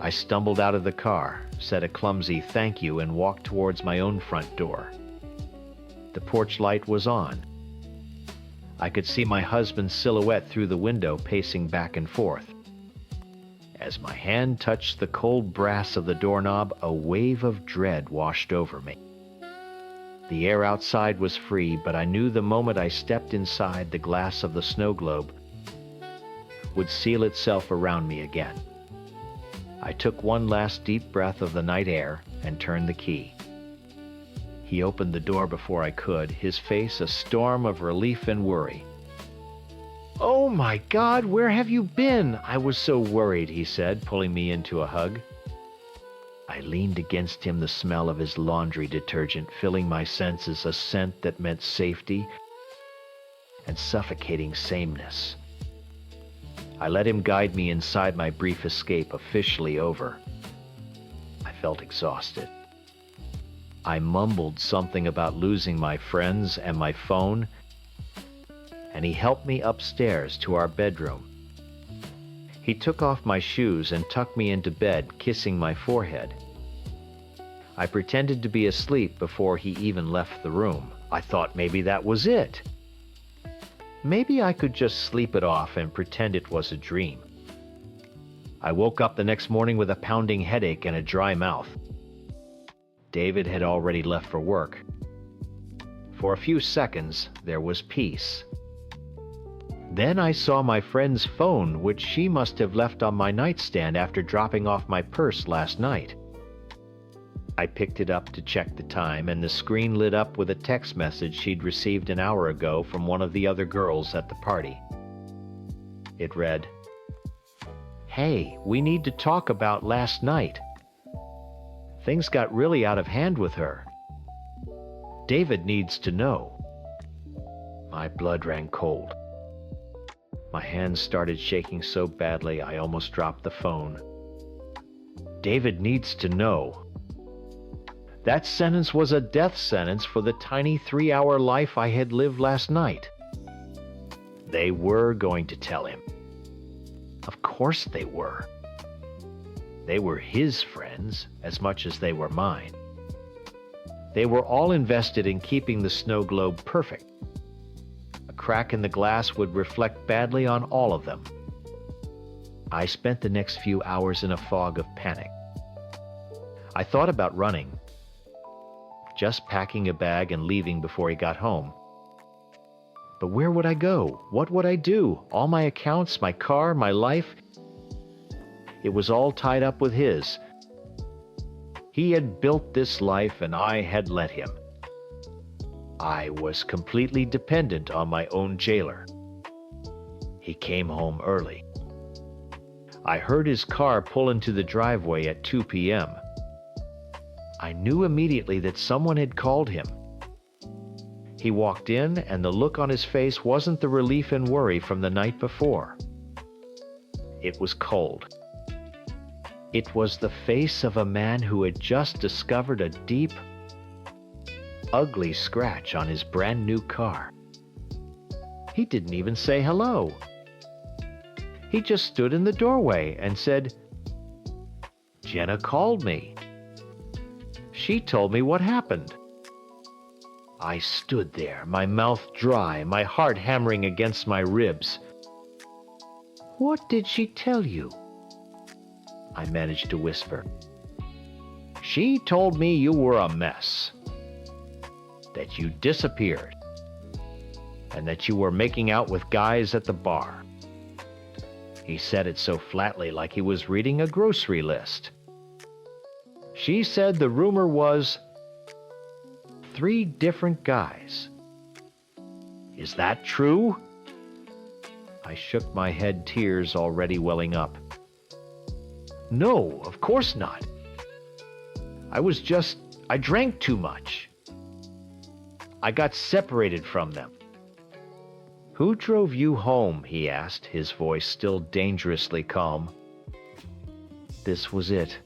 I stumbled out of the car, said a clumsy thank you, and walked towards my own front door. The porch light was on. I could see my husband's silhouette through the window, pacing back and forth. As my hand touched the cold brass of the doorknob, a wave of dread washed over me. The air outside was free, but I knew the moment I stepped inside, the glass of the snow globe would seal itself around me again. I took one last deep breath of the night air and turned the key. He opened the door before I could, his face a storm of relief and worry. "Oh my God, where have you been? I was so worried," he said, pulling me into a hug. I leaned against him, the smell of his laundry detergent filling my senses, a scent that meant safety and suffocating sameness. I let him guide me inside, my brief escape officially over. I felt exhausted. I mumbled something about losing my friends and my phone, and he helped me upstairs to our bedroom. He took off my shoes and tucked me into bed, kissing my forehead. I pretended to be asleep before he even left the room. I thought maybe that was it. Maybe I could just sleep it off and pretend it was a dream. I woke up the next morning with a pounding headache and a dry mouth. David had already left for work. For a few seconds, there was peace. Then I saw my friend's phone, which she must have left on my nightstand after dropping off my purse last night. I picked it up to check the time, and the screen lit up with a text message she'd received an hour ago from one of the other girls at the party. It read, "Hey, we need to talk about last night. Things got really out of hand with her. David needs to know." My blood ran cold. My hands started shaking so badly I almost dropped the phone. David needs to know. That sentence was a death sentence for the tiny 3-hour life I had lived last night. They were going to tell him. Of course they were. They were his friends as much as they were mine. They were all invested in keeping the snow globe perfect. A crack in the glass would reflect badly on all of them. I spent the next few hours in a fog of panic. I thought about running, just packing a bag and leaving before he got home. But where would I go? What would I do? All my accounts, my car, my life, it was all tied up with his. He had built this life and I had let him. I was completely dependent on my own jailer. He came home early. I heard his car pull into the driveway at 2 p.m. I knew immediately that someone had called him. He walked in, and the look on his face wasn't the relief and worry from the night before. It was cold. It was the face of a man who had just discovered a deep, ugly scratch on his brand new car. He didn't even say hello. He just stood in the doorway and said, "Jenna called me. She told me what happened." I stood there, my mouth dry, my heart hammering against my ribs. "What did she tell you?" I managed to whisper. "She told me you were a mess, that you disappeared, and that you were making out with guys at the bar." He said it so flatly, like he was reading a grocery list. She said the rumor was 3 different guys. Is that true? I shook my head, tears already welling up. No, of course not. I drank too much. I got separated from them. Who drove you home? He asked, his voice still dangerously calm. This was it.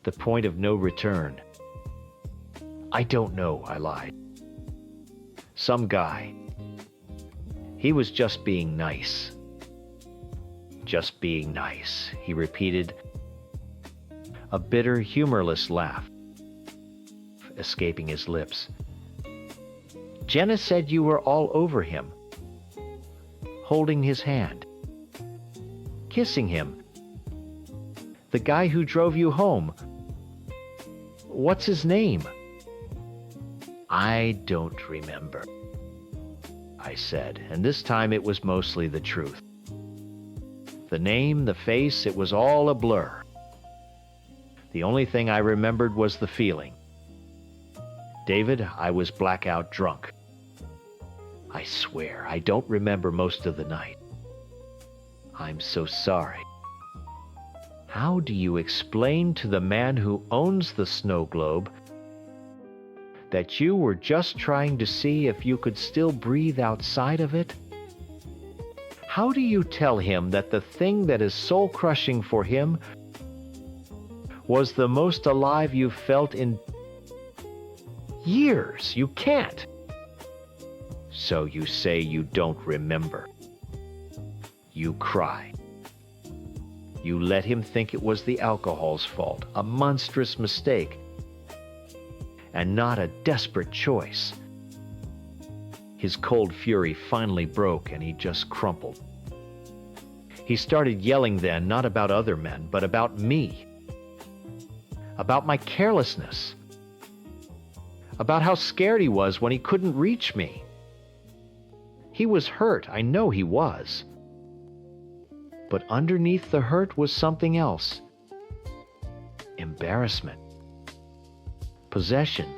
The point of no return. I don't know, I lied. Some guy. He was just being nice. Just being nice, he repeated, a bitter, humorless laugh escaping his lips. Jenna said you were all over him, holding his hand, kissing him. The guy who drove you home. What's his name? I don't remember, I said, and this time it was mostly the truth. The name, the face, it was all a blur. The only thing I remembered was the feeling. David, I was blackout drunk. I swear, I don't remember most of the night. I'm so sorry. How do you explain to the man who owns the snow globe that you were just trying to see if you could still breathe outside of it? How do you tell him that the thing that is soul-crushing for him was the most alive you've felt in years? You can't. So you say you don't remember. You cry. You let him think it was the alcohol's fault, a monstrous mistake, and not a desperate choice. His cold fury finally broke and he just crumpled. He started yelling then, not about other men, but about me. About my carelessness. About how scared he was when he couldn't reach me. He was hurt, I know he was. But underneath the hurt was something else. Embarrassment. Possession.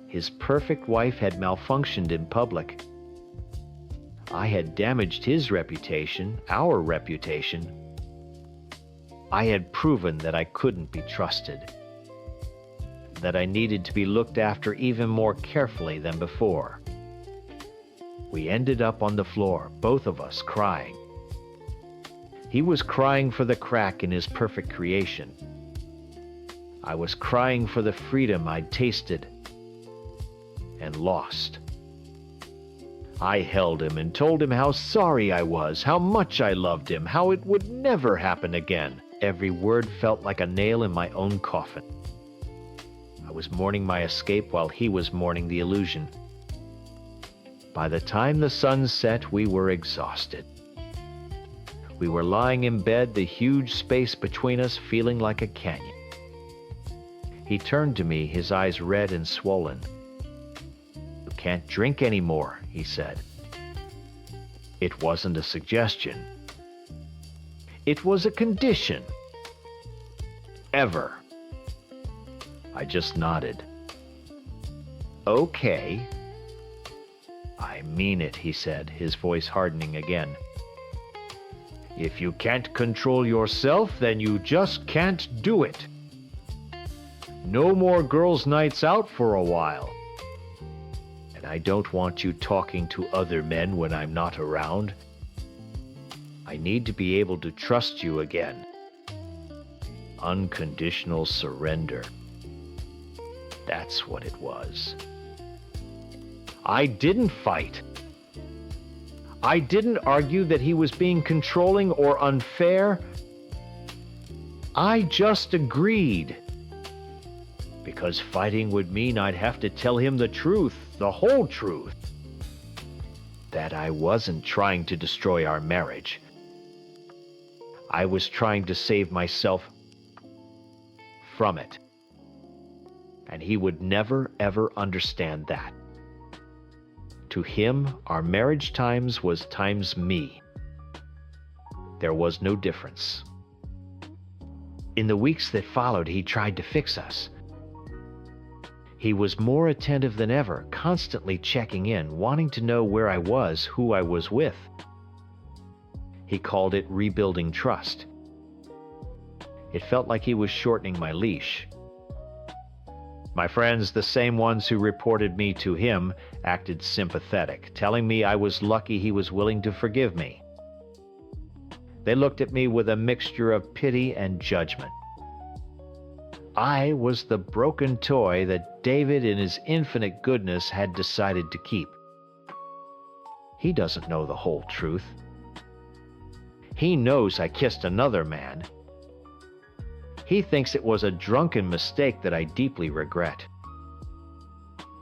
His perfect wife had malfunctioned in public. I had damaged his reputation, our reputation. I had proven that I couldn't be trusted, that I needed to be looked after even more carefully than before. We ended up on the floor, both of us crying. He was crying for the crack in his perfect creation. I was crying for the freedom I'd tasted and lost. I held him and told him how sorry I was, how much I loved him, how it would never happen again. Every word felt like a nail in my own coffin. I was mourning my escape while he was mourning the illusion. By the time the sun set, we were exhausted. We were lying in bed, the huge space between us feeling like a canyon. He turned to me, his eyes red and swollen. "You can't drink anymore," he said. It wasn't a suggestion. It was a condition. Ever. I just nodded. "Okay." "I mean it," he said, his voice hardening again. "If you can't control yourself, then you just can't do it. No more girls' nights out for a while. And I don't want you talking to other men when I'm not around. I need to be able to trust you again. Unconditional surrender. That's what it was. I didn't fight. I didn't argue that he was being controlling or unfair. I just agreed. Because fighting would mean I'd have to tell him the truth, the whole truth. That I wasn't trying to destroy our marriage. I was trying to save myself from it. And he would never, ever understand that. To him, our marriage times was times me. There was no difference. In the weeks that followed, he tried to fix us. He was more attentive than ever, constantly checking in, wanting to know where I was, who I was with. He called it rebuilding trust. It felt like he was shortening my leash. My friends, the same ones who reported me to him, acted sympathetic, telling me I was lucky he was willing to forgive me. They looked at me with a mixture of pity and judgment. I was the broken toy that David, in his infinite goodness, had decided to keep. He doesn't know the whole truth. He knows I kissed another man. He thinks it was a drunken mistake that I deeply regret.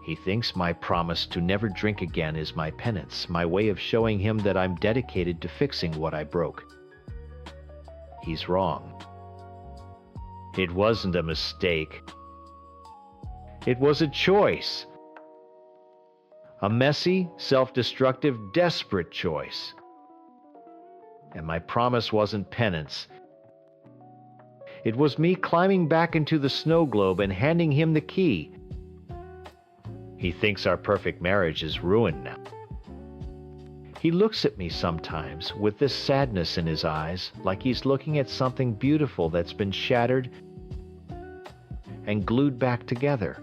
He thinks my promise to never drink again is my penance, my way of showing him that I'm dedicated to fixing what I broke. He's wrong. It wasn't a mistake. It was a choice. A messy, self-destructive, desperate choice. And my promise wasn't penance. It was me climbing back into the snow globe and handing him the key. He thinks our perfect marriage is ruined now. He looks at me sometimes with this sadness in his eyes, like he's looking at something beautiful that's been shattered and glued back together.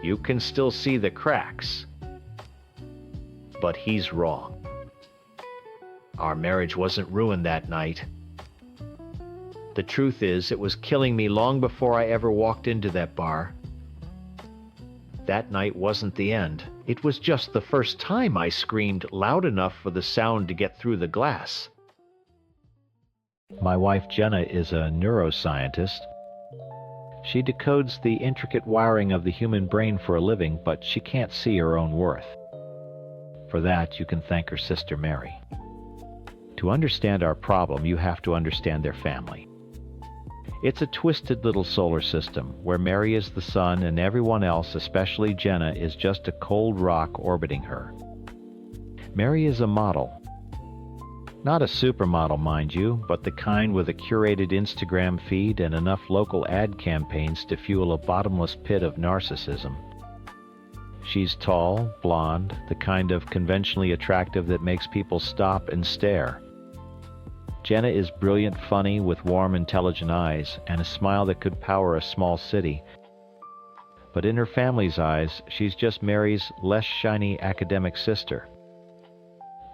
You can still see the cracks, but he's wrong. Our marriage wasn't ruined that night. The truth is, it was killing me long before I ever walked into that bar. That night wasn't the end. It was just the first time I screamed loud enough for the sound to get through the glass. My wife Jenna is a neuroscientist. She decodes the intricate wiring of the human brain for a living, but she can't see her own worth. For that, you can thank her sister Mary. To understand our problem, you have to understand their family. It's a twisted little solar system where Mary is the sun and everyone else, especially Jenna, is just a cold rock orbiting her. Mary is a model. Not a supermodel, mind you, but the kind with a curated Instagram feed and enough local ad campaigns to fuel a bottomless pit of narcissism. She's tall, blonde, the kind of conventionally attractive that makes people stop and stare. Jenna is brilliant, funny, with warm, intelligent eyes and a smile that could power a small city. But in her family's eyes, she's just Mary's less shiny academic sister.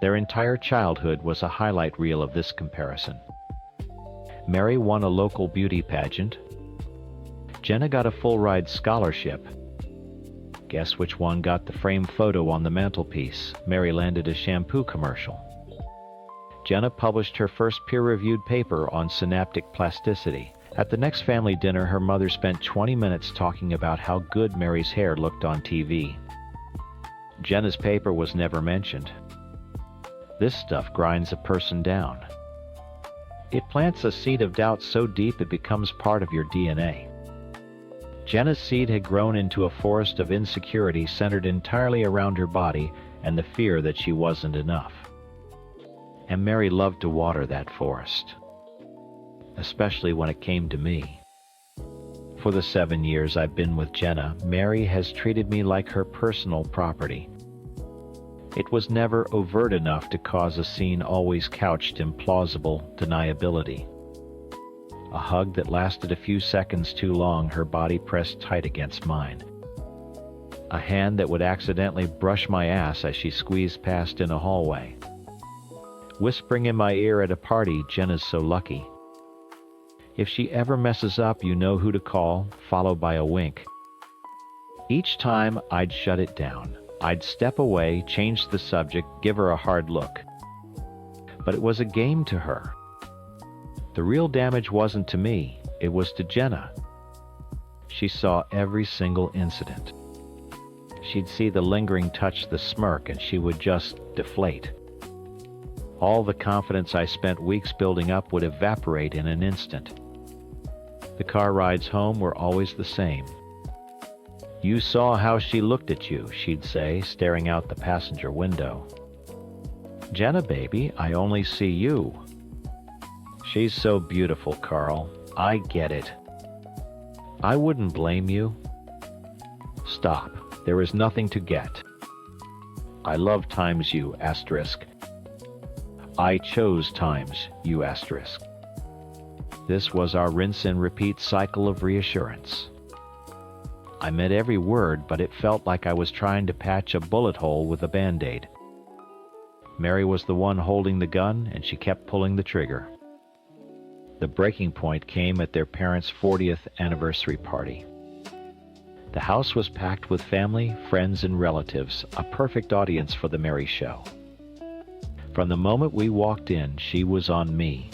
Their entire childhood was a highlight reel of this comparison. Mary won a local beauty pageant. Jenna got a full-ride scholarship. Guess which one got the framed photo on the mantelpiece? Mary landed a shampoo commercial. Jenna published her first peer-reviewed paper on synaptic plasticity. At the next family dinner, her mother spent 20 minutes talking about how good Mary's hair looked on TV. Jenna's paper was never mentioned. This stuff grinds a person down. It plants a seed of doubt so deep it becomes part of your DNA. Jenna's seed had grown into a forest of insecurity centered entirely around her body and the fear that she wasn't enough. And Mary loved to water that forest, especially when it came to me. For the 7 years I've been with Jenna, Mary has treated me like her personal property. It was never overt enough to cause a scene always couched in plausible deniability. A hug that lasted a few seconds too long, her body pressed tight against mine. A hand that would accidentally brush my ass as she squeezed past in a hallway. Whispering in my ear at a party, Jenna's so lucky. If she ever messes up, you know who to call, followed by a wink. Each time, I'd shut it down. I'd step away, change the subject, give her a hard look. But it was a game to her. The real damage wasn't to me, it was to Jenna. She saw every single incident. She'd see the lingering touch, the smirk, and she would just deflate. All the confidence I spent weeks building up would evaporate in an instant. The car rides home were always the same. "You saw how she looked at you," she'd say, staring out the passenger window. "Jenna, baby, I only see you." "She's so beautiful, Carl. I get it." "I wouldn't blame you." "Stop. There is nothing to get." "I love times you, asterisk." "I chose times you, asterisk." This was our rinse and repeat cycle of reassurance. I meant every word, but it felt like I was trying to patch a bullet hole with a Band-Aid. Mary was the one holding the gun, and she kept pulling the trigger. The breaking point came at their parents' 40th anniversary party. The house was packed with family, friends, and relatives, a perfect audience for the Mary show. From the moment we walked in, she was on me.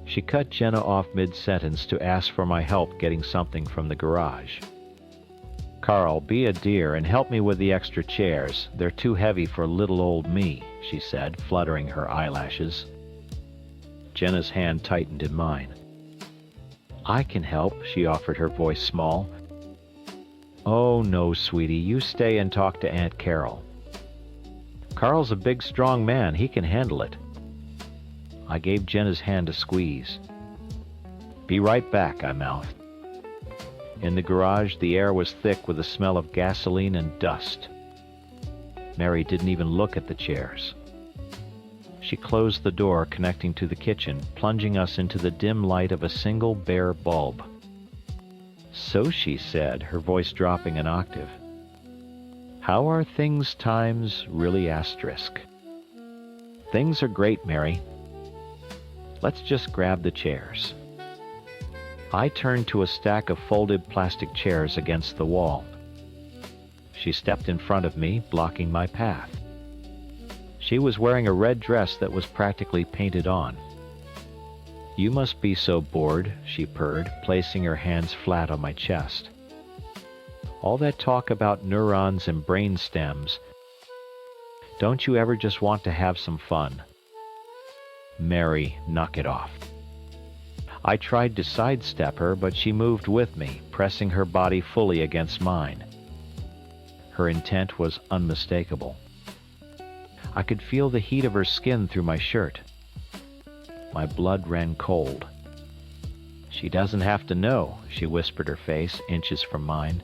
She cut Jenna off mid-sentence to ask for my help getting something from the garage. "Carl, be a dear and help me with the extra chairs. They're too heavy for little old me," she said, fluttering her eyelashes. Jenna's hand tightened in mine. "I can help," she offered, her voice small. "Oh, no, sweetie, you stay and talk to Aunt Carol. Carl's a big, strong man. He can handle it." I gave Jenna's hand a squeeze. "Be right back," I mouthed. In the garage, the air was thick with the smell of gasoline and dust. Mary didn't even look at the chairs. She closed the door connecting to the kitchen, plunging us into the dim light of a single bare bulb. "So," she said, her voice dropping an octave, "how are things times really asterisk?" "Things are great, Mary. Let's just grab the chairs." I turned to a stack of folded plastic chairs against the wall. She stepped in front of me, blocking my path. She was wearing a red dress that was practically painted on. "You must be so bored," she purred, placing her hands flat on my chest. "All that talk about neurons and brain stems. Don't you ever just want to have some fun?" "Mary, knock it off." I tried to sidestep her, but she moved with me, pressing her body fully against mine. Her intent was unmistakable. I could feel the heat of her skin through my shirt. My blood ran cold. "She doesn't have to know," she whispered, her face inches from mine.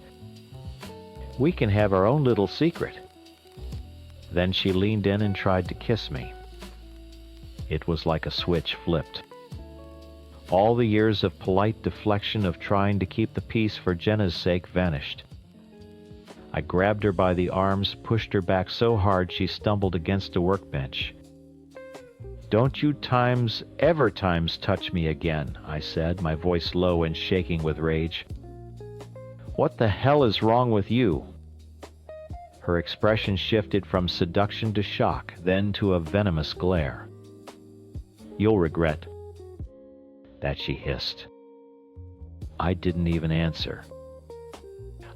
"We can have our own little secret." Then she leaned in and tried to kiss me. It was like a switch flipped. All the years of polite deflection of trying to keep the peace for Jenna's sake vanished. I grabbed her by the arms, pushed her back so hard she stumbled against a workbench. "Don't you ever touch me again," I said, my voice low and shaking with rage. "What the hell is wrong with you?" Her expression shifted from seduction to shock, then to a venomous glare. "You'll regret that," she hissed. I didn't even answer.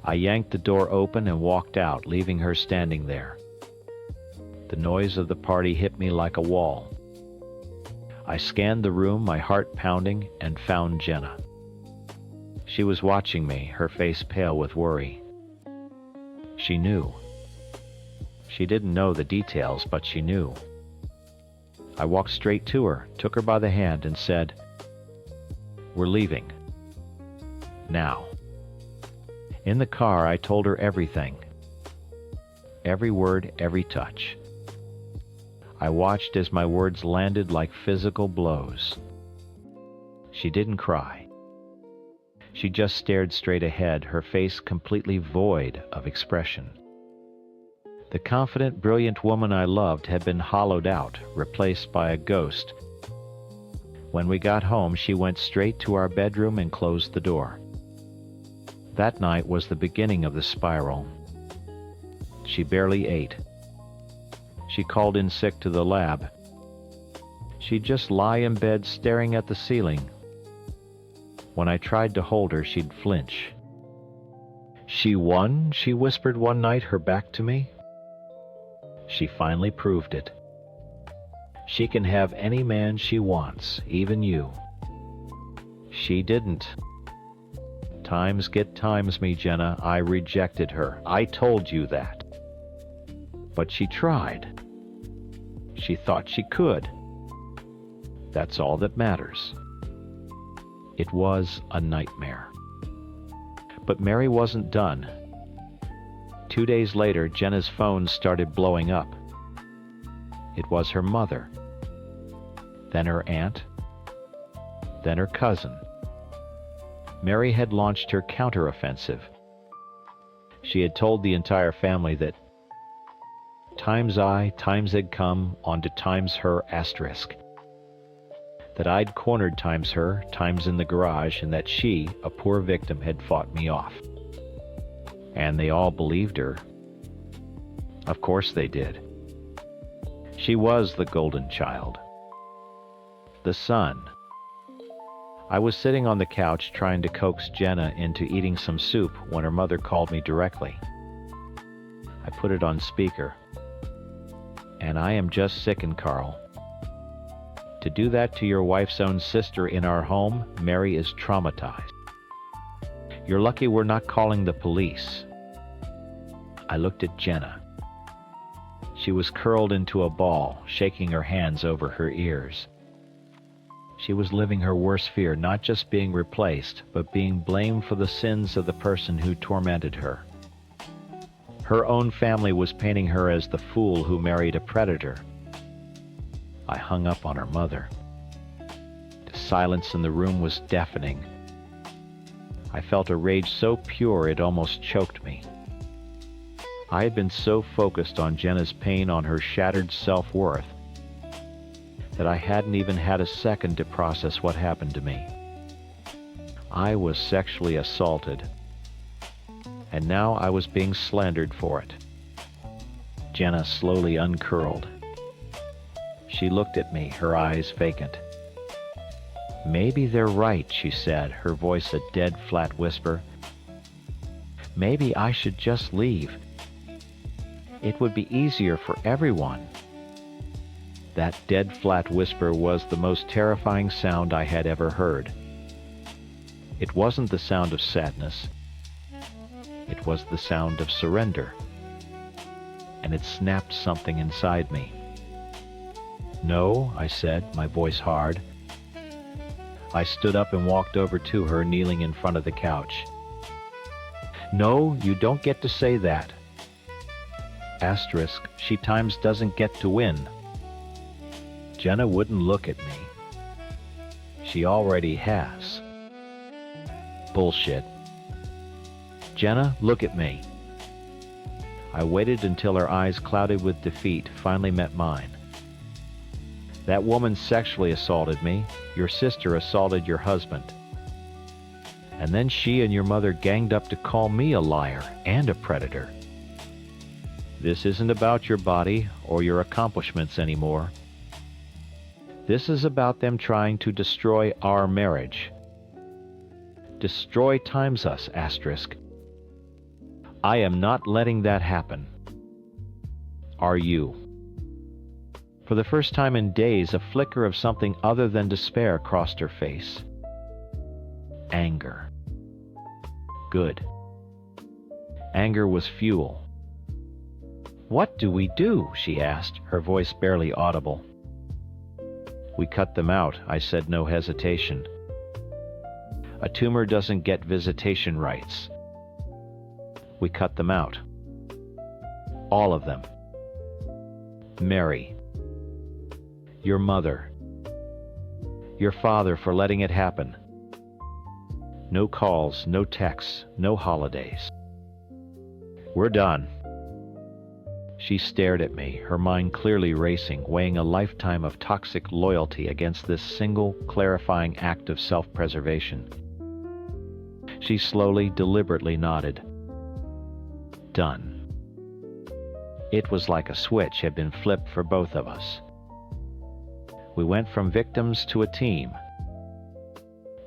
I yanked the door open and walked out, leaving her standing there. The noise of the party hit me like a wall. I scanned the room, my heart pounding, and found Jenna. She was watching me, her face pale with worry. She knew. She didn't know the details, but she knew. I walked straight to her, took her by the hand, and said, "We're leaving. Now." In the car, I told her everything. Every word, every touch. I watched as my words landed like physical blows. She didn't cry. She just stared straight ahead, her face completely void of expression. The confident, brilliant woman I loved had been hollowed out, replaced by a ghost. When we got home, she went straight to our bedroom and closed the door. That night was the beginning of the spiral. She barely ate. She called in sick to the lab. She'd just lie in bed staring at the ceiling. When I tried to hold her, she'd flinch. "She won," she whispered one night, her back to me. She finally proved it. She can have any man she wants, even you. She didn't. Times get times me, Jenna. I rejected her. I told you that. But she tried. She thought she could. That's all that matters. It was a nightmare. But Mary wasn't done. 2 days later, Jenna's phone started blowing up. It was her mother, then her aunt, then her cousin. Mary had launched her counteroffensive. She had told the entire family that times had come onto times her asterisk. That I'd cornered times her, times in the garage, and that she, a poor victim, had fought me off. And they all believed her. Of course they did. She was the golden child. The son. I was sitting on the couch trying to coax Jenna into eating some soup when her mother called me directly. I put it on speaker. "And I am just sickened, Carl. To do that to your wife's own sister in our home, Mary is traumatized. You're lucky we're not calling the police." I looked at Jenna. She was curled into a ball, shaking her hands over her ears. She was living her worst fear, not just being replaced, but being blamed for the sins of the person who tormented her. Her own family was painting her as the fool who married a predator. I hung up on her mother. The silence in the room was deafening. I felt a rage so pure it almost choked me. I had been so focused on Jenna's pain, on her shattered self-worth, that I hadn't even had a second to process what happened to me. I was sexually assaulted, and now I was being slandered for it. Jenna slowly uncurled. She looked at me, her eyes vacant. "Maybe they're right," she said, her voice a dead flat whisper. "Maybe I should just leave. It would be easier for everyone." That dead flat whisper was the most terrifying sound I had ever heard. It wasn't the sound of sadness. It was the sound of surrender. And it snapped something inside me. "No," I said, my voice hard. I stood up and walked over to her, kneeling in front of the couch. "No, you don't get to say that. Asterisk, she times doesn't get to win." Jenna wouldn't look at me. "She already has." Bullshit. "Jenna, look at me." I waited until her eyes, clouded with defeat, finally met mine. "That woman sexually assaulted me. Your sister assaulted your husband. And then she and your mother ganged up to call me a liar and a predator. This isn't about your body or your accomplishments anymore. This is about them trying to destroy our marriage. Destroy times us, asterisk. I am not letting that happen. Are you?" For the first time in days, a flicker of something other than despair crossed her face. Anger. Good. Anger was fuel. "What do we do?" she asked, her voice barely audible. "We cut them out," I said, no hesitation. "A tumor doesn't get visitation rights. We cut them out. All of them. Mary. Your mother. Your father for letting it happen. No calls, no texts, no holidays. We're done." She stared at me, her mind clearly racing, weighing a lifetime of toxic loyalty against this single, clarifying act of self-preservation. She slowly, deliberately nodded. Done. It was like a switch had been flipped for both of us. We went from victims to a team.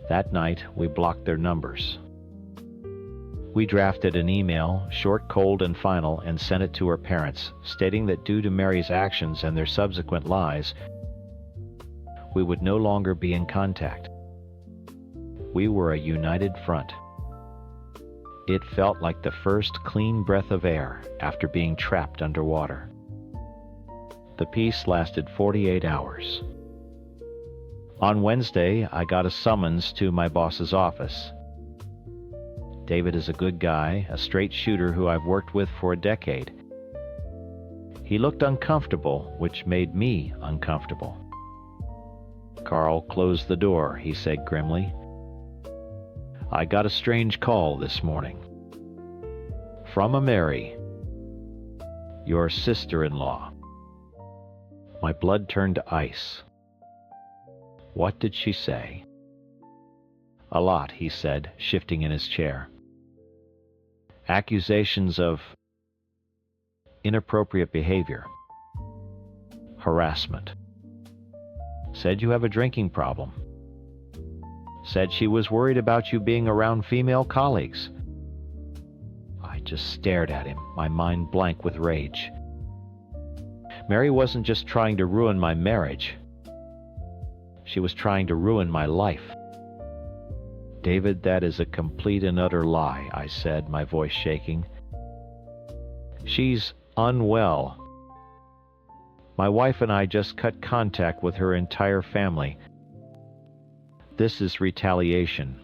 That night, we blocked their numbers. We drafted an email, short, cold, and final, and sent it to her parents, stating that due to Mary's actions and their subsequent lies, we would no longer be in contact. We were a united front. It felt like the first clean breath of air after being trapped underwater. The peace lasted 48 hours. On Wednesday, I got a summons to my boss's office. David is a good guy, a straight shooter who I've worked with for a decade. He looked uncomfortable, which made me uncomfortable. "Carl, close the door," he said grimly. "I got a strange call this morning. From a Mary, your sister-in-law." My blood turned to ice. What did she say? "A lot," he said, shifting in his chair. "Accusations of inappropriate behavior. Harassment. Said you have a drinking problem. Said she was worried about you being around female colleagues." I just stared at him, my mind blank with rage. Mary wasn't just trying to ruin my marriage. She was trying to ruin my life. "David, that is a complete and utter lie," I said, my voice shaking. "She's unwell. My wife and I just cut contact with her entire family. This is retaliation."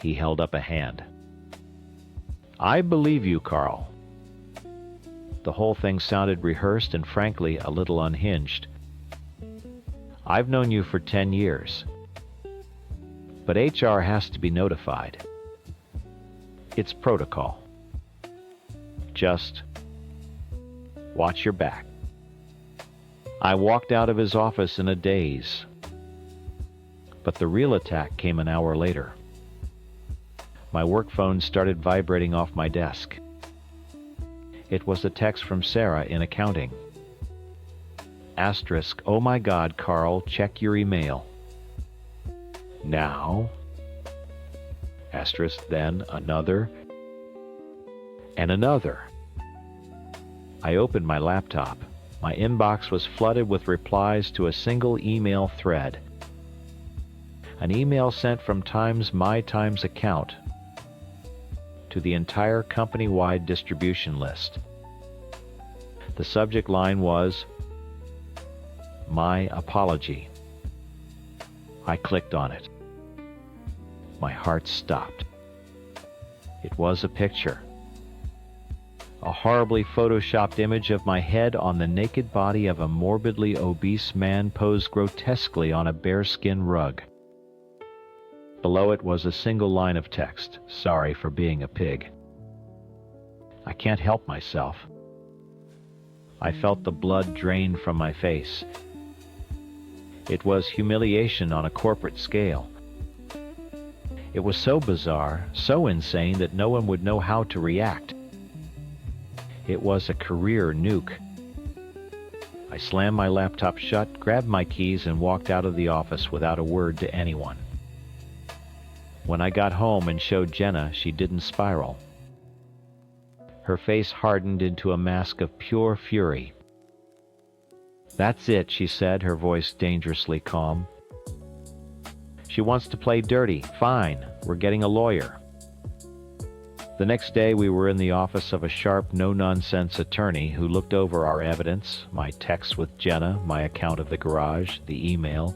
He held up a hand. "I believe you, Carl." The whole thing sounded rehearsed and frankly a little unhinged. "I've known you for 10 years. But HR has to be notified. It's protocol. Just watch your back." I walked out of his office in a daze. But the real attack came an hour later. My work phone started vibrating off my desk. It was a text from Sarah in accounting. Asterisk, "Oh my God, Carl, check your email." Now? Asterisk, then another, and another. I opened my laptop. My inbox was flooded with replies to a single email thread. An email sent from My Times account to the entire company-wide distribution list. The subject line was, "My apology." I clicked on it. My heart stopped. It was a picture. A horribly photoshopped image of my head on the naked body of a morbidly obese man posed grotesquely on a bearskin rug. Below it was a single line of text, "Sorry for being a pig." I can't help myself. I felt the blood drain from my face. It was humiliation on a corporate scale. It was so bizarre, so insane that no one would know how to react. It was a career nuke. I slammed my laptop shut, grabbed my keys, and walked out of the office without a word to anyone. When I got home and showed Jenna, she didn't spiral. Her face hardened into a mask of pure fury. "That's it," she said, her voice dangerously calm. "She wants to play dirty. Fine, we're getting a lawyer." The next day we were in the office of a sharp, no-nonsense attorney who looked over our evidence, my texts with Jenna, my account of the garage, the email.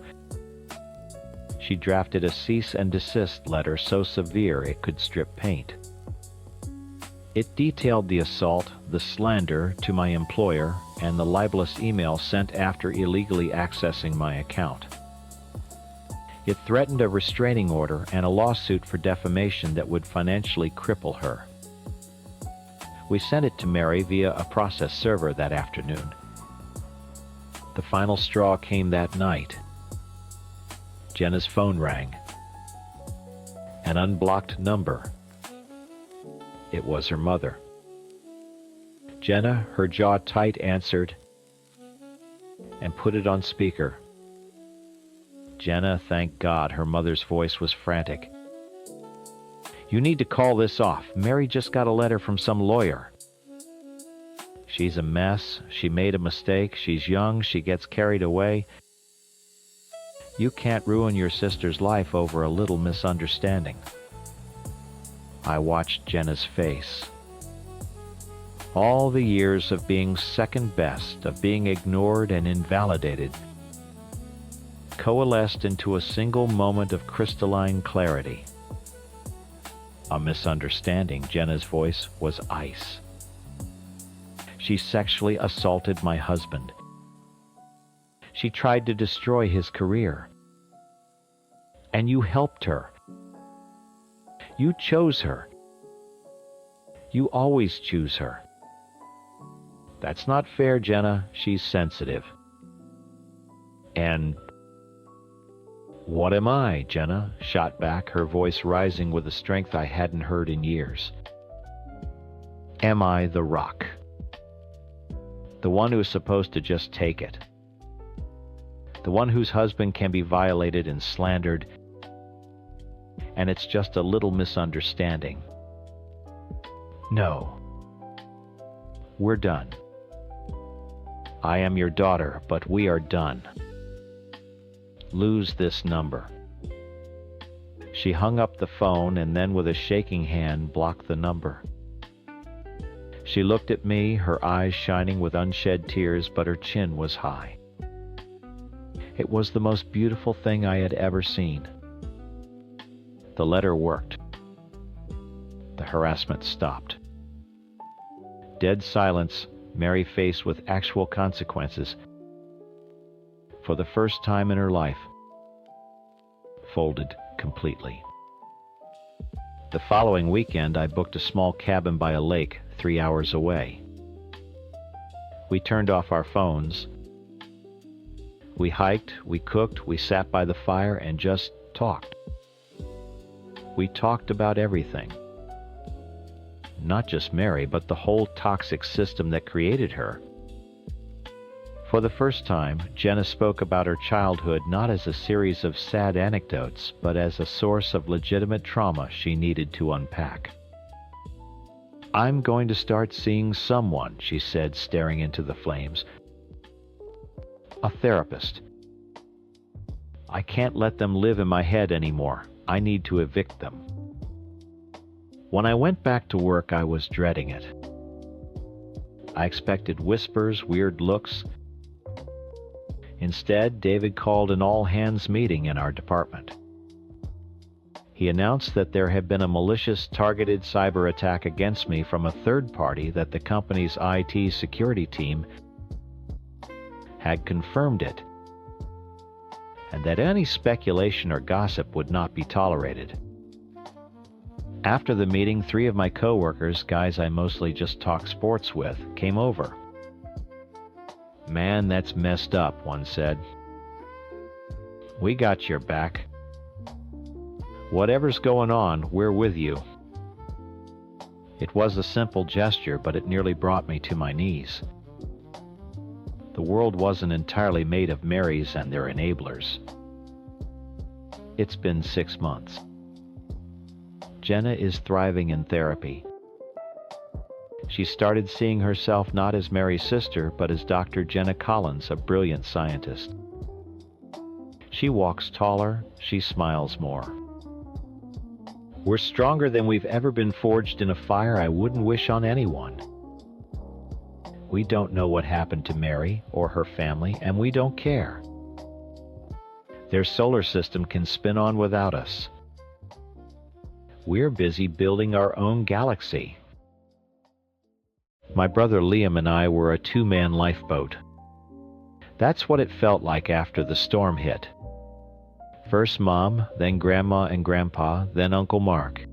She drafted a cease and desist letter so severe it could strip paint. It detailed the assault, the slander to my employer, and the libelous email sent after illegally accessing my account. It threatened a restraining order and a lawsuit for defamation that would financially cripple her. We sent it to Mary via a process server that afternoon. The final straw came that night. Jenna's phone rang. An unblocked number. It was her mother. Jenna, her jaw tight, answered and put it on speaker. Jenna, thank God, her mother's voice was frantic. "You need to call this off. Mary just got a letter from some lawyer. She's a mess. She made a mistake. She's young. She gets carried away. You can't ruin your sister's life over a little misunderstanding." I watched Jenna's face. All the years of being second best, of being ignored and invalidated, coalesced into a single moment of crystalline clarity. A misunderstanding, Jenna's voice was ice. She sexually assaulted my husband. She tried to destroy his career. And you helped her. You chose her. You always choose her. That's not fair, Jenna. She's sensitive. And what am I? Jenna shot back, her voice rising with a strength I hadn't heard in years. Am I the rock? The one who's supposed to just take it? The one whose husband can be violated and slandered, and it's just a little misunderstanding? No. We're done. I am your daughter, but we are done. Lose this number. She hung up the phone and then with a shaking hand blocked the number. She looked at me, her eyes shining with unshed tears, but her chin was high. It was the most beautiful thing I had ever seen. The letter worked. The harassment stopped. Dead silence, Mary faced with actual consequences, for the first time in her life, folded completely. The following weekend, I booked a small cabin by a lake 3 hours away. We turned off our phones. We hiked, we cooked, we sat by the fire and just talked. We talked about everything. Not just Mary, but the whole toxic system that created her. For the first time, Jenna spoke about her childhood not as a series of sad anecdotes, but as a source of legitimate trauma she needed to unpack. I'm going to start seeing someone, she said, staring into the flames. A therapist. I can't let them live in my head anymore. I need to evict them. When I went back to work, I was dreading it. I expected whispers, weird looks. Instead, David called an all-hands meeting in our department. He announced that there had been a malicious targeted cyber attack against me from a third party that the company's IT security team had confirmed it, and that any speculation or gossip would not be tolerated. After the meeting, 3 of my coworkers, guys I mostly just talk sports with, came over. "Man, that's messed up," one said. "We got your back. Whatever's going on, we're with you." It was a simple gesture, but it nearly brought me to my knees. The world wasn't entirely made of Marys and their enablers. It's been 6 months. Jenna is thriving in therapy. She started seeing herself not as Mary's sister, but as Dr. Jenna Collins, a brilliant scientist. She walks taller, she smiles more. We're stronger than we've ever been, forged in a fire I wouldn't wish on anyone. We don't know what happened to Mary or her family, and we don't care. Their solar system can spin on without us. We're busy building our own galaxy. My brother Liam and I were a 2-man lifeboat. That's what it felt like after the storm hit. First Mom, then Grandma and Grandpa, then Uncle Mark.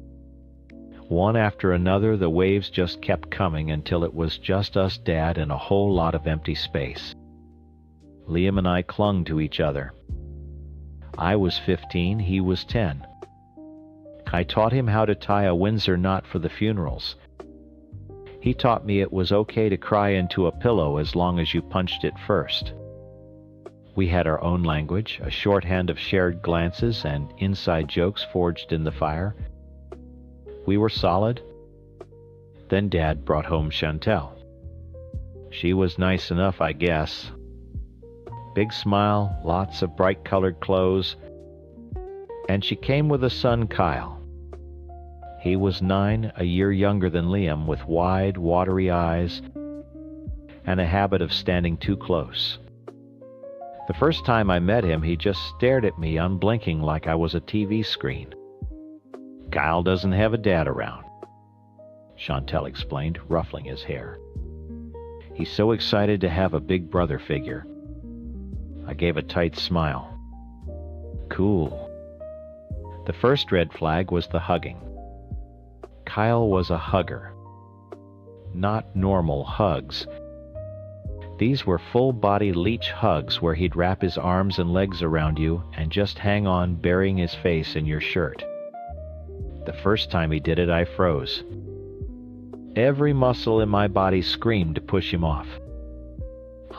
One after another, the waves just kept coming until it was just us, Dad, and a whole lot of empty space. Liam and I clung to each other. I was 15, he was 10. I taught him how to tie a Windsor knot for the funerals. He taught me it was okay to cry into a pillow as long as you punched it first. We had our own language, a shorthand of shared glances and inside jokes forged in the fire. We were solid. Then Dad brought home Chantel. She was nice enough, I guess. Big smile, lots of bright-colored clothes, and she came with a son, Kyle. He was 9, a year younger than Liam, with wide, watery eyes and a habit of standing too close. The first time I met him, he just stared at me, unblinking, like I was a TV screen. "Kyle doesn't have a dad around," Chantel explained, ruffling his hair. "He's so excited to have a big brother figure." I gave a tight smile. Cool. The first red flag was the hugging. Kyle was a hugger. Not normal hugs. These were full-body leech hugs where he'd wrap his arms and legs around you and just hang on, burying his face in your shirt. The first time he did it, I froze. Every muscle in my body screamed to push him off.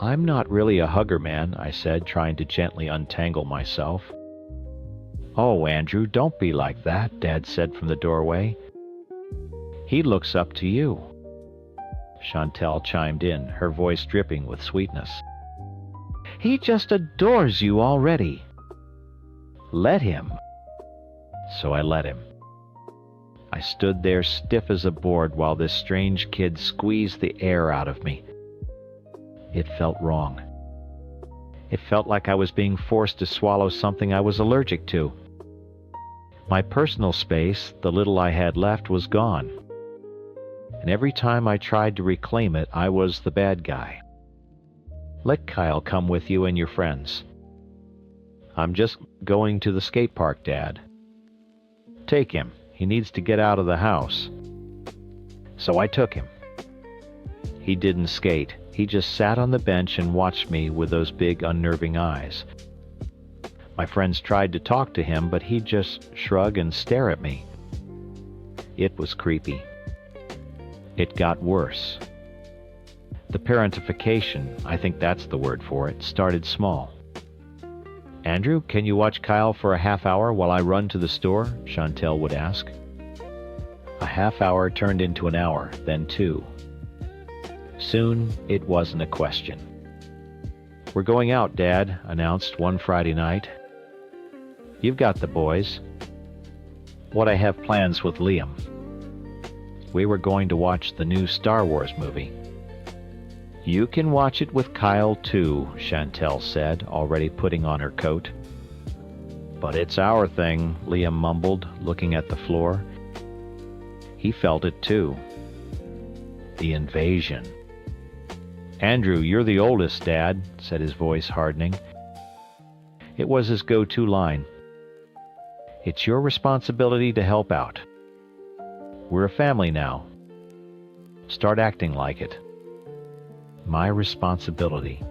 "I'm not really a hugger, man," I said, trying to gently untangle myself. "Oh, Andrew, don't be like that," Dad said from the doorway. "He looks up to you." Chantel chimed in, her voice dripping with sweetness. "He just adores you already." "Let him." So I let him. I stood there stiff as a board while this strange kid squeezed the air out of me. It felt wrong. It felt like I was being forced to swallow something I was allergic to. My personal space, the little I had left, was gone. And every time I tried to reclaim it, I was the bad guy. "Let Kyle come with you and your friends." "I'm just going to the skate park, Dad." "Take him. He needs to get out of the house." So I took him. He didn't skate. He just sat on the bench and watched me with those big, unnerving eyes. My friends tried to talk to him, but he'd just shrug and stare at me. It was creepy. It got worse. The parentification, I think that's the word for it, started small. "Andrew, can you watch Kyle for a half hour while I run to the store?" Chantel would ask. A half hour turned into an hour, then 2. Soon, it wasn't a question. "We're going out, Dad," announced one Friday night. You've got the boys. What I have plans with Liam. We were going to watch the new Star Wars movie. You can watch it with Kyle too, Chantel said, already putting on her coat. But it's our thing, Liam mumbled, looking at the floor. He felt it too. The invasion. Andrew, you're the oldest, Dad, said his voice hardening. It was his go-to line. It's your responsibility to help out. We're a family now. Start acting like it. My responsibility.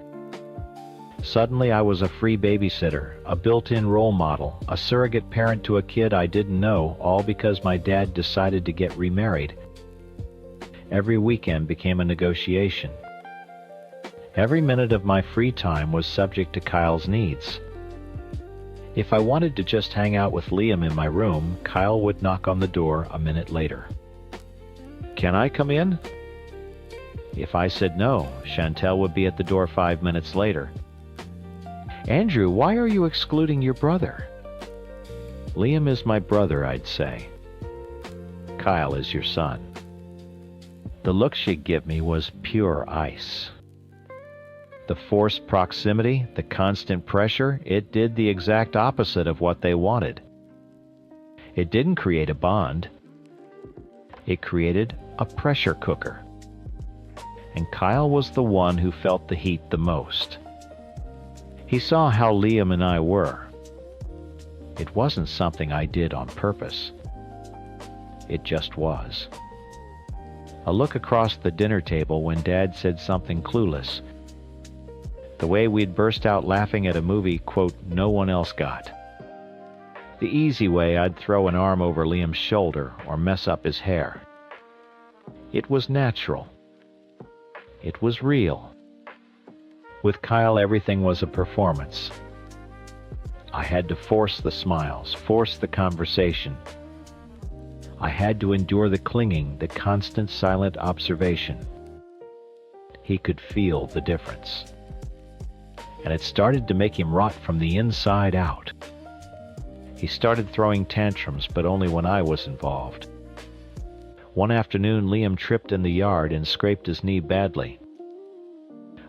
Suddenly I was a free babysitter, a built-in role model, a surrogate parent to a kid I didn't know, all because my dad decided to get remarried. Every weekend became a negotiation. Every minute of my free time was subject to Kyle's needs. If I wanted to just hang out with Liam in my room, Kyle would knock on the door a minute later. Can I come in? If I said no, Chantel would be at the door 5 minutes later. Andrew, why are you excluding your brother? Liam is my brother, I'd say. Kyle is your son. The look she'd give me was pure ice. The forced proximity, the constant pressure, it did the exact opposite of what they wanted. It didn't create a bond. It created a pressure cooker. And Kyle was the one who felt the heat the most. He saw how Liam and I were. It wasn't something I did on purpose. It just was. A look across the dinner table when Dad said something clueless. The way we'd burst out laughing at a movie, quote, no one else got. The easy way I'd throw an arm over Liam's shoulder or mess up his hair. It was natural. It was real. With Kyle, everything was a performance. I had to force the smiles, force the conversation. I had to endure the clinging, the constant silent observation. He could feel the difference. And it started to make him rot from the inside out. He started throwing tantrums, but only when I was involved. One afternoon, Liam tripped in the yard and scraped his knee badly.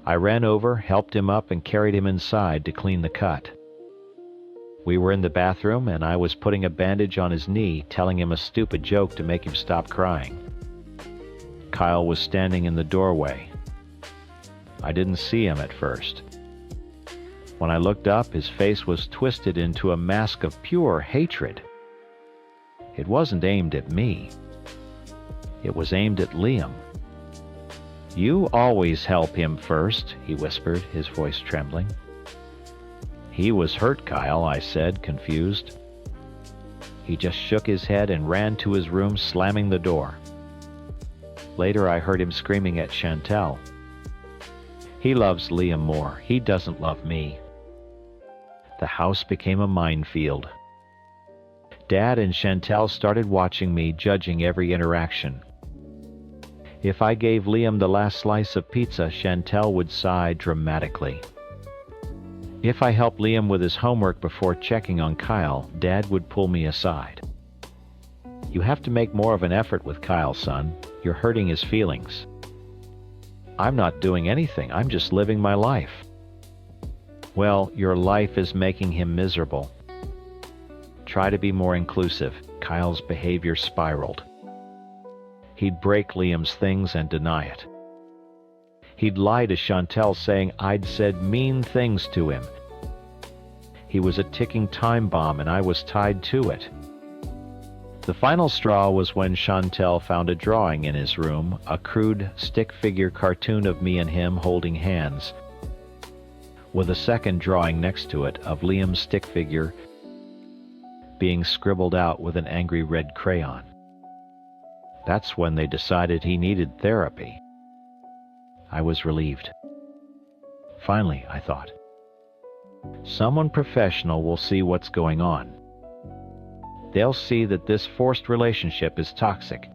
I ran over, helped him up, and carried him inside to clean the cut. We were in the bathroom, and I was putting a bandage on his knee, telling him a stupid joke to make him stop crying. Kyle was standing in the doorway. I didn't see him at first. When I looked up, his face was twisted into a mask of pure hatred. It wasn't aimed at me. It was aimed at Liam. You always help him first, he whispered, his voice trembling. He was hurt, Kyle, I said, confused. He just shook his head and ran to his room, slamming the door. Later I heard him screaming at Chantel. He loves Liam more. He doesn't love me. The house became a minefield. Dad and Chantel started watching me, judging every interaction. If I gave Liam the last slice of pizza, Chantel would sigh dramatically. If I helped Liam with his homework before checking on Kyle, Dad would pull me aside. You have to make more of an effort with Kyle, son. You're hurting his feelings. I'm not doing anything. I'm just living my life. Well, your life is making him miserable. Try to be more inclusive. Kyle's behavior spiraled. He'd break Liam's things and deny it. He'd lie to Chantel saying I'd said mean things to him. He was a ticking time bomb and I was tied to it. The final straw was when Chantel found a drawing in his room, a crude stick figure cartoon of me and him holding hands, with a second drawing next to it of Liam's stick figure being scribbled out with an angry red crayon. That's when they decided he needed therapy. I was relieved. Finally, I thought, someone professional will see what's going on. They'll see that this forced relationship is toxic.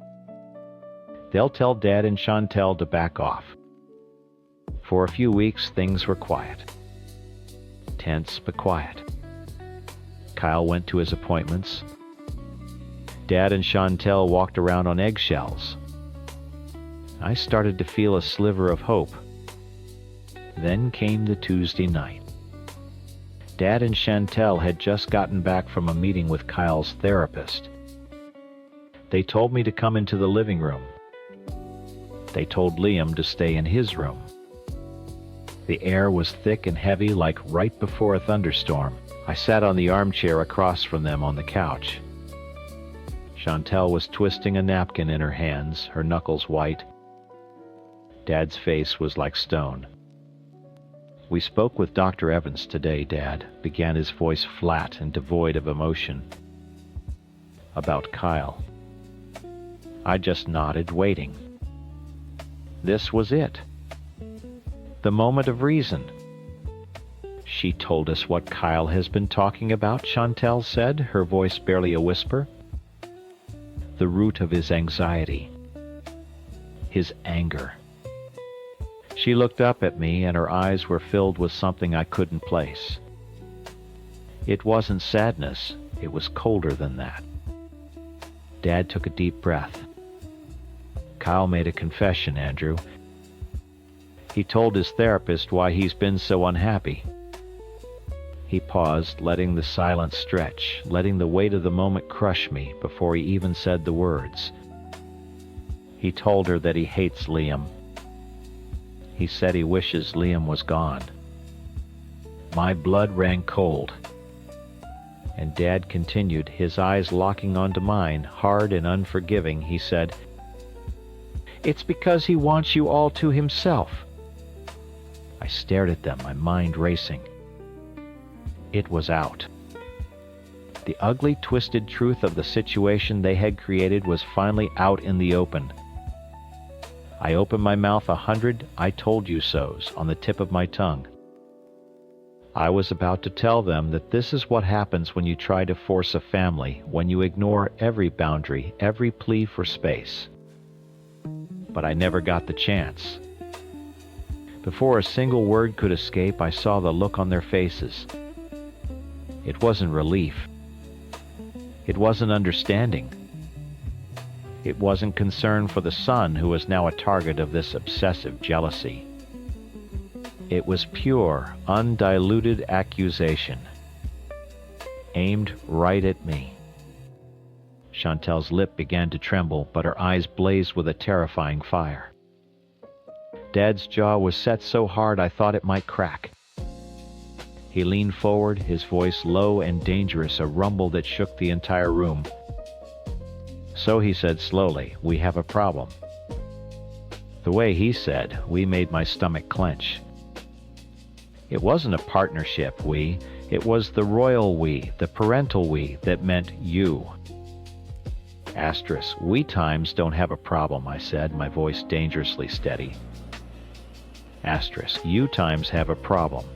They'll tell Dad and Chantel to back off. For a few weeks, things were quiet. Tense but quiet. Kyle went to his appointments. Dad and Chantel walked around on eggshells. I started to feel a sliver of hope. Then came the Tuesday night. Dad and Chantel had just gotten back from a meeting with Kyle's therapist. They told me to come into the living room. They told Liam to stay in his room. The air was thick and heavy, like right before a thunderstorm. I sat on the armchair across from them on the couch. Chantel was twisting a napkin in her hands, her knuckles white. Dad's face was like stone. "We spoke with Dr. Evans today, Dad," began his voice flat and devoid of emotion. "About Kyle." I just nodded, waiting. This was it. The moment of reason. "She told us what Kyle has been talking about," Chantel said, her voice barely a whisper. "The root of his anxiety. His anger." She looked up at me, and her eyes were filled with something I couldn't place. It wasn't sadness, it was colder than that. Dad took a deep breath. "Kyle made a confession, Andrew. He told his therapist why he's been so unhappy." He paused, letting the silence stretch, letting the weight of the moment crush me before he even said the words. He told her that he hates Liam. He said he wishes Liam was gone. My blood ran cold. And Dad continued, his eyes locking onto mine, hard and unforgiving. He said, "It's because he wants you all to himself." I stared at them, my mind racing. It was out. The ugly, twisted truth of the situation they had created was finally out in the open. I opened my mouth 100 "I told you so's" on the tip of my tongue. I was about to tell them that this is what happens when you try to force a family, when you ignore every boundary, every plea for space. But I never got the chance. Before a single word could escape, I saw the look on their faces. It wasn't relief. It wasn't understanding. It wasn't concern for the son who was now a target of this obsessive jealousy. It was pure, undiluted accusation, aimed right at me. Chantel's lip began to tremble, but her eyes blazed with a terrifying fire. Dad's jaw was set so hard I thought it might crack. He leaned forward, his voice low and dangerous, a rumble that shook the entire room. "So," he said slowly, "we have a problem." The way he said, "we" made my stomach clench. It wasn't a partnership "we," it was the royal "we," the parental "we" that meant you. Asterisk, "we times don't have a problem," I said, my voice dangerously steady. Asterisk, "you times have a problem.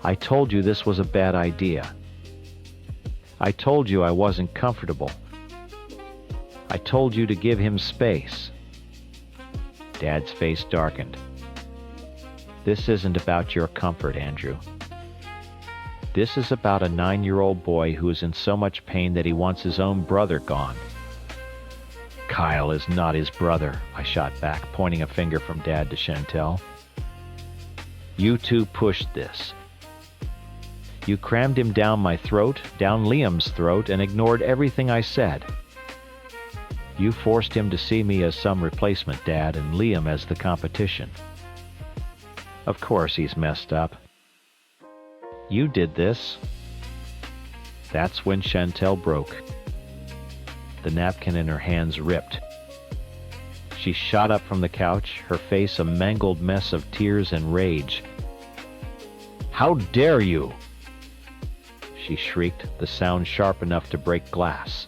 I told you this was a bad idea. I told you I wasn't comfortable. I told you to give him space." Dad's face darkened. "This isn't about your comfort, Andrew. This is about a 9-year-old boy who is in so much pain that he wants his own brother gone." "Kyle is not his brother," I shot back, pointing a finger from Dad to Chantel. "You two pushed this. You crammed him down my throat, down Liam's throat, and ignored everything I said. You forced him to see me as some replacement, Dad, and Liam as the competition. Of course he's messed up. You did this." That's when Chantel broke. The napkin in her hands ripped. She shot up from the couch, her face a mangled mess of tears and rage. "How dare you!" she shrieked, the sound sharp enough to break glass.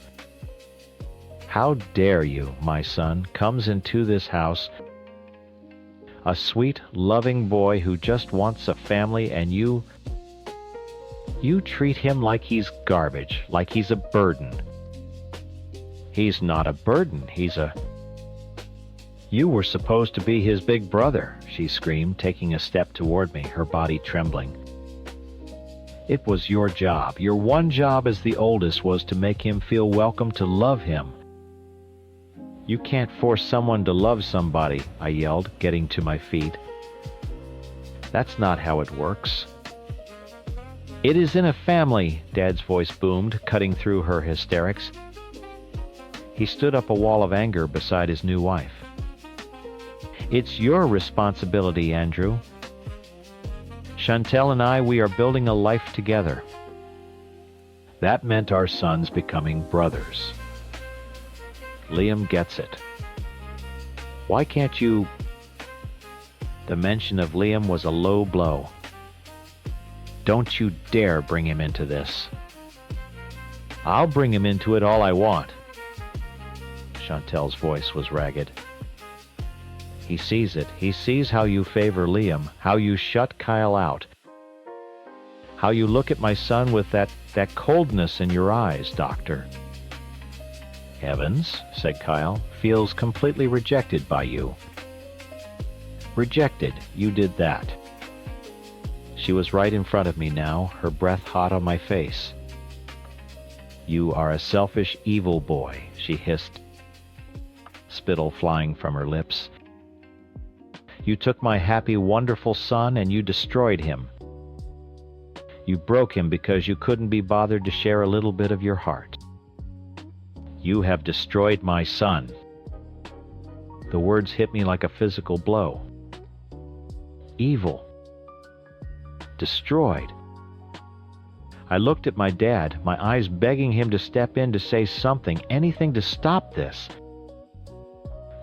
"How dare you, my son, comes into this house, a sweet, loving boy who just wants a family, and you treat him like he's garbage, like he's a burden." "He's not a burden, he's a—" "You were supposed to be his big brother," she screamed, taking a step toward me, her body trembling. It was your job. Your one job as the oldest was to make him feel welcome, to love him. You can't force someone to love somebody, I yelled, getting to my feet. That's not how it works. It is in a family, Dad's voice boomed, cutting through her hysterics. He stood up a wall of anger beside his new wife. It's your responsibility, Andrew. Chantel and I, we are building a life together. That meant our sons becoming brothers. Liam gets it. Why can't you... The mention of Liam was a low blow. Don't you dare bring him into this. I'll bring him into it all I want. Chantel's voice was ragged. He sees it. He sees how you favor Liam, how you shut Kyle out, how you look at my son with that coldness in your eyes, Doctor. Evans, said Kyle, feels completely rejected by you. Rejected, you did that. She was right in front of me now, her breath hot on my face. You are a selfish, evil boy, she hissed, spittle flying from her lips. You took my happy, wonderful son and you destroyed him. You broke him because you couldn't be bothered to share a little bit of your heart. You have destroyed my son. The words hit me like a physical blow. Evil. Destroyed. I looked at my dad, my eyes begging him to step in, to say something, anything to stop this.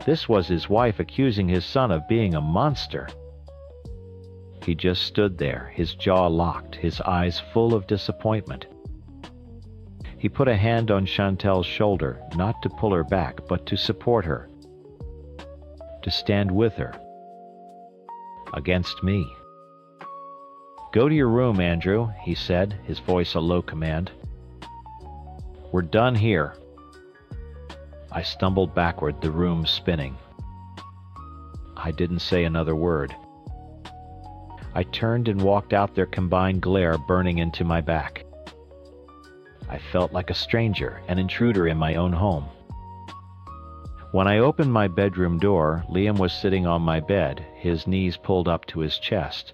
This was his wife accusing his son of being a monster. He just stood there, his jaw locked, his eyes full of disappointment. He put a hand on Chantel's shoulder, not to pull her back, but to support her. To stand with her. Against me. Go to your room, Andrew, he said, his voice a low command. We're done here. I stumbled backward, the room spinning. I didn't say another word. I turned and walked out, their combined glare burning into my back. I felt like a stranger, an intruder in my own home. When I opened my bedroom door, Liam was sitting on my bed, his knees pulled up to his chest.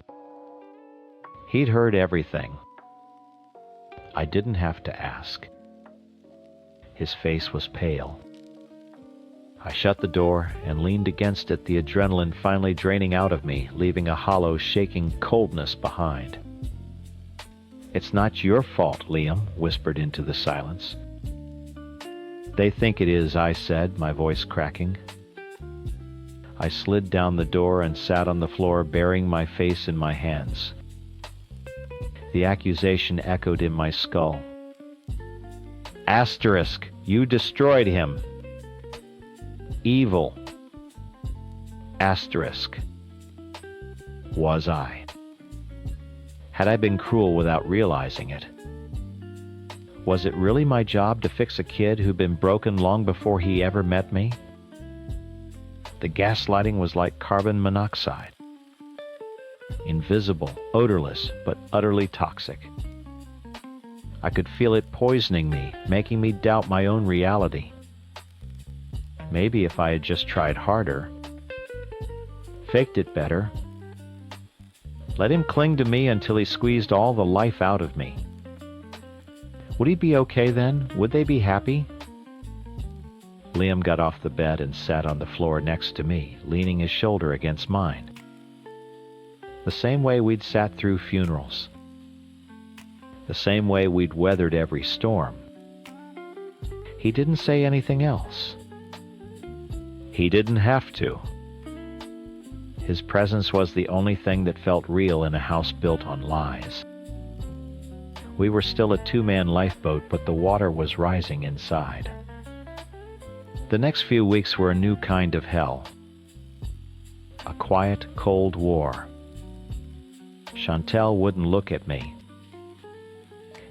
He'd heard everything. I didn't have to ask. His face was pale. I shut the door and leaned against it, the adrenaline finally draining out of me, leaving a hollow, shaking coldness behind. It's not your fault, Liam whispered into the silence. They think it is, I said, my voice cracking. I slid down the door and sat on the floor, burying my face in my hands. The accusation echoed in my skull. Asterisk, you destroyed him. Evil. Asterisk. Was I? Had I been cruel without realizing it? Was it really my job to fix a kid who'd been broken long before he ever met me? The gaslighting was like carbon monoxide. Invisible, odorless, but utterly toxic. I could feel it poisoning me, making me doubt my own reality. Maybe if I had just tried harder, faked it better, let him cling to me until he squeezed all the life out of me. Would he be okay then? Would they be happy? Liam got off the bed and sat on the floor next to me, leaning his shoulder against mine. The same way we'd sat through funerals. The same way we'd weathered every storm. He didn't say anything else. He didn't have to. His presence was the only thing that felt real in a house built on lies. We were still a two-man lifeboat, but the water was rising inside. The next few weeks were a new kind of hell. A quiet, cold war. Chantel wouldn't look at me.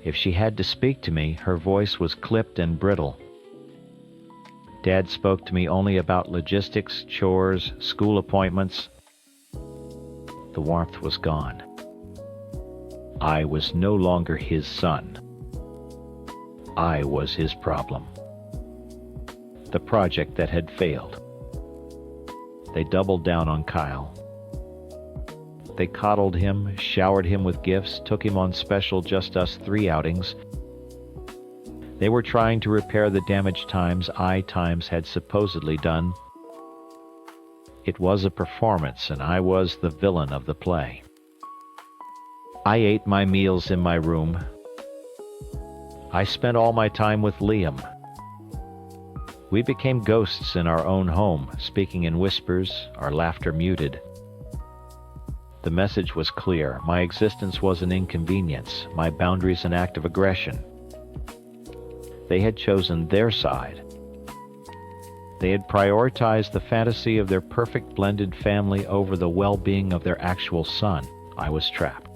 If she had to speak to me, her voice was clipped and brittle. Dad spoke to me only about logistics, chores, school appointments. The warmth was gone. I was no longer his son. I was his problem. The project that had failed. They doubled down on Kyle. They coddled him, showered him with gifts, took him on special Just Us 3 outings. They were trying to repair the damaged times I had supposedly done. It was a performance, and I was the villain of the play. I ate my meals in my room. I spent all my time with Liam. We became ghosts in our own home, speaking in whispers, our laughter muted. The message was clear. My existence was an inconvenience, my boundaries an act of aggression. They had chosen their side. They had prioritized the fantasy of their perfect blended family over the well-being of their actual son. I was trapped.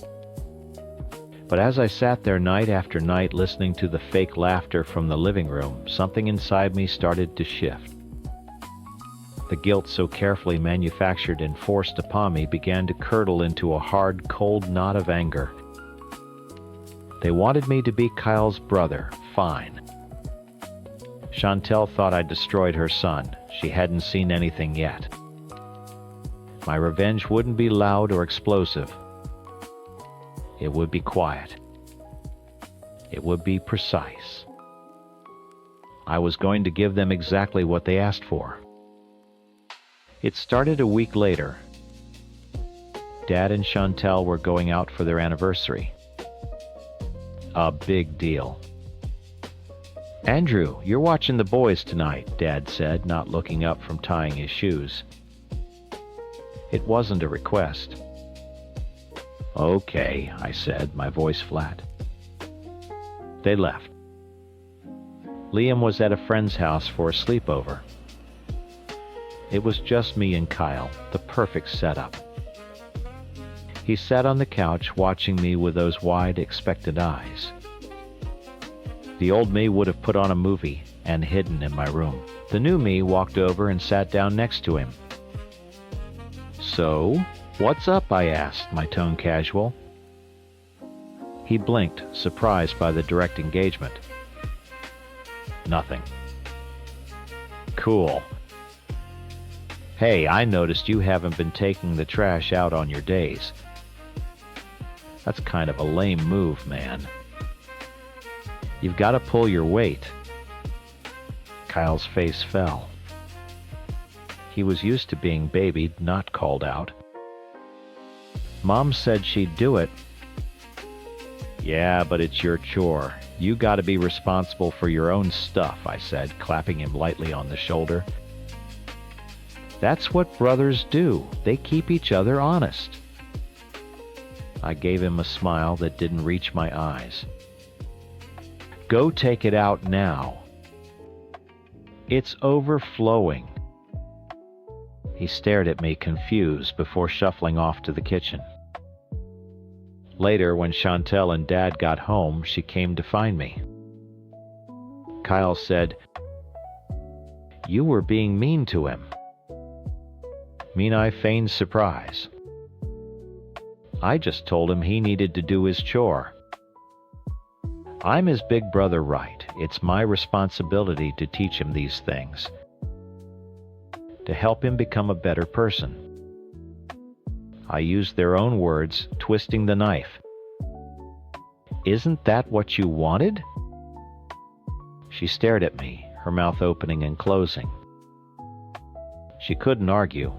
But as I sat there night after night listening to the fake laughter from the living room, something inside me started to shift. The guilt so carefully manufactured and forced upon me began to curdle into a hard, cold knot of anger. They wanted me to be Kyle's brother, fine. Chantel thought I'd destroyed her son. She hadn't seen anything yet. My revenge wouldn't be loud or explosive. It would be quiet. It would be precise. I was going to give them exactly what they asked for. It started a week later. Dad and Chantel were going out for their anniversary. A big deal. "Andrew, you're watching the boys tonight," Dad said, not looking up from tying his shoes. It wasn't a request. "Okay," I said, my voice flat. They left. Liam was at a friend's house for a sleepover. It was just me and Kyle, the perfect setup. He sat on the couch watching me with those wide, expectant eyes. The old me would have put on a movie and hidden in my room. The new me walked over and sat down next to him. "So, what's up?" I asked, my tone casual. He blinked, surprised by the direct engagement. "Nothing." "Cool. Hey, I noticed you haven't been taking the trash out on your days. That's kind of a lame move, man. You've got to pull your weight." Kyle's face fell. He was used to being babied, not called out. "Mom said she'd do it." "Yeah, but it's your chore. You got to be responsible for your own stuff," I said, clapping him lightly on the shoulder. "That's what brothers do. They keep each other honest." I gave him a smile that didn't reach my eyes. "Go take it out now." "It's overflowing." He stared at me confused before shuffling off to the kitchen. Later, when Chantel and Dad got home, she came to find me. Kyle said, "You were being mean to him." Mean I feigned surprise. I just told him he needed to do his chore. I'm his big brother, right? It's my responsibility to teach him these things. To help him become a better person. I used their own words, twisting the knife. "Isn't that what you wanted?" She stared at me, her mouth opening and closing. She couldn't argue.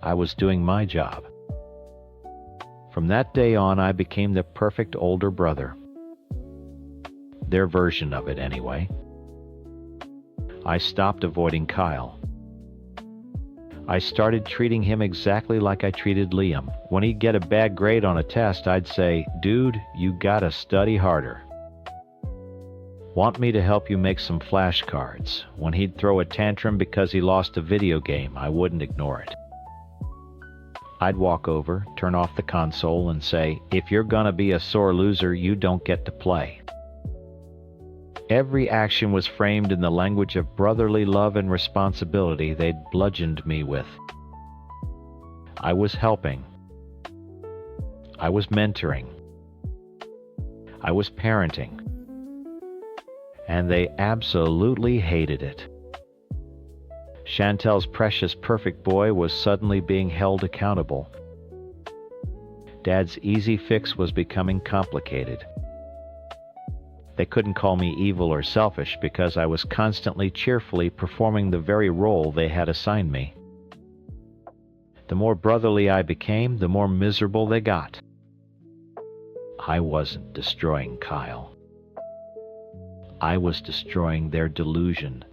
I was doing my job. From that day on, I became the perfect older brother. Their version of it, anyway. I stopped avoiding Kyle. I started treating him exactly like I treated Liam. When he'd get a bad grade on a test, I'd say, "Dude, you gotta study harder." Want me to help you make some flashcards? When he'd throw a tantrum because he lost a video game, I wouldn't ignore it. I'd walk over, turn off the console, and say, "If you're gonna be a sore loser, you don't get to play." Every action was framed in the language of brotherly love and responsibility they'd bludgeoned me with. I was helping. I was mentoring. I was parenting. And they absolutely hated it. Chantel's precious perfect boy was suddenly being held accountable. Dad's easy fix was becoming complicated. They couldn't call me evil or selfish because I was constantly cheerfully performing the very role they had assigned me. The more brotherly I became, the more miserable they got. I wasn't destroying Kyle. I was destroying their delusion.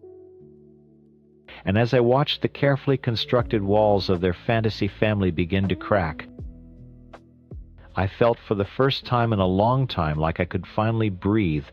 And as I watched the carefully constructed walls of their fantasy family begin to crack, I felt for the first time in a long time like I could finally breathe